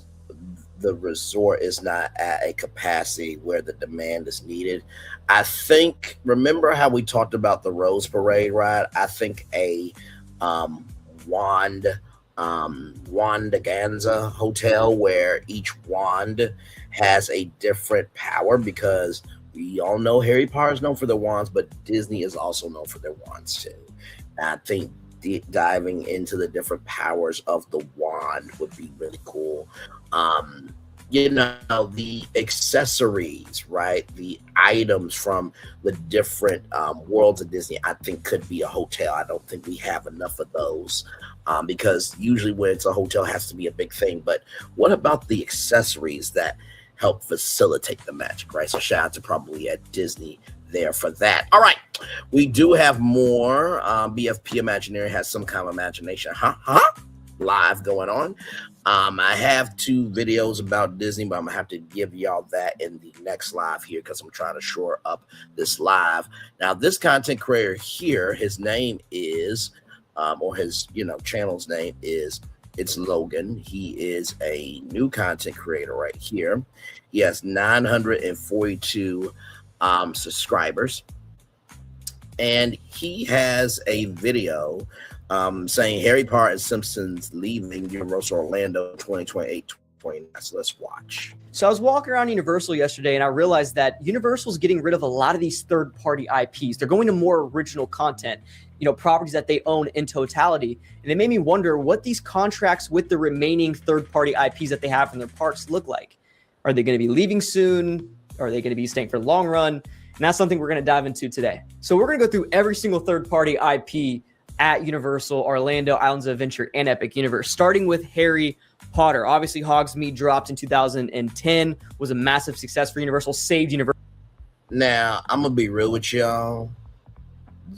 the resort is not at a capacity where the demand is needed. I think, remember how we talked about the Rose Parade ride? I think a Wandaganza hotel where each wand has a different power, because we all know Harry Potter is known for their wands, but Disney is also known for their wands too. And I think diving into the different powers of the wand would be really cool. The accessories, right? The items from the different worlds of Disney, I think could be a hotel. I don't think we have enough of those because usually when it's a hotel, it has to be a big thing. But what about the accessories that help facilitate the magic, right? So shout out to probably at Disney there for that. All right, we do have more. BFP Imagineering has some kind of imagination, live going on. I have 2 videos about Disney, but I'm gonna have to give y'all that in the next live here because I'm trying to shore up this live. Now, this content creator here, his name is, or his channel's name is, it's Logan. He is a new content creator right here. He has 942 subscribers, and he has a video saying Harry Potter and Simpsons leaving Universal Orlando 2028-29. So let's watch. So I was walking around Universal yesterday and I realized that Universal's getting rid of a lot of these third-party IPs. They're going to more original content, properties that they own in totality. And it made me wonder what these contracts with the remaining third-party IPs that they have in their parks look like. Are they going to be leaving soon? Are they going to be staying for the long run? And that's something we're going to dive into today. So we're going to go through every single third-party IP at Universal, Orlando, Islands of Adventure, and Epic Universe, starting with Harry Potter. Obviously, Hogsmeade dropped in 2010, was a massive success for Universal, saved Universal. Now, I'm going to be real with y'all.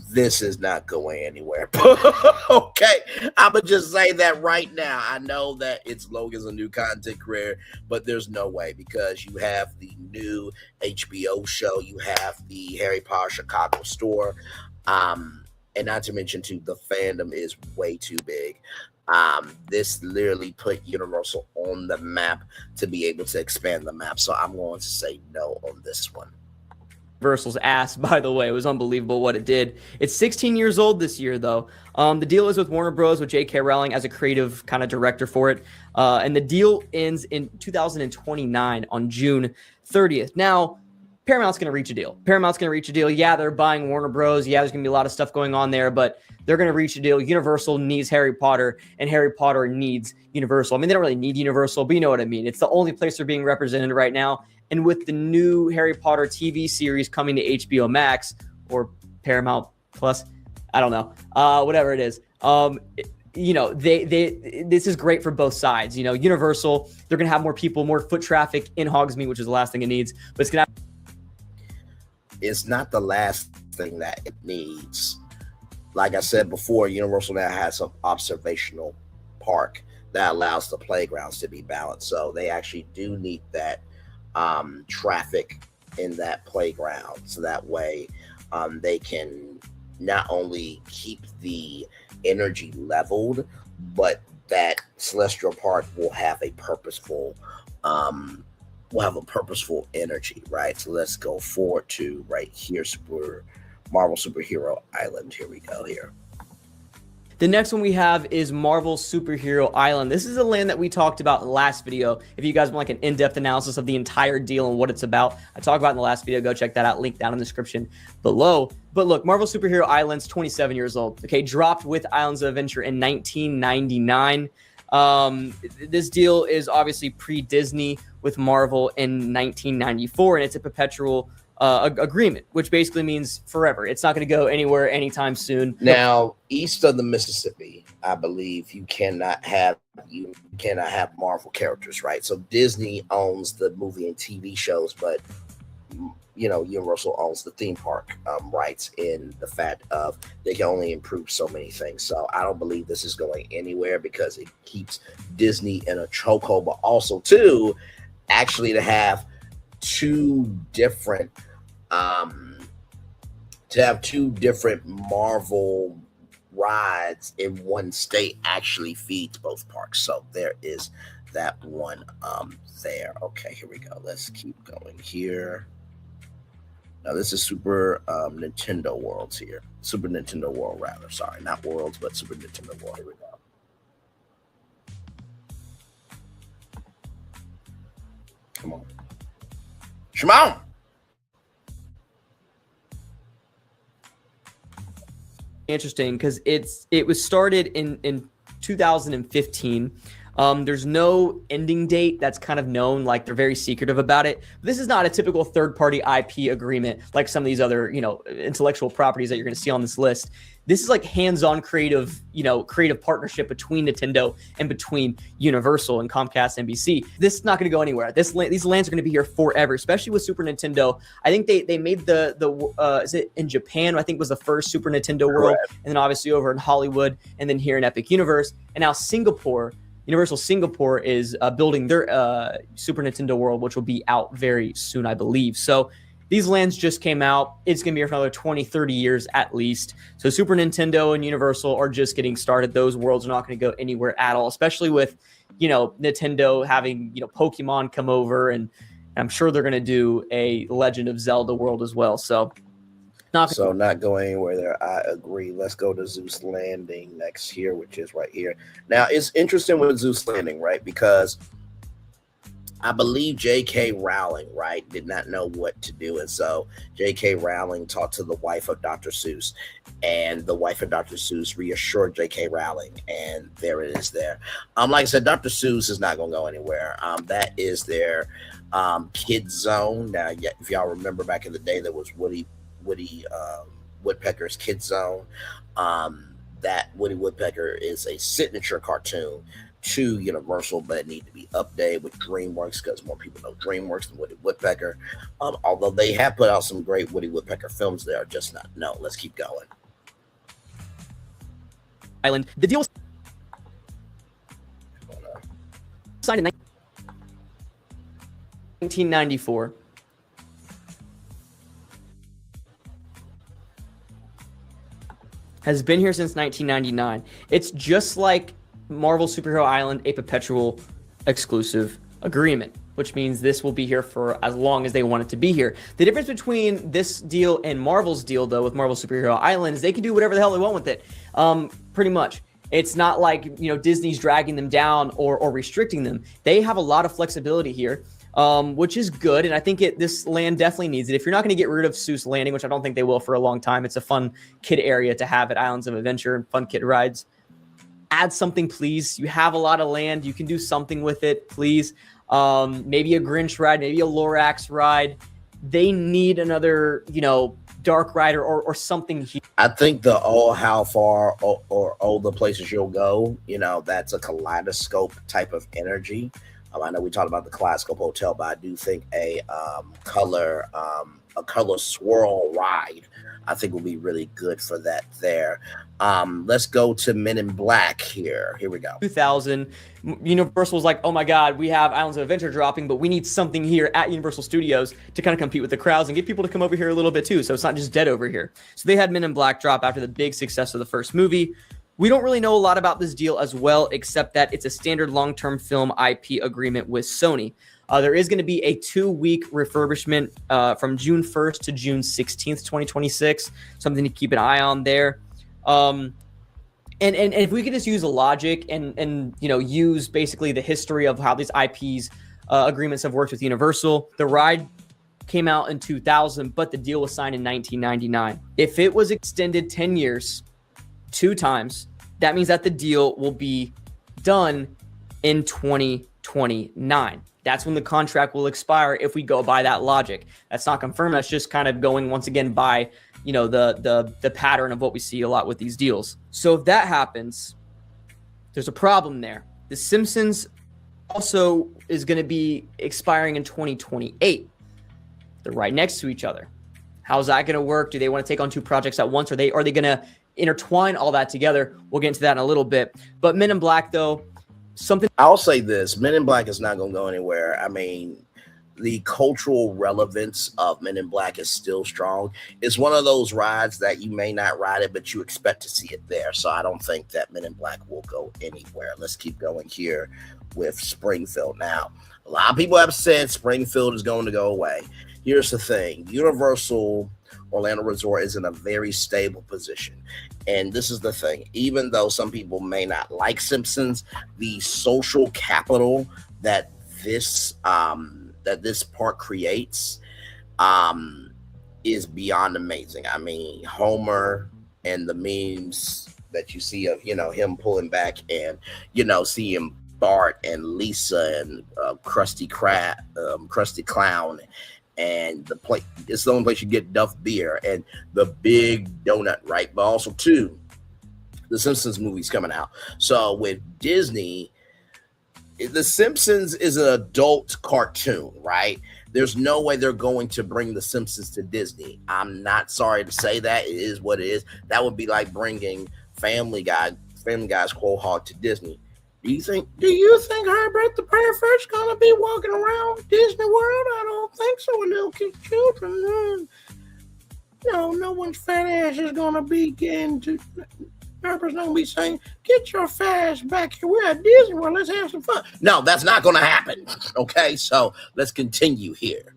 this is not going anywhere. Okay, I'm gonna just say that right now. I know that it's Logan's a new content creator, but there's no way, because you have the new HBO show, you have the Harry Potter Chicago store, and not to mention too, the fandom is way too big. This literally put Universal on the map to be able to expand the map. So I'm going to say no on this one. Universal's ass, by the way. It was unbelievable what it did. It's 16 years old this year, though. The deal is with Warner Bros. With J.K. Rowling as a creative kind of director for it. And the deal ends in 2029 on June 30th. Now, Paramount's going to reach a deal. Yeah, they're buying Warner Bros. Yeah, there's going to be a lot of stuff going on there, but they're going to reach a deal. Universal needs Harry Potter, and Harry Potter needs Universal. I mean, they don't really need Universal, but you know what I mean. It's the only place they're being represented right now. And with the new Harry Potter TV series coming to HBO Max or Paramount Plus, I don't know, whatever it is, you know, this is great for both sides. You know, Universal, they're going to have more people, more foot traffic in Hogsmeade, which is the last thing it needs, but it's going to It's not the last thing that it needs. Like I said before, Universal now has an observational park that allows the playgrounds to be balanced. So they actually do need that traffic in that playground. So that way they can not only keep the energy leveled, but that Celestial Park will have a purposeful energy, right? So let's go forward to right here, Marvel Superhero Island. Here we go here. The next one we have is Marvel Superhero Island. This is a land that we talked about in the last video. If you guys want like an in-depth analysis of the entire deal and what it's about, I talked about in the last video. Go check that out. Link down in the description below. But look, Marvel Superhero Island's 27 years old. Okay, dropped with Islands of Adventure in 1999. This deal is obviously pre-Disney with Marvel in 1994, and it's a perpetual agreement, which basically means forever. It's not going to go anywhere anytime soon. Now, east of the Mississippi, I believe you cannot have Marvel characters, right? So Disney owns the movie and TV shows, but you know, Universal owns the theme park rights in the fact of they can only improve so many things. So I don't believe this is going anywhere because it keeps Disney in a chokehold, but also too, actually to have two different Marvel rides in one state actually feeds both parks. So there is that one there. Okay, here we go. Let's keep going here. Now this is Super Nintendo Worlds here. Super Nintendo World, rather. Sorry, not Worlds, but Super Nintendo World. Here we go. Come on. Shimon! Interesting because it was started in 2015. There's no ending date that's kind of known, like they're very secretive about it. This is not a typical third-party IP agreement like some of these other, you know, intellectual properties that you're going to see on this list. This is like hands-on creative partnership between Nintendo and between Universal and Comcast NBC. This is not going to go anywhere. These lands are going to be here forever, especially with Super Nintendo. I think they made is it in Japan? I think was the first Super Nintendo World, and then obviously over in Hollywood, and then here in Epic Universe, and now Singapore. Universal Singapore is building their Super Nintendo World, which will be out very soon, I believe. So these lands just came out. It's going to be here for another 20, 30 years at least. So Super Nintendo and Universal are just getting started. Those worlds are not going to go anywhere at all, especially with, you know, Nintendo having, you know, Pokemon come over, and I'm sure they're going to do a Legend of Zelda world as well. So not going anywhere there. I agree. Let's go to Zeus Landing next here, which is right here. Now, it's interesting with Zeus Landing, right? Because I believe J.K. Rowling, right, did not know what to do. And so J.K. Rowling talked to the wife of Dr. Seuss, and the wife of Dr. Seuss reassured J.K. Rowling, and there it is there. Like I said, Dr. Seuss is not going to go anywhere. That is their kids zone. Now, if y'all remember back in the day, there was Woody Woodpecker's Kids Zone. That Woody Woodpecker is a signature cartoon to Universal, but it needs to be updated with DreamWorks because more people know DreamWorks than Woody Woodpecker. Although they have put out some great Woody Woodpecker films, they are just not known. Let's keep going. Island. The deal was signed in 1994. Has been here since 1999. It's just like Marvel Superhero Island, a perpetual exclusive agreement, which means this will be here for as long as they want it to be here. The difference between this deal and Marvel's deal, though, with Marvel Superhero Island is they can do whatever the hell they want with it, pretty much. It's not like, Disney's dragging them down or restricting them. They have a lot of flexibility here, which is good, and I think this land definitely needs it. If you're not going to get rid of Seuss Landing, which I don't think they will for a long time, it's a fun kid area to have at Islands of Adventure and fun kid rides. Add something, please. You have a lot of land. You can do something with it, please. Maybe a Grinch ride, maybe a Lorax ride. They need another, dark ride or something here. I think the how far or all the places you'll go, that's a kaleidoscope type of energy. I know we talked about the Kaleidoscope Hotel, but I do think a color swirl ride, I think will be really good for that there. Let's go to Men in Black here. Here we go. 2000, Universal was like, oh my God, we have Islands of Adventure dropping, but we need something here at Universal Studios to kind of compete with the crowds and get people to come over here a little bit too. So it's not just dead over here. So they had Men in Black drop after the big success of the first movie. We don't really know a lot about this deal as well, except that it's a standard long-term film IP agreement with Sony. There is going to be a 2-week refurbishment from June 1st to June 16th, 2026. Something to keep an eye on there. And if we could just use a logic and use basically the history of how these IPs agreements have worked with Universal. The ride came out in 2000, but the deal was signed in 1999. If it was extended 10 years, 2 times, that means that the deal will be done in 2029. That's when the contract will expire if we go by that logic. That's not confirmed. That's just kind of going once again by, the pattern of what we see a lot with these deals. So if that happens, there's a problem there. The Simpsons also is going to be expiring in 2028. They're right next to each other. How's that going to work? Do they want to take on 2 projects at once? Are they going to intertwine all that together? We'll get into that in a little bit. But Men in Black, though, something. I'll say this: Men in Black is not going to go anywhere. I mean, the cultural relevance of Men in Black is still strong. It's one of those rides that you may not ride it, but you expect to see it there. So I don't think that Men in Black will go anywhere. Let's keep going here with Springfield. Now, a lot of people have said Springfield is going to go away. Here's the thing: Universal Orlando Resort is in a very stable position. And this is the thing: even though some people may not like Simpsons, the social capital that this park creates is beyond amazing. I mean, Homer and the memes that you see of him pulling back and seeing Bart and Lisa and Krusty Clown. And the place, it's the only place you get Duff beer and the big donut, right? But also too, the Simpsons movie's coming out. So with Disney, the Simpsons is an adult cartoon, right? There's no way they're going to bring the Simpsons to Disney. I'm not sorry to say that. It is what it is. That would be like bringing Family Guy's Quahog to Disney. Do you think Herbert the Perfect's gonna be walking around Disney World? I don't think so. With little children, no one's fat ass is gonna be getting to. Herbert's not gonna be saying, "Get your fat ass back here. We're at Disney World. Let's have some fun." No, that's not gonna happen. Okay, so let's continue here.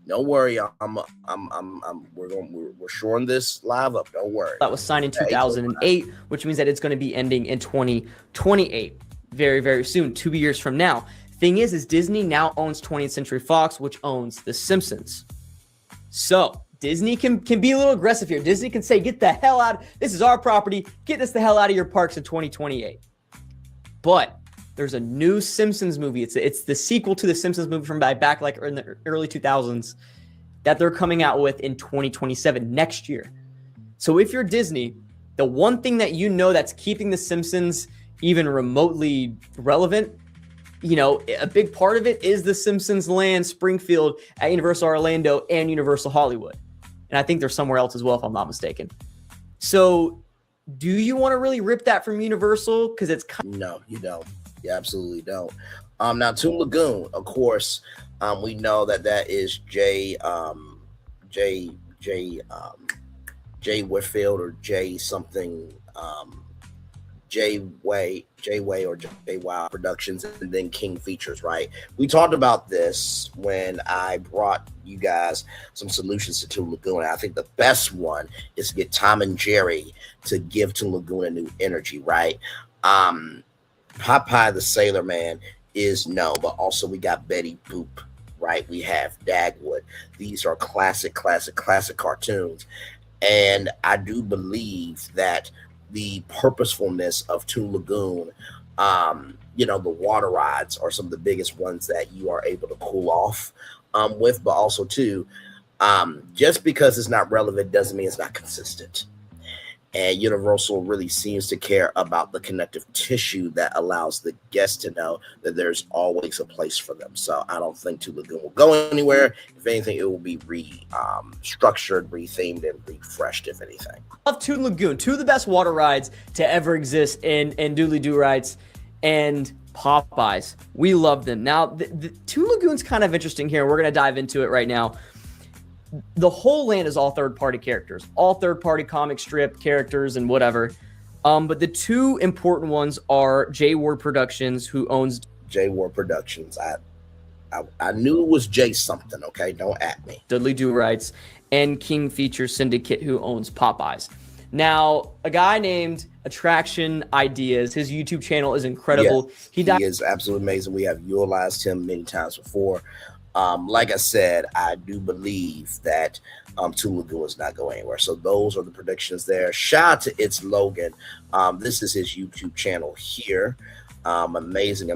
Don't worry, we're shoring this live up. Don't worry. That was signed in 2008, which means that it's going to be ending in 2028, very, very soon, 2 years from now. Thing is Disney now owns 20th Century Fox, which owns The Simpsons. So Disney can be a little aggressive here. Disney can say, "Get the hell out! This is our property. Get this the hell out of your parks in 2028." But there's a new Simpsons movie. It's the sequel to the Simpsons movie from back like in the early 2000s that they're coming out with in 2027, next year. So if you're Disney, the one thing that that's keeping the Simpsons even remotely relevant, a big part of it is the Simpsons land, Springfield at Universal Orlando and Universal Hollywood. And I think there's somewhere else as well, if I'm not mistaken. So Do you want to really rip that from Universal? Because it's no, you don't. You absolutely don't. Now Toon Lagoon, of course, we know that is Jay Whitfield or Jay something, Jay Way or Jay Wow Productions, and then King Features, right? We talked about this when I brought you guys some solutions to Toon Lagoon. I think the best one is to get Tom and Jerry to give Toon Lagoon a new energy, right? Popeye the Sailor Man is no, but also we got Betty Boop, right? We have Dagwood. These are classic cartoons. And I do believe that the purposefulness of Toon Lagoon, the water rides are some of the biggest ones that you are able to cool off with, but also too, just because it's not relevant doesn't mean it's not consistent. And Universal really seems to care about the connective tissue that allows the guests to know that there's always a place for them. So I don't think Toon Lagoon will go anywhere. If anything, it will be structured, rethemed, and refreshed, if anything. I love Toon Lagoon, two of the best water rides to ever exist in Doodly Doo Rides and Popeyes. We love them. Now, the Toon Lagoon's kind of interesting here. We're going to dive into it right now. The whole land is all third-party characters, all third-party comic strip characters and whatever. But the two important ones are J Ward Productions, who owns J Ward Productions. I knew it was J something. Okay, don't at me. Dudley Do Rights, and King Features Syndicate, who owns Popeyes. Now, a guy named Attraction Ideas, his YouTube channel is incredible. Yeah, he is absolutely amazing. We have utilized him many times before. Like I said, I do believe that Toon Lagoon is not going anywhere. So those are the predictions there. Shout out to It's Logan. This is his YouTube channel here. Amazing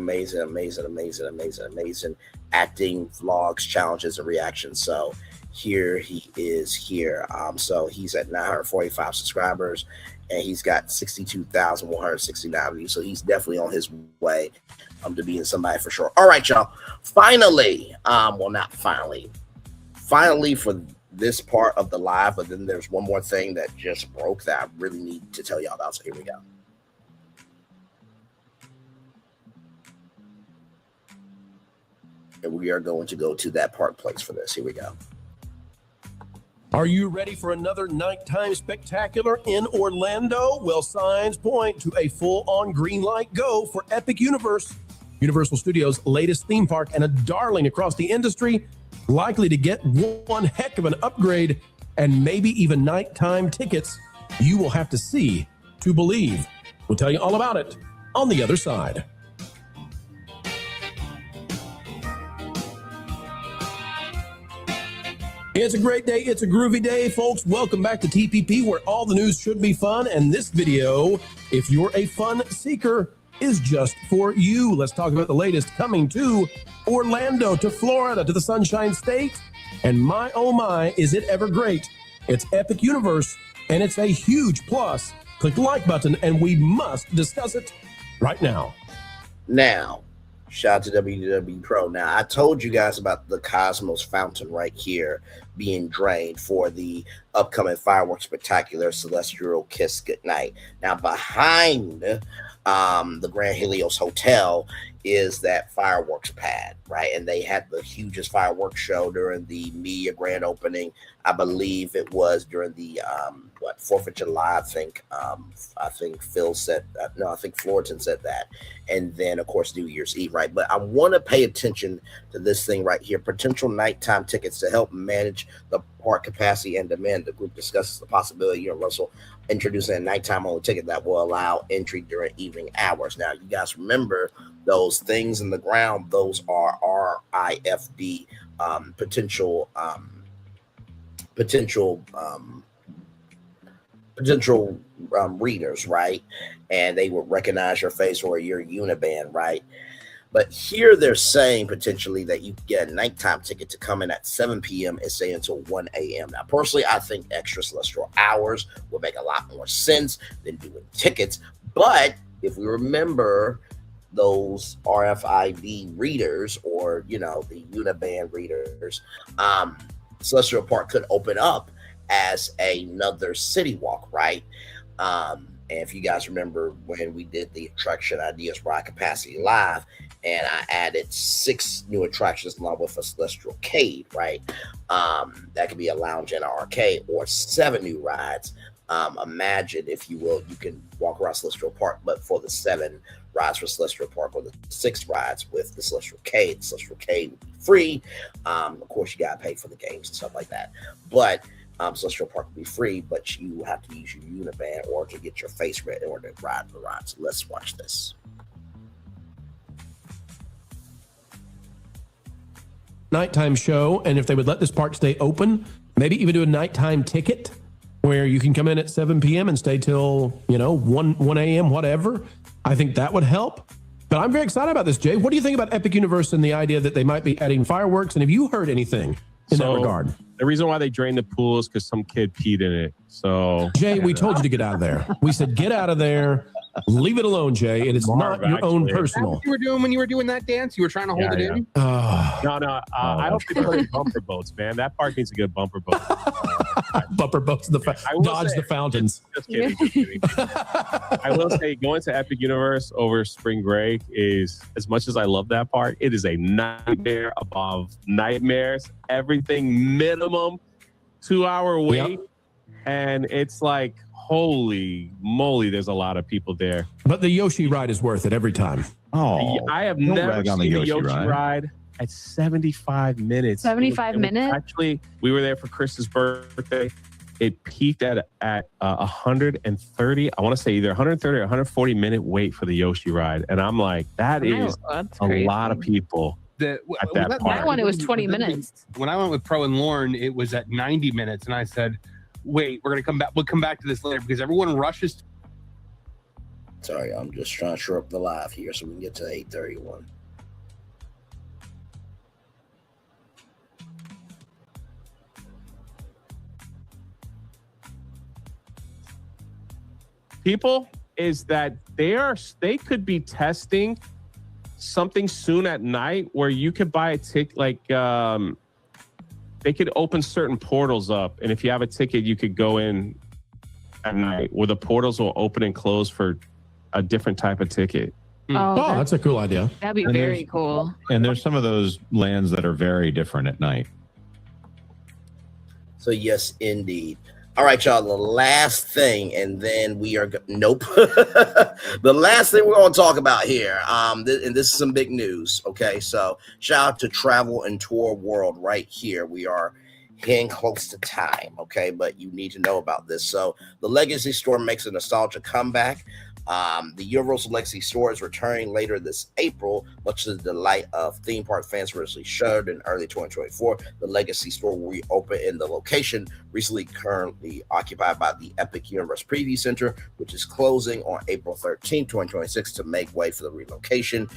acting, vlogs, challenges, and reactions. So here he is here. So he's at 945 subscribers, and he's got 62,169 views. So he's definitely on his way to being somebody for sure. All right, y'all. Finally, finally for this part of the live, but then there's one more thing that just broke that I really need to tell y'all about. So here we go. And we are going to go to that part place for this. Here we go. Are you ready for another nighttime spectacular in Orlando? Well, signs point to a full-on green light go for Epic Universe, Universal Studios' latest theme park and a darling across the industry, likely to get one heck of an upgrade and maybe even nighttime tickets. You will have to see to believe. We'll tell you all about it on the other side. It's a great day. It's a groovy day, folks. Welcome back to TPP, where all the news should be fun. And this video, if you're a fun seeker, is just for you. Let's talk about the latest coming to Orlando, to Florida, to the Sunshine State. And my, oh my, is it ever great. It's Epic Universe, and it's a huge plus. Click the like button, and we must discuss it right now. Now, shout out to WWE Pro. Now, I told you guys about the Cosmos Fountain right here being drained for the upcoming fireworks spectacular Celestial Kiss Goodnight. Now, behind the Grand Helios Hotel is that fireworks pad, right? And they had the hugest fireworks show during the media grand opening. I believe it was during the 4th of July. I think Phil said I think Fullerton said that, and then of course New Year's Eve, right? But I want to pay attention to this thing right here: potential nighttime tickets to help manage the park capacity and demand. The group discusses the possibility of Universal introducing a nighttime only ticket that will allow entry during evening hours. Now, you guys remember those things in the ground? Those are RIFD potential readers, right? And they will recognize your face or your uniband, right? But here they're saying potentially that you get a nighttime ticket to come in at 7 p.m. and stay until 1 a.m. Now, personally, I think extra celestial hours would make a lot more sense than doing tickets. But if we remember those RFID readers, or, the uniband readers, Celestial Park could open up as another city walk, right? And if you guys remember when we did the Attraction Ideas Ride Capacity Live, and I added 6 new attractions along with a Celestial Cave, right? That could be a lounge and an arcade, or 7 new rides. Imagine, if you will, you can walk around Celestial Park, but for the 7 rides for Celestial Park, or the 6 rides with the Celestial Cave would be free. Of course, you got to pay for the games and stuff like that. But Celestial Park will be free, but you have to use your Uniband or to get your face read in order to ride the ride. So let's watch this. Nighttime show, and if they would let this park stay open, maybe even do a nighttime ticket where you can come in at 7 p.m. and stay till 1 a.m. whatever. I think that would help. But I'm very excited about this, Jay. What do you think about Epic Universe and the idea that they might be adding fireworks? And have you heard anything in that regard? The reason why they drained the pool is because some kid peed in it. So Jay, we told you to get out of there. We said get out of there. Leave it alone, Jay. It is not your own personal. What you were doing when you were doing that dance? You were trying to hold it in? No. I hope they put in bumper boats, man. That park needs a good bumper boat. Bumper boats, dodge the fountains. Just kidding. I will say, going to Epic Universe over spring break is, as much as I love that park, it is a nightmare above nightmares. Everything minimum 2-hour wait. Yep. And it's like, holy moly, there's a lot of people there. But the Yoshi ride is worth it every time. Oh, I have never seen the Yoshi ride at 75 minutes. 75 minutes? Actually, we were there for Chris's birthday. It peaked at 130. I want to say either 130 or 140 minute wait for the Yoshi ride. And I'm like, that is a lot of people. At that park. One, it was 20 minutes. When I went with Pro and Lauren, it was at 90 minutes. And I said, wait, we're going to come back. We'll come back to this later because everyone rushes. Sorry, I'm just trying to shore up the live here so we can get to 8:31. People is that they could be testing something soon at night where you could buy a ticket, like they could open certain portals up, and if you have a ticket, you could go in at night where the portals will open and close for a different type of ticket. Oh, that's a cool idea. That'd be very cool. And there's some of those lands that are very different at night. So yes, indeed. All right, y'all, the last thing, and then we are nope. The last thing we're going to talk about here, and this is some big news, okay? So shout out to Travel and Tour World right here. We are getting close to time, okay? But you need to know about this. So the Legacy Store makes a nostalgia comeback. The Universal Legacy Store is returning later this April, much to the delight of theme park fans originally showed in early 2024. The Legacy Store will reopen in the location currently occupied by the Epic Universe Preview Center, which is closing on April 13, 2026 to make way for the relocation.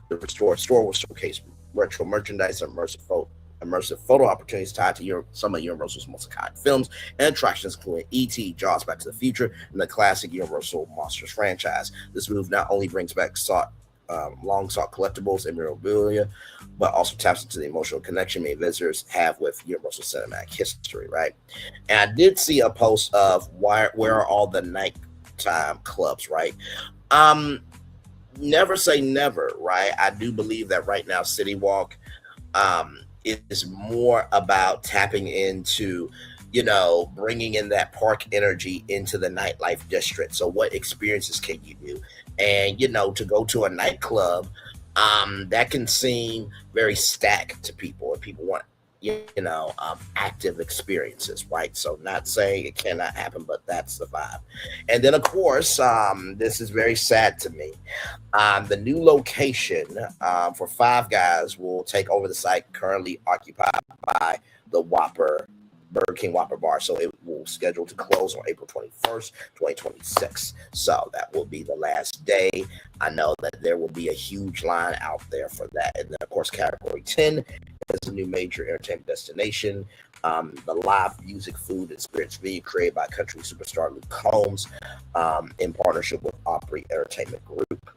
The restored store will showcase retro merchandise and immersive photo opportunities tied to some of Universal's most iconic films and attractions, including E.T., Jaws, Back to the Future, and the classic Universal Monsters franchise. This move not only brings back long-sought collectibles and memorabilia, but also taps into the emotional connection many visitors have with Universal cinematic history, right? And I did see a post of where are all the nighttime clubs, right? Never say never, right? I do believe that right now City Walk is more about tapping into, bringing in that park energy into the nightlife district. So what experiences can you do? And, to go to a nightclub, that can seem very stacked to people, and people want, active experiences, right? So not saying it cannot happen, but that's the vibe. And then, of course, this is very sad to me. The new location for Five Guys will take over the site currently occupied by the Burger King Whopper Bar. So it will schedule to close on April 21st, 2026. So that will be the last day. I know that there will be a huge line out there for that. And then, of course, Category 10 is a new major entertainment destination. The live music, food, and spirits venue created by country superstar Luke Combs in partnership with Opry Entertainment Group.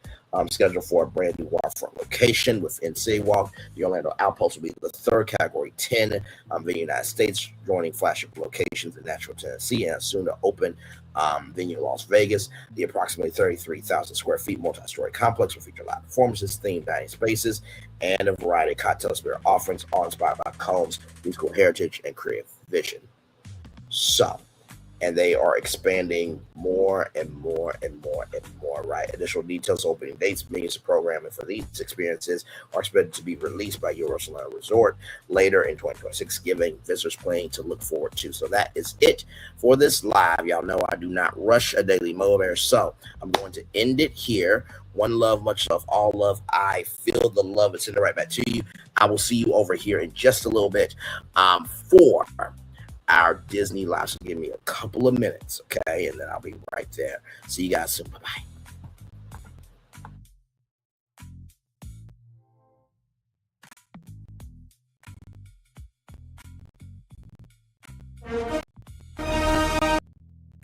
scheduled for a brand new waterfront location within City Walk. The Orlando Outpost will be the third Category 10 in the United States, joining flagship locations in Nashville, Tennessee, and soon to open venue in Las Vegas. The approximately 33,000 square feet multi-story complex will feature live performances, themed dining spaces, and a variety of cocktail spirit offerings, all inspired by Combs' musical heritage and creative vision. So, and they are expanding more and more and more and more, right? Additional details, opening dates, menus, and programming for these experiences are expected to be released by Universal Orlando Resort later in 2026, giving visitors plenty to look forward to. So that is it for this live. Y'all know I do not rush a daily motor, so I'm going to end it here. One love, much love, all love. I feel the love and send it right back to you. I will see you over here in just a little bit for our Disney live. So give me a couple of minutes, okay? And then I'll be right there. See you guys soon. Bye-bye.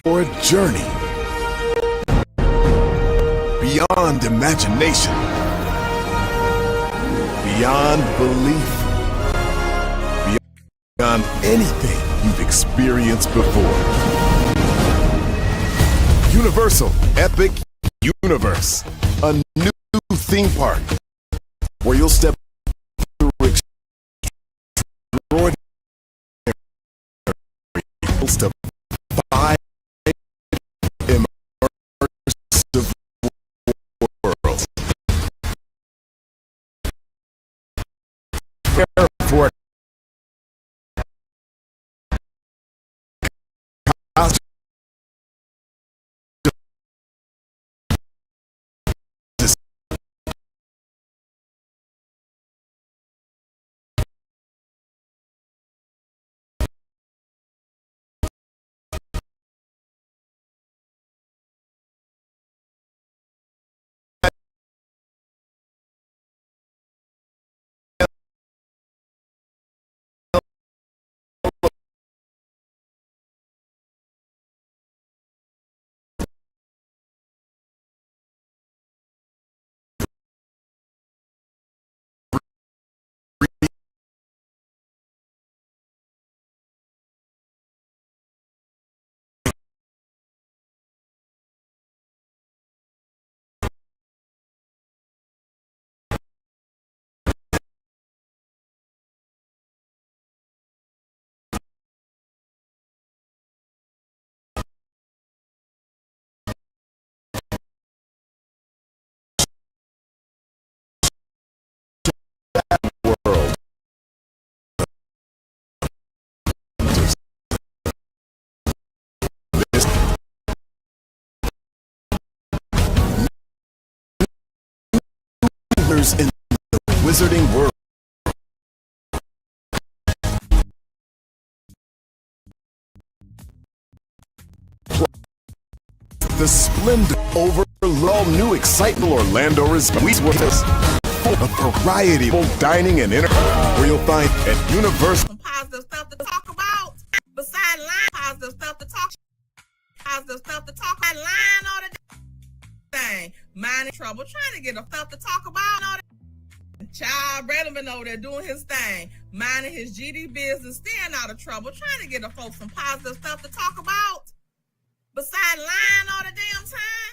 For a journey beyond imagination, beyond belief, beyond anything you've experienced before. Universal Epic Universe, a new theme park where you'll step through extraordinary to 5 immersive worlds. Prepare for a world. In the wizarding world. The splendor over all new excitement Orlando Resort with us. A variety of dining and where you'll find at Universal. Positive stuff to talk about. Besides line, positive stuff to talk. Positive stuff to talk about. Line all the thing. Mind in trouble. Trying to get the stuff to talk about. All the child Bradman over there doing his thing. Minding his GD business. Staying out of trouble. Trying to get the folks some positive stuff to talk about. Besides lying all the damn time.